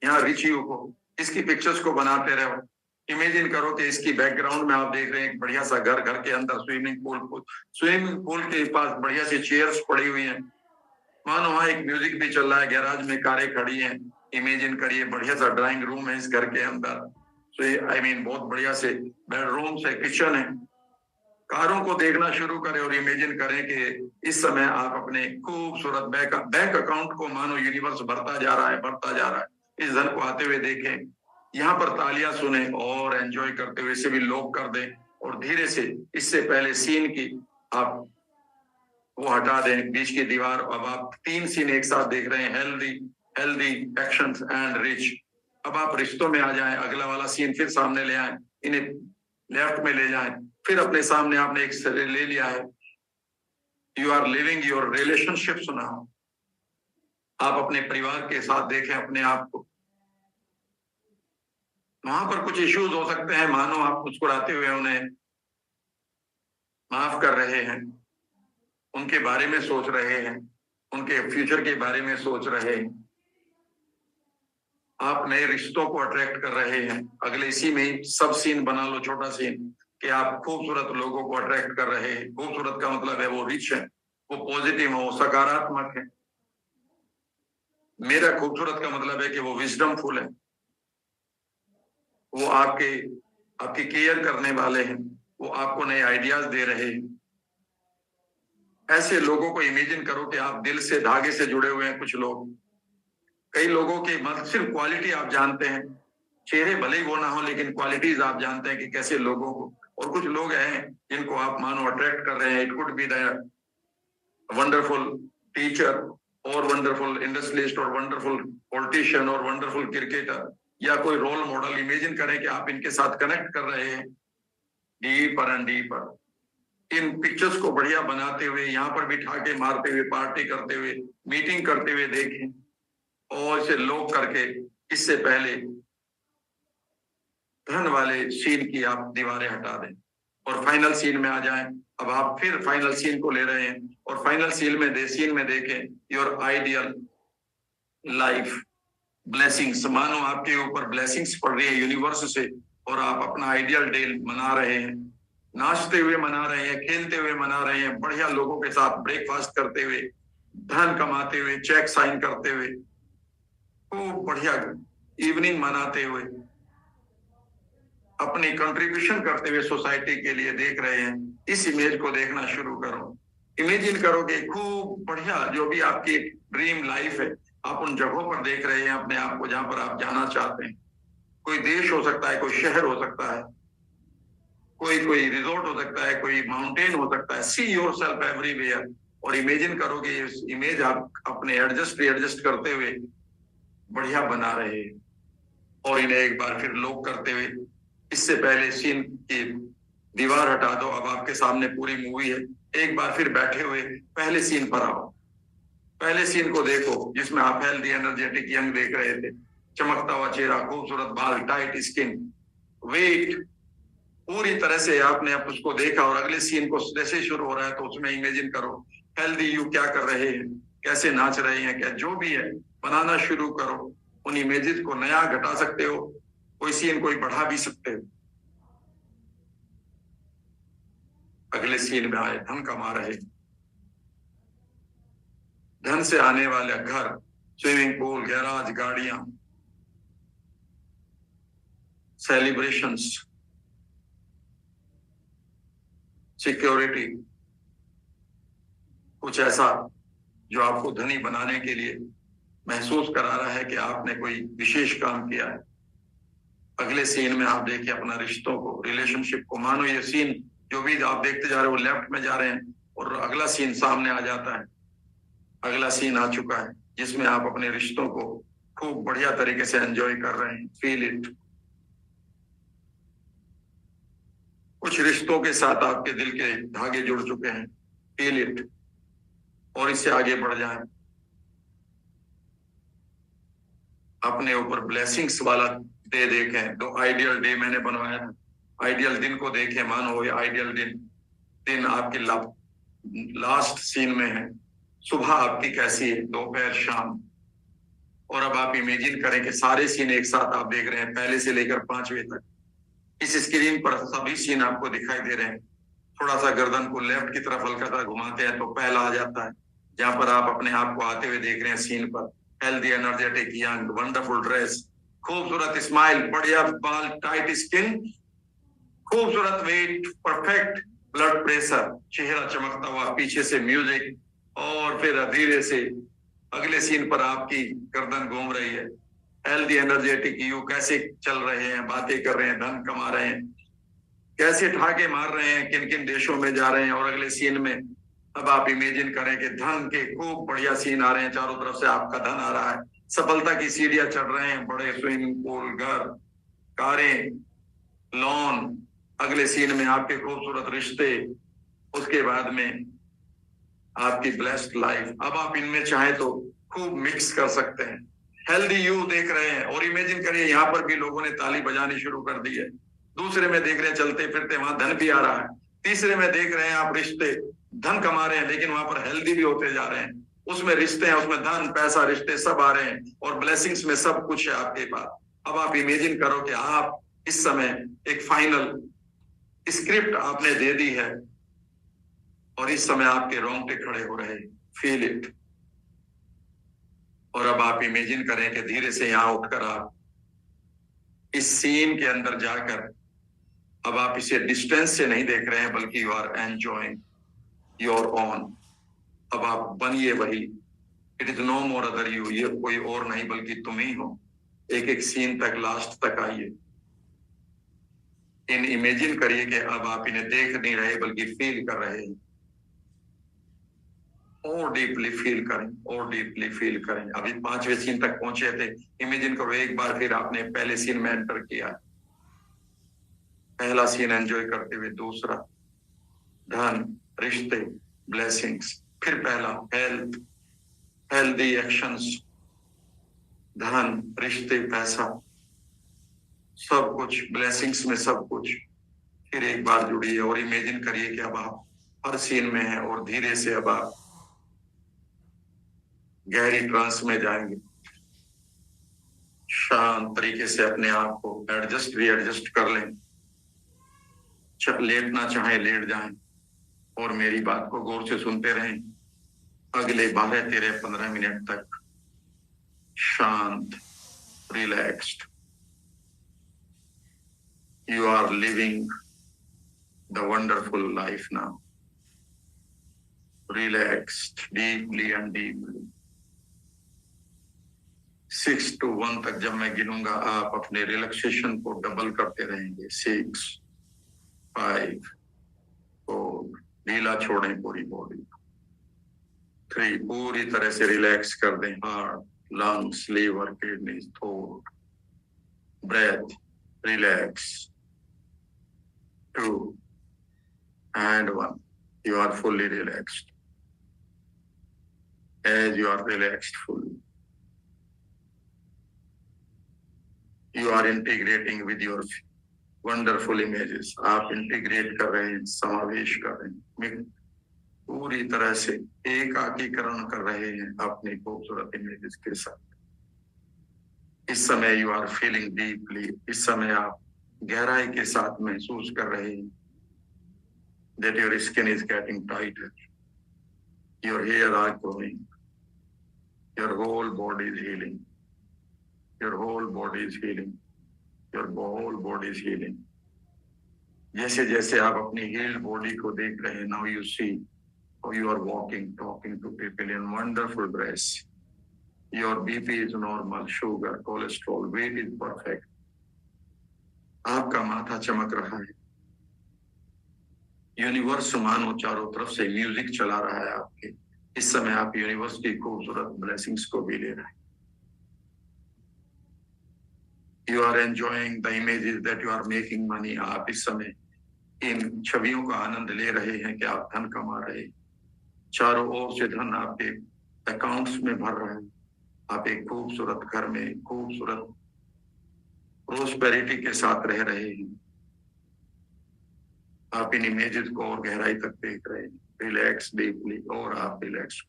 यहाँ रिच यू को। इसकी पिक्चर्स को बनाते रहो। इमेजिन करो कि इसकी बैकग्राउंड में आप देख रहे हैं एक बढ़िया सा घर, घर के अंदर स्विमिंग पूल के पास बढ़िया सी चेयर्स पड़ी हुई हैं, मानो वहां एक म्यूजिक भी चल रहा है, गैराज में कारें खड़ी हैं। इमेजिन करिए बढ़िया सा ड्राइंग रूम है इस घर के अंदर, बहुत बढ़िया से बेडरूम से किचन है। कारों को देखना शुरू करें और इमेजिन करें कि इस समय आप अपने खूबसूरत बैंक अकाउंट को मानो यूनिवर्स भरता जा रहा है, भरता जा रहा है। इस धन को आते हुए देखें, यहाँ पर तालियां सुने और एंजॉय करते हुए इसे भी लॉक कर दें। और धीरे से इससे पहले सीन की आप वो हटा दें, बीच की दीवार। अब आप 3 सीन एक साथ देख रहे हैं, हेल्दी एक्शंस एंड रिच। अब आप रिश्तों में आ जाएं, अगला वाला सीन फिर सामने ले आए, इन्हें लेफ्ट में ले जाएं, फिर अपने सामने आपने एक ले लिया है। You are living your relationships now. आप अपने परिवार के साथ देखें अपने आप को। वहां पर कुछ इश्यूज हो सकते हैं, मानो आप मुस्कुराते हुए उन्हें माफ कर रहे हैं, उनके बारे में सोच रहे हैं, उनके फ्यूचर के बारे में सोच रहे हैं, आप नए रिश्तों को अट्रैक्ट कर रहे हैं। अगले इसी में सब सीन बना लो, छोटा सीन, कि आप खूबसूरत लोगों को अट्रैक्ट कर रहे हैं। खूबसूरत का मतलब है वो रिच है, वो पॉजिटिव है, वो सकारात्मक है। मेरा खूबसूरत का मतलब है कि वो विजडमफुल है, वो आपकी केयर करने वाले हैं, वो आपको नए आइडियाज दे रहे हैं। ऐसे लोगों को इमेजिन करो कि आप दिल से धागे से जुड़े हुए हैं। कुछ लोग, कई लोगों के मतलब सिर्फ क्वालिटी आप जानते हैं, चेहरे भले ही वो ना हो लेकिन क्वालिटीज आप जानते हैं कि कैसे लोगों को। और कुछ लोग हैं जिनको आप मानो अट्रैक्ट कर रहे हैं। It could be the wonderful teacher और वंडरफुल इंडस्ट्रियलिस्ट और वंडरफुल पॉलिटिशियन और वंडरफुल क्रिकेटर या कोई रोल मॉडल। इमेजिन करें कि आप इनके साथ कनेक्ट कर रहे हैं deeper and deeper. In pictures को बढ़िया बनाते हुए, यहाँ पर भी ठाके मारते हुए, पार्टी करते हुए, मीटिंग करते हुए देखें और इसे लॉक करके इससे पहले धन वाले सीन की आप दीवारें हटा दें और फाइनल सीन में आ जाएं। अब आप फिर फाइनल सीन को ले रहे हैं और फाइनल सीन में देखें योर आइडियल लाइफ। ब्लेसिंग्स, मानो आपके ऊपर ब्लेसिंग्स पड़ रही है यूनिवर्स से और आप अपना आइडियल डे मना रहे हैं, नाचते हुए मना रहे हैं, खेलते हुए मना रहे हैं, बढ़िया लोगों के साथ ब्रेकफास्ट करते हुए, धन कमाते हुए, चेक साइन करते हुए, खूब बढ़िया इवनिंग मनाते हुए, अपनी कंट्रीब्यूशन करते हुए सोसाइटी के लिए देख रहे हैं। इस इमेज को देखना शुरू करो। इमेजिन करो कि खूब बढ़िया जो भी आपकी ड्रीम लाइफ है, आप उन जगहों पर देख रहे हैं अपने आप को जहां पर आप जाना चाहते हैं। कोई देश हो सकता है, कोई शहर हो सकता है, कोई रिजोर्ट हो सकता है, कोई माउंटेन हो सकता है। सी योर सेल्फ एवरीवेयर और इमेजिन करो कि इस इमेज आप अपने एडजस्ट करते हुए बढ़िया बना रहे हैं। और इन्हें एक बार फिर लोग करते हुए, इससे पहले सीन की दीवार हटा दो, अब आपके सामने पूरी मूवी है। एक बार फिर बैठे हुए पहले सीन पर आओ। पहले सीन को देखो जिसमें आप हेल्दी एनर्जेटिक यंग देख रहे थे, चमकता हुआ चेहरा, खूबसूरत बाल, टाइट स्किन, वेट, पूरी तरह से आपने अब उसको देखा। और अगले सीन को जैसे शुरू हो रहा है तो उसमें इमेजिन करो हेल्दी यू क्या कर रहे हैं, कैसे नाच रहे हैं, क्या जो भी है बनाना शुरू करो। उन इमेजेस को नया घटा सकते हो, कोई सीन कोई बढ़ा भी सकते हो। अगले सीन में आए धन कमा रहे, धन से आने वाले घर, स्विमिंग पूल, गैराज, गाड़ियां, सेलिब्रेशंस, सिक्योरिटी, कुछ ऐसा जो आपको धनी बनाने के लिए महसूस करा रहा है कि आपने कोई विशेष काम किया है। अगले सीन में आप देखिए अपना रिश्तों को, रिलेशनशिप को। मानो ये सीन जो भी आप देखते जा रहे हो लेफ्ट में जा रहे हैं और अगला सीन सामने आ जाता है। अगला सीन आ चुका है जिसमें आप अपने रिश्तों को खूब बढ़िया तरीके से एंजॉय कर रहे हैं। Feel it. कुछ रिश्तों के साथ आपके दिल के धागे जुड़ चुके हैं। फील इट और इससे आगे बढ़ जाएं। अपने ऊपर ब्लेसिंग्स वाला डे देखें। दो आइडियल डे मैंने बनवाया था, आइडियल दिन को देखें। मानो ये आइडियल दिन आपके लास्ट सीन में है। सुबह आपकी कैसी है, दोपहर, शाम। और अब आप इमेजिन करें कि सारे सीन एक साथ आप देख रहे हैं, पहले से लेकर 5वें तक। इस स्क्रीन पर सभी सीन आपको दिखाई दे रहे हैं। थोड़ा सा गर्दन को लेफ्ट की तरफ हल्का सा घुमाते हैं तो पहला आ जाता है, जहां पर आप अपने आप को आते हुए देख रहे हैं सीन पर। Healthy energetic young, wonderful dress, खूबसूरत स्माइल, बढ़िया बाल, टाइट स्किन, खूबसूरत वेट, परफेक्ट ब्लड प्रेशर, चेहरा चमकता हुआ, पीछे से म्यूजिक। और फिर धीरे से अगले सीन पर आपकी गर्दन घूम रही है। हेल्दी एनर्जेटिक यू कैसे चल रहे हैं, बातें कर रहे हैं, धन कमा रहे हैं, कैसे ठाके मार रहे हैं, किन किन देशों में जा रहे हैं। और अगले सीन में अब आप इमेजिन करें कि धन के खूब बढ़िया सीन आ रहे हैं, चारों तरफ से आपका धन आ रहा है, सफलता की सीढ़ियां चढ़ रहे हैं, बड़े स्विमिंग पूल, घर, कारें, लॉन। अगले सीन में आपके खूबसूरत रिश्ते, उसके बाद में आपकी ब्लेस्ड लाइफ। अब आप इनमें चाहे तो खूब मिक्स कर सकते हैं। हेल्दी यू देख रहे हैं और इमेजिन करिए यहाँ पर भी लोगों ने ताली बजानी शुरू कर दी है। दूसरे में देख रहे हैं चलते फिरते वहां धन भी आ रहा है। तीसरे में देख रहे हैं आप रिश्ते, धन कमा रहे हैं लेकिन वहां पर हेल्दी भी होते जा रहे हैं। उसमें रिश्ते हैं, उसमें धन, पैसा, रिश्ते सब आ रहे हैं और ब्लेसिंग्स में सब कुछ है आपके पास। अब आप इमेजिन करो कि आप इस समय एक फाइनल स्क्रिप्ट आपने दे दी है और इस समय आपके रोंगटे खड़े हो रहे। Feel it. और अब आप इमेजिन करें कि धीरे से यहां उठकर आप इस सीन के अंदर जाकर, अब आप इसे डिस्टेंस से नहीं देख रहे हैं बल्कि you are enjoying your own. अब आप बनिए वही। It is no more other you, ये कोई और नहीं बल्कि तुम ही हो। एक एक सीन तक, लास्ट तक आइए। इन इमेजिन करिए कि अब आप इन्हें देख नहीं रहे बल्कि फील कर रहे हैं। और डीपली फील करें, और डीपली फील करें। अभी 5वें सीन तक पहुंचे थे। इमेजिन करो एक बार फिर आपने पहले सीन में एंटर किया। पहला सीन एंजॉय करते हुए, दूसरा धन, रिश्ते, ब्लेसिंग्स, फिर पहला हेल्थ, हेल्दी एक्शंस, धन, रिश्ते, पैसा, सब कुछ ब्लेसिंग्स में सब कुछ। फिर एक बार जुड़िए और इमेजिन करिए कि अब आप हर सीन में हैं और धीरे से अब आप गहरी ट्रांस में जाएंगे। शांत तरीके से अपने आप को एडजस्ट रीएडजस्ट कर लें। लेटना चाहे लेट जाएं और मेरी बात को गौर से सुनते रहें। अगले 12-15 मिनट तक शांत, relaxed. You are living the wonderful life now. Relaxed deeply and deeply. 6 to 1 तक जब मैं गिनूंगा आप अपने रिलैक्सेशन को डबल करते रहेंगे। 6, 5, 4, ढीला छोड़ें पूरी बॉडी। 3, पूरी तरह से रिलैक्स कर दें heart, lungs, liver, kidneys, throat, breath, relax. 2 and 1. You are fully relaxed. As you are relaxed fully, you are integrating with your wonderful images. आप इंटीग्रेट कर रहे हैं, समावेश कर रहे हैं, पूरी तरह से एकाकीकरण कर रहे हैं अपनी खूबसूरत इमेजेस के साथ। इस समय यू आर फीलिंग डीपली, इस समय आप गहराई के साथ महसूस कर रहे हैं that your skin is getting tighter, your hair are growing, your whole body is healing, your whole body is healing, your whole body is healing. जैसे जैसे आप अपनी healed body को देख रहे हैं, now you see how you are walking, talking to people in wonderful dress. Your BP is normal, sugar, cholesterol, weight is perfect. आपका माथा चमक रहा है। यूनिवर्स मानो चारों तरफ से म्यूजिक चला रहा है आपके। इस समय आप यूनिवर्स की खूबसूरत ब्लेसिंग्स को भी ले रहे हैं। You are enjoying the images that you are making money. आप इस समय इन छवियों का आनंद ले रहे हैं कि आप धन कमा रहे हैं। चारों ओर से धन आपके अकाउंट्स में भर रहा है। आप एक खूबसूरत घर में खूबसूरत प्रोस्पेरिटी के साथ रह रहे हैं। आप इन इमेजेस को और गहराई तक देख रहे हैं। रिलैक्स डीपली और आप relax,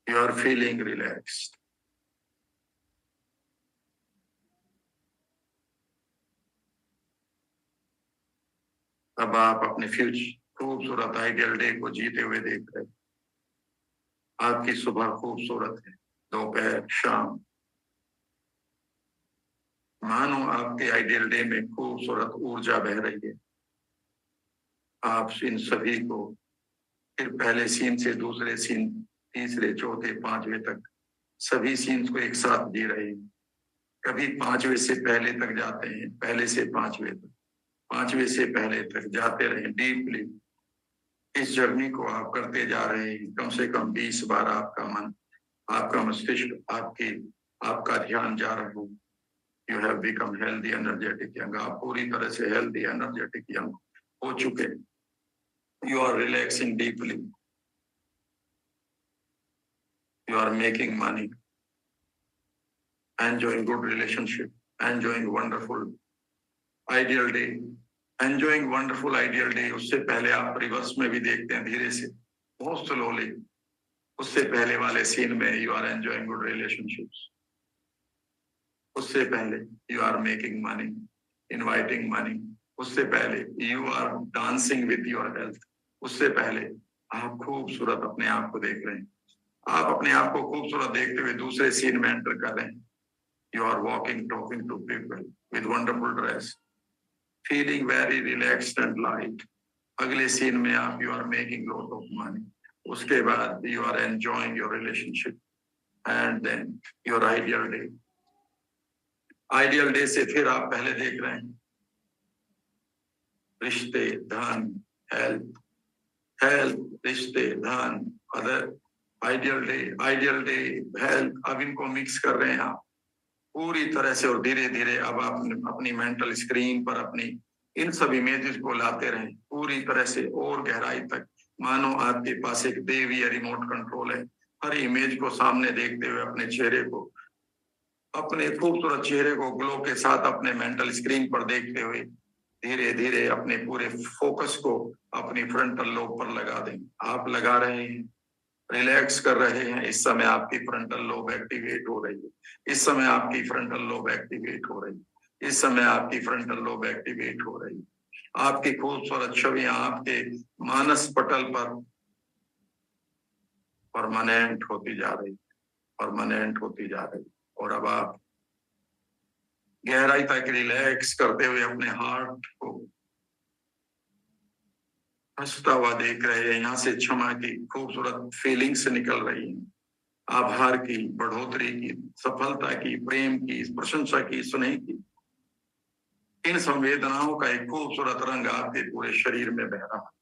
you are feeling relaxed. अब आप अपने फ्यूचर खूबसूरत आइडियल डे को जीते हुए देख रहे हैं। आपकी सुबह खूबसूरत है, दोपहर, शाम, मानो आपके आइडियल डे में खूबसूरत ऊर्जा बह रही है। आप इन सभी को फिर पहले सीन से दूसरे सीन, तीसरे, चौथे, पांचवें तक सभी सीन्स को एक साथ जी रहे हैं। कभी पांचवें से पहले तक जाते हैं, पहले से पांचवें तक, पांचवें से पहले तक जाते रहे डीपली। इस जर्नी को आप करते जा रहे हैं। कम से कम 20 बार आपका मन, आपका मस्तिष्क, आपका ध्यान जा रहा है। You have become healthy, energetic young. आप पूरी तरह से healthy, energetic young हो चुके। You are relaxing deeply. You are making money, enjoying good relationship, enjoying wonderful ideal day, enjoying wonderful ideal day. उससे पहले आप रिवर्स में भी देखते हैं, धीरे से, बहुत स्लोली। उससे पहले वाले सीन में you are enjoying good relationships. उससे पहले you are making money, inviting money. उससे पहले you are dancing with your health. उससे पहले आप खूबसूरत अपने आप को देख रहे हैं। आप अपने आप को खूबसूरत देखते हुए दूसरे सीन में एंटर कर रहे हैं। You are walking, talking to people with wonderful dress, feeling very relaxed and light. अगले सीन में आप you are making lot of money. उसके बाद you are enjoying your relationship and then your ideal day. Ideal day से फिर आप पहले देख रहे हैं रिश्ते, धन, हेल्थ, रिश्ते, धन, अदर, आइडियल डे, हेल्थ। अब इनको मिक्स कर रहे हैं आप पूरी तरह से और धीरे धीरे अब आप अपनी मेंटल स्क्रीन पर अपनी इन सब इमेजेस को लाते रहें पूरी तरह से और गहराई तक। मानो आपके पास एक देवीय रिमोट कंट्रोल है। हर इमेज को सामने देखते हुए अपने चेहरे को, अपने खूबसूरत चेहरे को ग्लो के साथ अपने मेंटल स्क्रीन पर देखते हुए धीरे धीरे अपने पूरे फोकस को अपनी फ्रंटल लोब पर लगा दें। आप लगा रहे हैं रिलैक्स कर रहे हैं। इस समय आपकी फ्रंटल लोब एक्टिवेट हो रही है। इस समय आपकी फ्रंटल लोब एक्टिवेट हो रही है। इस समय आपकी फ्रंटल लोब एक्टिवेट हो रही है। आपकी खूबसूरत छवियां आपके मानस पटल पर परमानेंट होती जा रही, परमानेंट होती जा रही। और अब आप गहराई तक रिलैक्स करते हुए अपने हार्ट को हंसता हुआ देख रहे हैं। यहाँ से क्षमा की खूबसूरत फीलिंग्स निकल रही हैं, आभार की, बढ़ोतरी की, सफलता की, प्रेम की, प्रशंसा की, स्नेह की। इन संवेदनाओं का एक खूबसूरत रंग आपके पूरे शरीर में बह रहा है।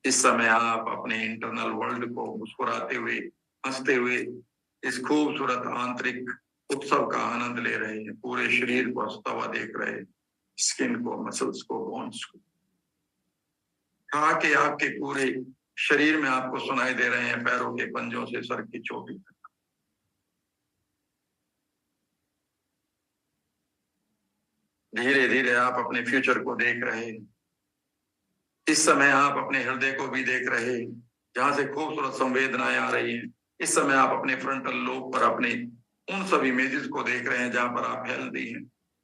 इस समय आप अपने इंटरनल वर्ल्ड को मुस्कुराते हुए, हंसते हुए इस खूबसूरत आंतरिक उत्सव का आनंद ले रहे हैं। पूरे शरीर को हंसता हुआ देख रहे हैं, स्किन को, मसल्स को, बोन्स को। कहा कि आपके पूरे शरीर में आपको सुनाई दे रहे हैं, पैरों के पंजों से सर की चोटी तक। धीरे धीरे आप अपने फ्यूचर को देख रहे हैं। इस समय आप अपने हृदय को भी देख रहे हैं, जहां से खूबसूरत संवेदनाएं आ रही हैं। इस समय आप अपने फ्रंटल लोब पर अपने उन सब इमेजेस को देख रहे हैं जहां पर आप हेल्दी हैं,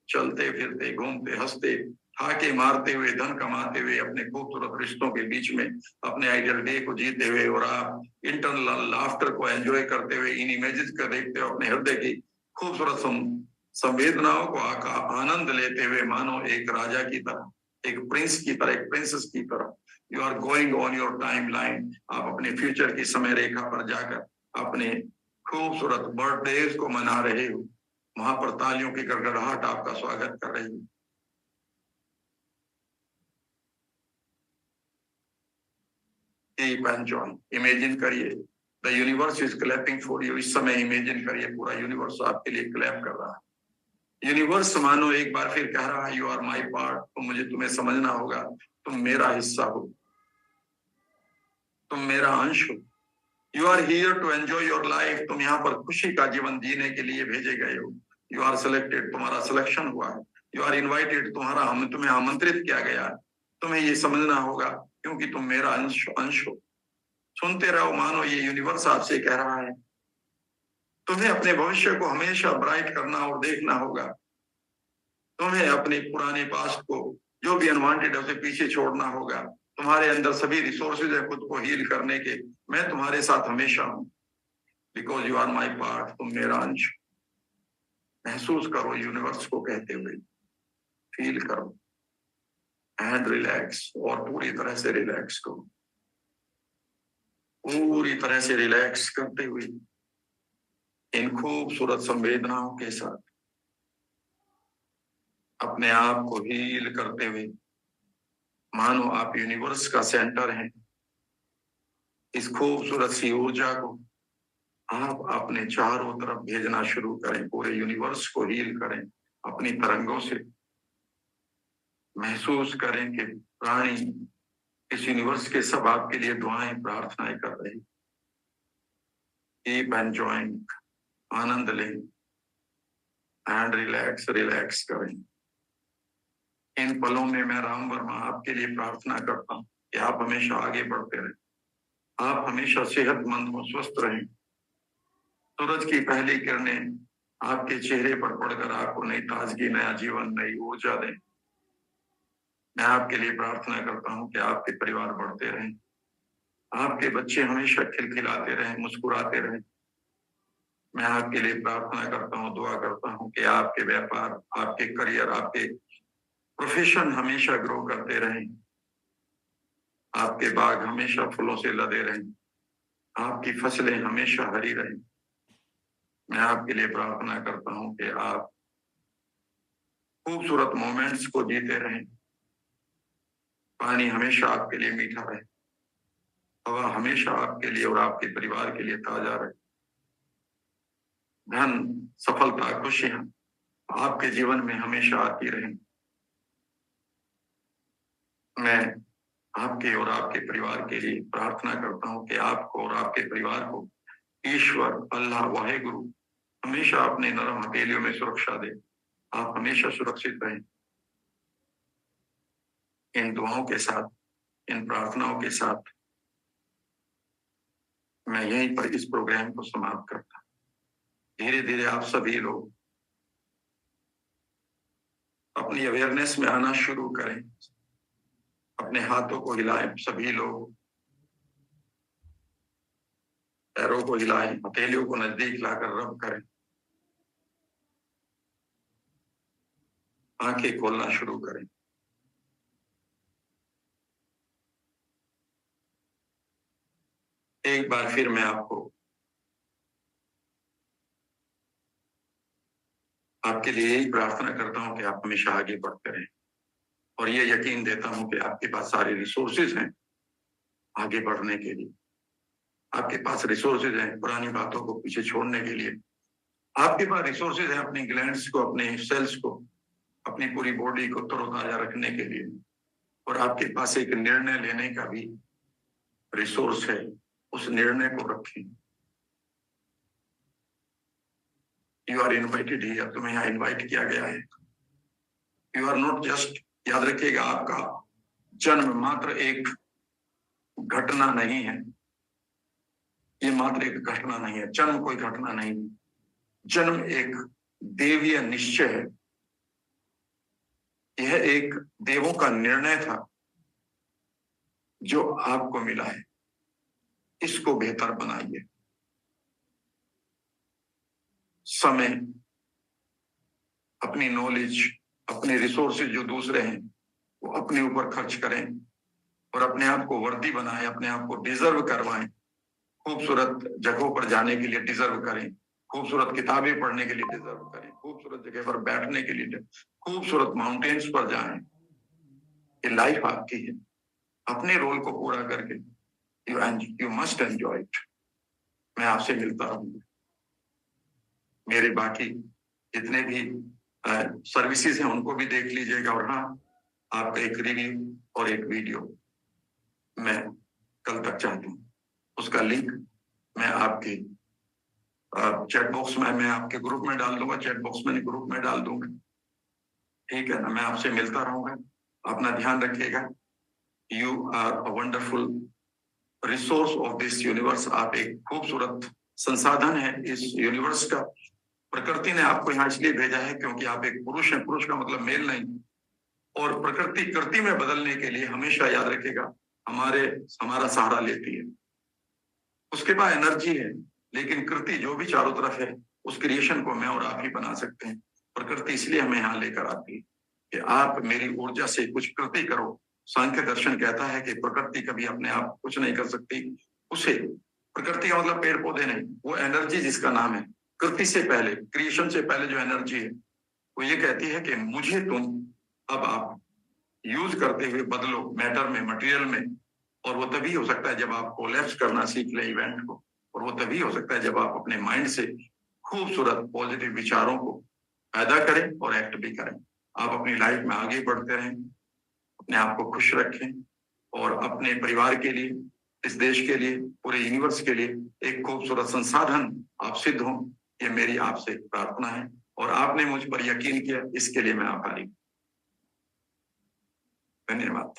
चलते फिरते, घूमते, हंसते, हाके मारते हुए, धन कमाते हुए, अपने खूबसूरत रिश्तों के बीच में अपने आइडियल डे को जीते हुए, और आप इंटरनल लाफ्टर को एंजॉय करते हुए, इन इमेजेस को देखते हुए अपने हृदय की खूबसूरत संवेदनाओं को आनंद लेते हुए, मानो एक राजा की तरह, एक प्रिंस की तरह, एक प्रिंसेस की तरह you are going on your time line. आप अपने फ्यूचर की समय रेखा पर जाकर अपने खूबसूरत बर्थडेज को मना रहे हो। वहां पर तालियों की गड़गड़ाहट आपका स्वागत कर रही है। इमेजिन करिए, the universe is clapping for you. इस समय इमेजिन करिए पूरा यूनिवर्स आपके लिए क्लैप कर रहा है। यूनिवर्स मानो एक बार फिर कह रहा है, यू आर माई पार्ट। तो मुझे तुम्हें समझना होगा, तुम मेरा हिस्सा हो, तुम मेरा अंश हो। You are here to enjoy your life. तुम यहाँ पर खुशी का जीवन जीने के लिए भेजे गए हो। यू आर सिलेक्टेड, तुम्हारा सिलेक्शन हुआ है। यू आर इन्वाइटेड, तुम्हें आमंत्रित किया गया है। तुम्हें ये समझना होगा, क्योंकि तुम मेरा अंश अंश हो। सुनते रहो, मानो ये यूनिवर्स आपसे कह रहा है। तुम्हें अपने भविष्य को हमेशा ब्राइट करना और देखना होगा। तुम्हें अपने पुराने पास्ट को, जो भी अनवांटेड है, उसे पीछे छोड़ना होगा। तुम्हारे अंदर सभी रिसोर्सेज है खुद को हील करने के। मैं तुम्हारे साथ हमेशा हूं, because you are my part. तुम मेरा अंश। महसूस करो यूनिवर्स को कहते हुए, फील करो एंड रिलैक्स। और पूरी तरह से रिलैक्स करो, पूरी तरह से रिलैक्स करते हुए इन खूबसूरत संवेदनाओं के साथ अपने आप को हील करते हुए, मानो आप यूनिवर्स का सेंटर हैं। इस खूबसूरत सी ऊर्जा को आप अपने चारों तरफ भेजना शुरू करें। पूरे यूनिवर्स को हील करें अपनी तरंगों से। महसूस करें कि प्राणी, इस यूनिवर्स के सब आपके लिए दुआएं, प्रार्थनाएं कर रहे हैं। कीप एंजॉयिंग, आनंद लें एंड रिलैक्स, रिलैक्स करें। इन पलों में मैं राम वर्मा आपके लिए प्रार्थना करता हूं कि आप हमेशा आगे बढ़ते रहें, आप हमेशा सेहतमंद हो, स्वस्थ रहें। सूरज की पहली किरणें आपके चेहरे पर पड़कर आपको नई ताजगी, नया जीवन, नई ऊर्जा दें। मैं आपके लिए प्रार्थना करता हूं कि आपके परिवार बढ़ते रहें, आपके बच्चे हमेशा खिलखिलाते रहें, मुस्कुराते रहें। मैं आपके लिए प्रार्थना करता हूं, दुआ करता हूं कि आपके व्यापार, आपके करियर, आपके प्रोफेशन हमेशा ग्रो करते रहें। आपके बाग हमेशा फूलों से लदे रहें, आपकी फसलें हमेशा हरी रहें। मैं आपके लिए प्रार्थना करता हूं कि आप खूबसूरत मोमेंट्स को जीते रहें। पानी हमेशा आपके लिए मीठा रहे, हवा हमेशा आपके लिए और आपके परिवार के लिए ताजा रहे। धन, सफलता, खुशियां आपके जीवन में हमेशा आती रहें। मैं आपके और आपके परिवार के लिए प्रार्थना करता हूं कि आपको और आपके परिवार को ईश्वर, अल्लाह, वाहेगुरु हमेशा अपने नरम हथेलियों में सुरक्षा दे। आप हमेशा सुरक्षित रहें। इन दुआओं के साथ, इन प्रार्थनाओं के साथ मैं यहीं पर इस प्रोग्राम को समाप्त करता हूं। धीरे धीरे आप सभी लोग अपनी अवेयरनेस में आना शुरू करें, अपने हाथों को हिलाएं, सभी लोग पैरों को हिलाएं, हथेलियों को नजदीक लाकर रब करें, आंखें खोलना शुरू करें। एक बार फिर मैं आपके लिए यही प्रार्थना करता हूं कि आप हमेशा आगे बढ़ते रहें, और ये यकीन देता हूं कि आपके पास सारे रिसोर्सेज हैं आगे बढ़ने के लिए। आपके पास रिसोर्सेज हैं पुरानी बातों को पीछे छोड़ने के लिए। आपके पास रिसोर्सेज हैं अपनी ग्लैंड्स को, अपने सेल्स को, अपनी पूरी बॉडी को तरोताजा रखने के लिए। और आपके पास एक निर्णय लेने का भी रिसोर्स है, उस निर्णय को रखें। यू आर इन्वाइटेड हियर, तुम्हें यहाँ इन्वाइट किया गया है। यू आर नॉट जस्ट, याद रखिएगा, आपका जन्म मात्र एक घटना नहीं है। ये मात्र एक घटना नहीं है, जन्म कोई घटना नहीं। जन्म एक देवीय निश्चय है। यह एक देवों का निर्णय था जो आपको मिला है। इसको बेहतर बनाइए। समय, अपनी नॉलेज, अपने रिसोर्सेज जो दूसरे हैं वो अपने ऊपर खर्च करें और अपने आप को वर्दी बनाएं, अपने आप को डिजर्व करवाएं। खूबसूरत जगहों पर जाने के लिए डिजर्व करें, खूबसूरत किताबें पढ़ने के लिए डिजर्व करें, खूबसूरत जगह पर बैठने के लिए, खूबसूरत माउंटेन्स पर जाएं। ये लाइफ आपकी है। अपने रोल को पूरा करके यू मस्ट एंजॉय इट। मैं आपसे मिलता रहूंगा। मेरे बाकी जितने भी सर्विसेज हैं उनको भी देख लीजिएगा। और हाँ, आपका एक रिव्यू और एक वीडियो मैं कल तक चाहती हूँ। उसका लिंक मैं आपके चैट बॉक्स में, मैं आपके ग्रुप में डाल दूंगा, चैट बॉक्स में ग्रुप में डाल दूंगा। ठीक है ना? मैं आपसे मिलता रहूंगा। अपना ध्यान रखिएगा। You are a wonderful resource of this universe. आप एक खूबसूरत संसाधन है इस यूनिवर्स का। प्रकृति ने आपको यहाँ इसलिए भेजा है क्योंकि आप एक पुरुष हैं। पुरुष का मतलब मेल नहीं। और प्रकृति कृति में बदलने के लिए हमेशा याद रखेगा हमारा सहारा लेती है। उसके पास एनर्जी है, लेकिन कृति जो भी चारों तरफ है उस क्रिएशन को मैं और आप ही बना सकते हैं। प्रकृति इसलिए हमें यहाँ लेकर आती है कि आप मेरी ऊर्जा से कुछ कृति करो। सांख्य दर्शन कहता है कि प्रकृति कभी अपने आप कुछ नहीं कर सकती। उसे, प्रकृति का मतलब पेड़ पौधे नहीं, वो एनर्जी जिसका नाम है कृति से पहले, क्रिएशन से पहले जो एनर्जी है, वो ये कहती है कि मुझे तुम अब आप यूज करते हुए बदलो मैटर में, मटेरियल में। और वो तभी हो सकता है जब आप कोलैप्स करना सीख ले इवेंट को। और वो तभी हो सकता है जब आप अपने माइंड से खूबसूरत पॉजिटिव विचारों को पैदा करें और एक्ट भी करें। आप अपनी लाइफ में आगे बढ़ते रहें, अपने आप को खुश रखें और अपने परिवार के लिए, इस देश के लिए, पूरे यूनिवर्स के लिए एक खूबसूरत संसाधन आप सिद्ध हों। ये मेरी आपसे प्रार्थना है और आपने मुझ पर यकीन किया, इसके लिए मैं आभारी हूं। धन्यवाद।